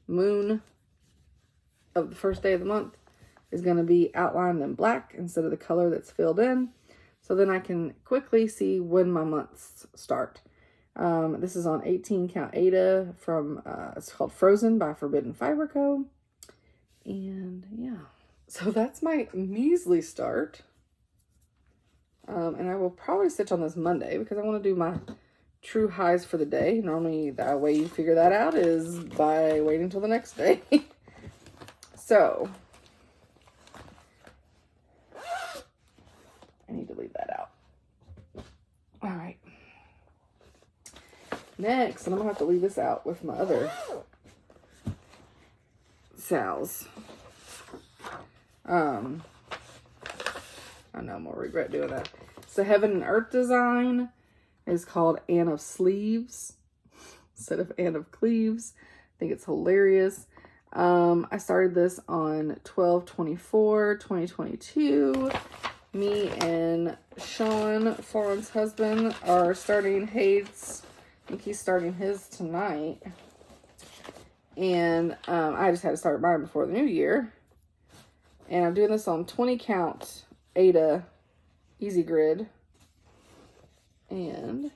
moon of the first day of the month is going to be outlined in black instead of the color that's filled in. So then I can quickly see when my months start. This is on 18 count Ada from, it's called Frozen by Forbidden Fiber Co. And yeah, so that's my measly start. And I will probably stitch on this Monday because I want to do my true highs for the day. Normally the way you figure that out is by waiting till the next day. So I need to leave that out. All right. Next, and I'm gonna have to leave this out with my other Sal's. I know I'm gonna regret doing that. So Heaven and Earth design is called Anne of Sleeves instead of Anne of Cleaves. I think it's hilarious. I started this on 12/24/2022. Me and Sean, Florence husband, are starting Hayes. I think he's starting his tonight. And I just had to start mine before the new year. And I'm doing this on 20 count Ada Easy Grid. And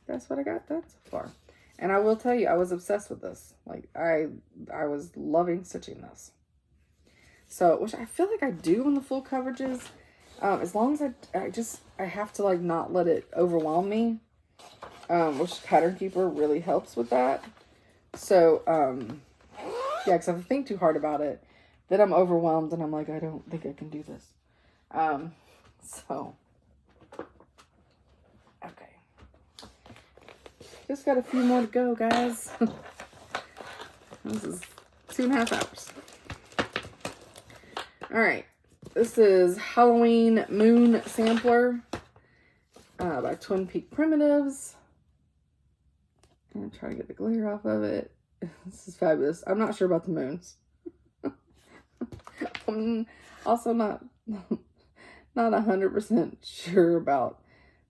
that's what I got done so far. And I will tell you, I was obsessed with this. Like, I was loving stitching this. So, which I feel like I do on the full coverages. As long as I have to, like, not let it overwhelm me. Which Pattern Keeper really helps with that. So, yeah, because if I think too hard about it, then I'm overwhelmed and I'm like, I don't think I can do this. So, okay. Just got a few more to go, guys. This is 2.5 hours. All right. This is Halloween Moon Sampler by Twin Peak Primitives. I'm trying to get the glare off of it. This is fabulous. I'm not sure about the moons. I'm also not 100% sure about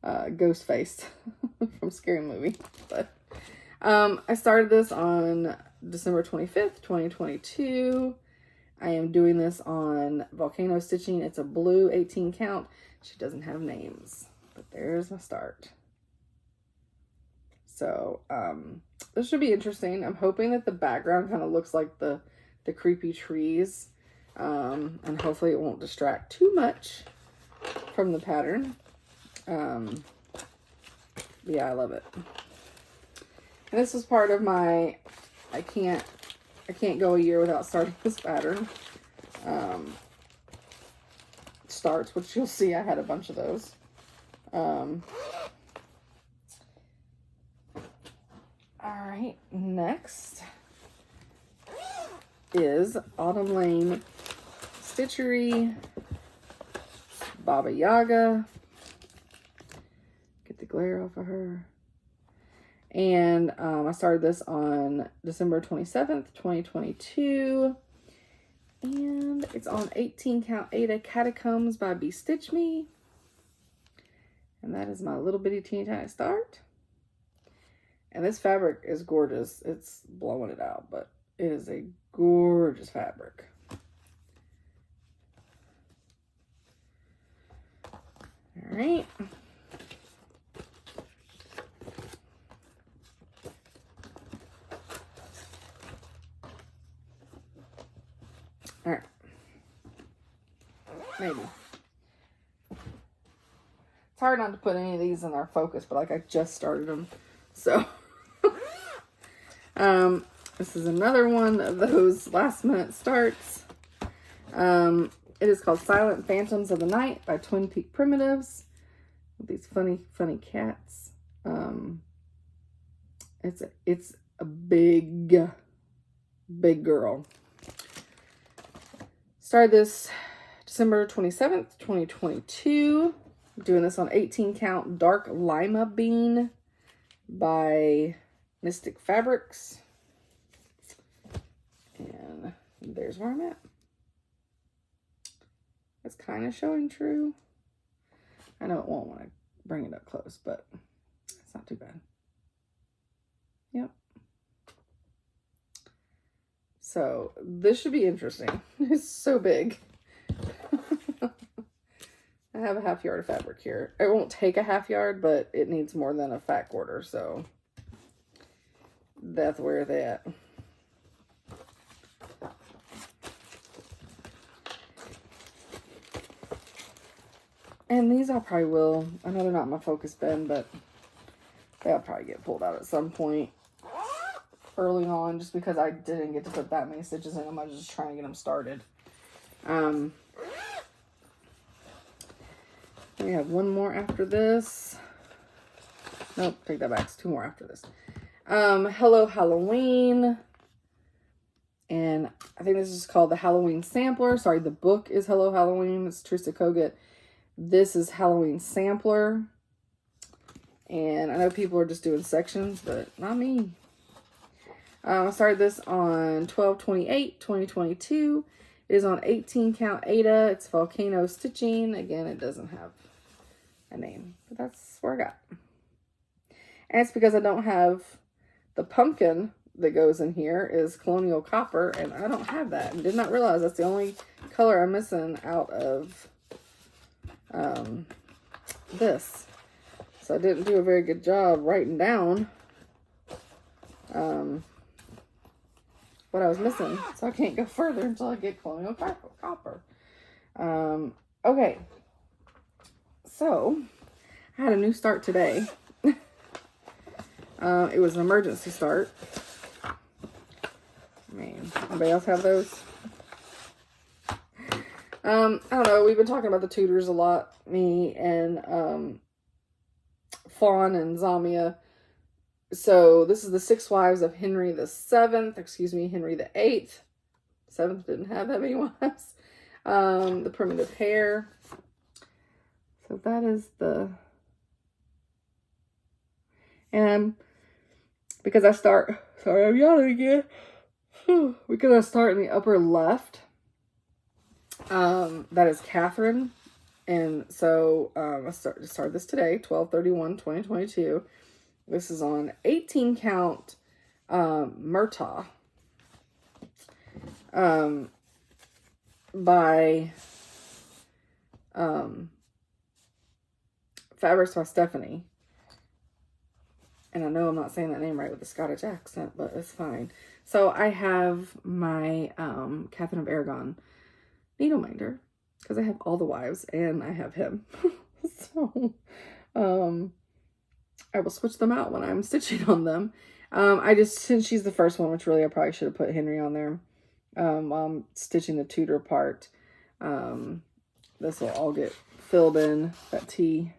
Ghostface from Scary Movie. But I started this on December 25th, 2022. I am doing this on Volcano Stitching. It's a blue 18 count. She doesn't have names, but there's my start. So, this should be interesting. I'm hoping that the background kind of looks like the creepy trees. And hopefully it won't distract too much from the pattern. Yeah, I love it. And this was part of my, I can't go a year without starting this pattern. Starts, which you'll see I had a bunch of those. Alright, next is Autumn Lane Stitchery, Baba Yaga. Get the glare off of her. And I started this on December 27th, 2022. And it's on 18 count Ada Catacombs by Be Stitch Me. And that is my little bitty teeny tiny start. And this fabric is gorgeous. It's blowing it out, but it is a gorgeous fabric. All right. All right. Maybe. It's hard not to put any of these in our focus, but like I just started them. So, this is another one of those last minute starts. It is called Silent Phantoms of the Night by Twin Peak Primitives. With these funny cats. It's a big girl. Started this December 27th, 2022. Doing this on 18 count Dark Lima Bean by Mystic Fabrics. And there's where I'm at. It's kind of showing true. I know it won't when I bring it up close, but it's not too bad. Yep. So this should be interesting. It's so big. I have a half yard of fabric here. It won't take a half yard, but it needs more than a fat quarter, so that's where they at. And these I probably will. I know they're not my focus bin, but they'll probably get pulled out at some point early on, just because I didn't get to put that many stitches in them. I was just trying to get them started. We have one more after this. Nope, take that back. It's two more after this. Hello Halloween. And I think this is called the Halloween Sampler. Sorry, the book is Hello Halloween. It's Trista Kogut. This is Halloween Sampler. And I know people are just doing sections, but not me. I started this on 12/28/2022. It is on 18 count Ada. It's Volcano Stitching. Again, it doesn't have a name, but that's where I got. And it's because I don't have the pumpkin that goes in here is Colonial Copper, and I don't have that. And did not realize that's the only color I'm missing out of this. So I didn't do a very good job writing down what I was missing. So I can't go further until I get Colonial Copper. Okay. So I had a new start today. It was an emergency start. I mean, anybody else have those? I don't know. We've been talking about the tutors a lot. Me and Fawn and Zamia. So this is the 6 wives of Henry the 7th. Excuse me, Henry the 8th. 7th didn't have that many wives. The primitive hair. So that is the... And because I start... Sorry, I'm yawning again. Because I start in the upper left. That is Catherine. And so I started this today, 12/31/2022. This is on 18 count Murtaugh by Fabrics by Stephanie. And I know I'm not saying that name right with the Scottish accent, but it's fine. So I have my Catherine of Aragon needle minder because I have all the wives and I have him. So I will switch them out when I'm stitching on them. Since she's the first one, which really I probably should have put Henry on there. While I'm stitching the tutor part. This will all get filled in, that T.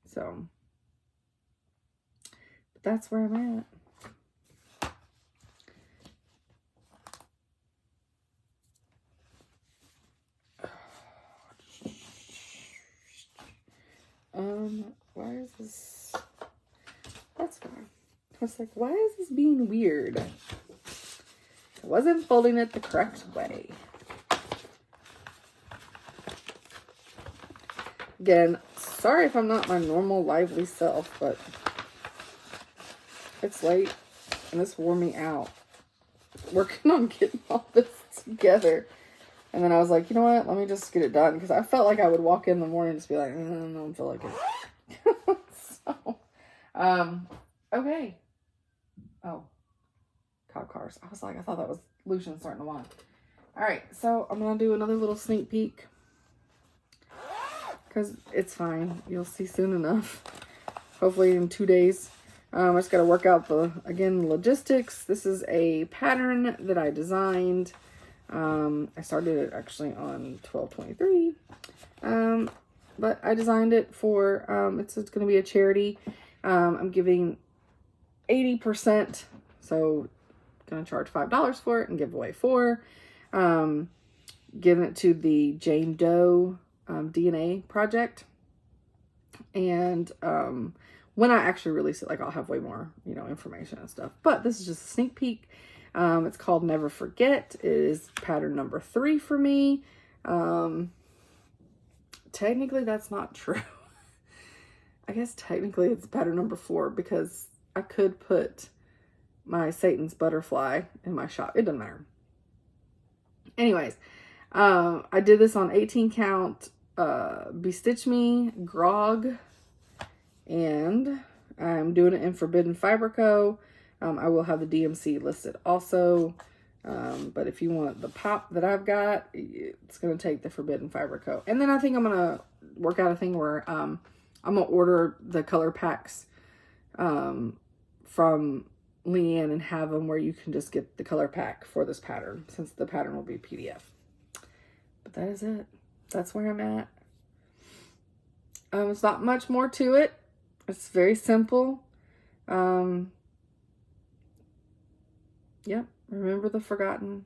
So, but that's where I'm at. Why is this? That's fine. I was like, why is this being weird? I wasn't folding it the correct way. Again, sorry if I'm not my normal lively self, but it's late and this wore me out. Working on getting all this together. And then I was like, you know what? Let me just get it done. Because I felt like I would walk in the morning and just be like, I don't feel like it. So, okay. Oh, cop cars. I was like, I thought that was Lucian starting to want. All right, so I'm going to do another little sneak peek. because it's fine. You'll see soon enough. Hopefully in 2 days. I just got to work out the logistics. This is a pattern that I designed. I started it actually on 12/23. But I designed it for, it's going to be a charity. I'm giving 80%, so going to charge $5 for it and give away 4. Giving it to the Jane Doe DNA project. And when I actually release it, like, I'll have way more, you know, information and stuff. But this is just a sneak peek. It's called Never Forget. It is pattern number 3 for me. Technically, that's not true. I guess technically it's pattern number 4 because I could put my Satan's butterfly in my shop. It doesn't matter. Anyways, I did this on 18 count Bestitch Me Grog, and I'm doing it in Forbidden Fiber Co. I will have the DMC listed also. But if you want the pop that I've got, it's going to take the Forbidden Fiber Co. And then I think I'm going to work out a thing where I'm going to order the color packs from Leanne and have them where you can just get the color pack for this pattern, since the pattern will be PDF. But that is it. That's where I'm at. It's not much more to it. It's very simple. Yep. Remember the Forgotten.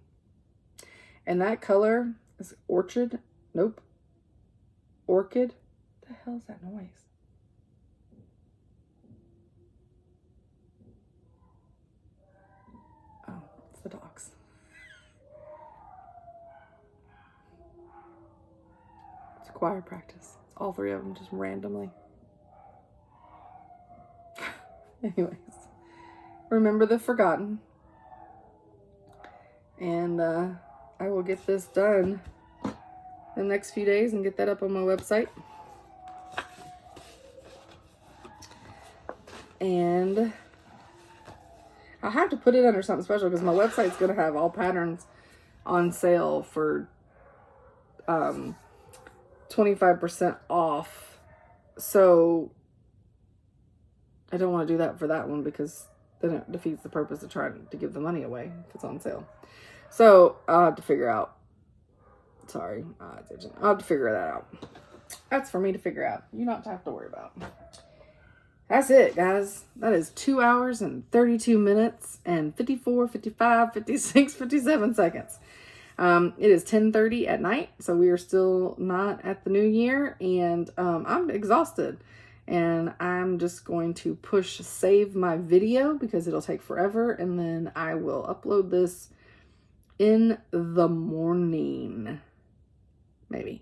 And that color is Orchid. Nope. Orchid. What the hell is that noise? Oh, it's the dogs. It's choir practice. It's all 3 of them just randomly. Anyways. Remember the Forgotten. And I will get this done in the next few days and get that up on my website. And I'll have to put it under something special because my website's going to have all patterns on sale for 25% off. So I don't want to do that for that one because then it defeats the purpose of trying to give the money away if it's on sale. So I'll have to figure out. Sorry, I'll have to figure that out. That's for me to figure out. You don't have to worry about. That's it, guys. That is 2 hours and 32 minutes and 54, 55, 56, 57 seconds. It is 10:30 at night, so we are still not at the new year, and I'm exhausted. And I'm just going to push save my video because it'll take forever, and then I will upload this in the morning. Maybe.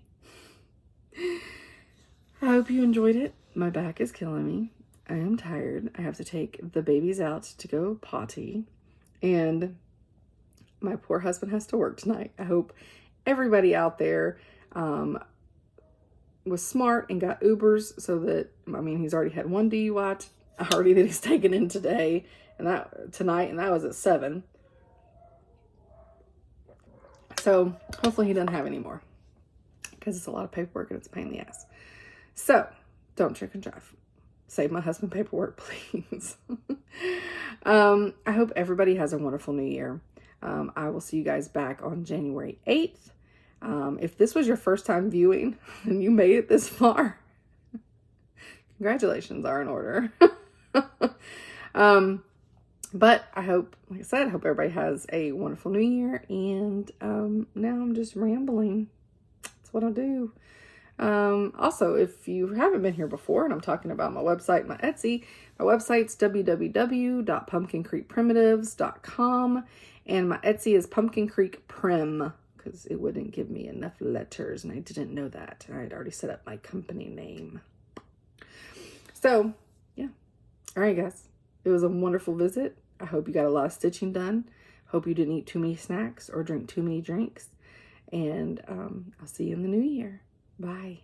I hope you enjoyed it. My back is killing me. I am tired. I have to take the babies out to go potty, and my poor husband has to work tonight. I hope everybody out there was smart and got Ubers so that, I mean, he's already had 1 DUI already that he's taken in today and that tonight, and that was at 7. So hopefully he doesn't have any more because it's a lot of paperwork and it's a pain in the ass. So don't drink and drive. Save my husband paperwork, please. I hope everybody has a wonderful new year. I will see you guys back on January 8th. If this was your first time viewing and you made it this far, congratulations are in order. But I hope, like I said, I hope everybody has a wonderful new year. And now I'm just rambling. That's what I do. Also, if you haven't been here before, and I'm talking about my website, my Etsy, my website's www.pumpkincreekprimitives.com, and my Etsy is Pumpkin Creek Prim, because it wouldn't give me enough letters, and I didn't know that. I had already set up my company name. So, yeah. All right, guys. It was a wonderful visit. I hope you got a lot of stitching done. Hope you didn't eat too many snacks or drink too many drinks. And I'll see you in the new year. Bye.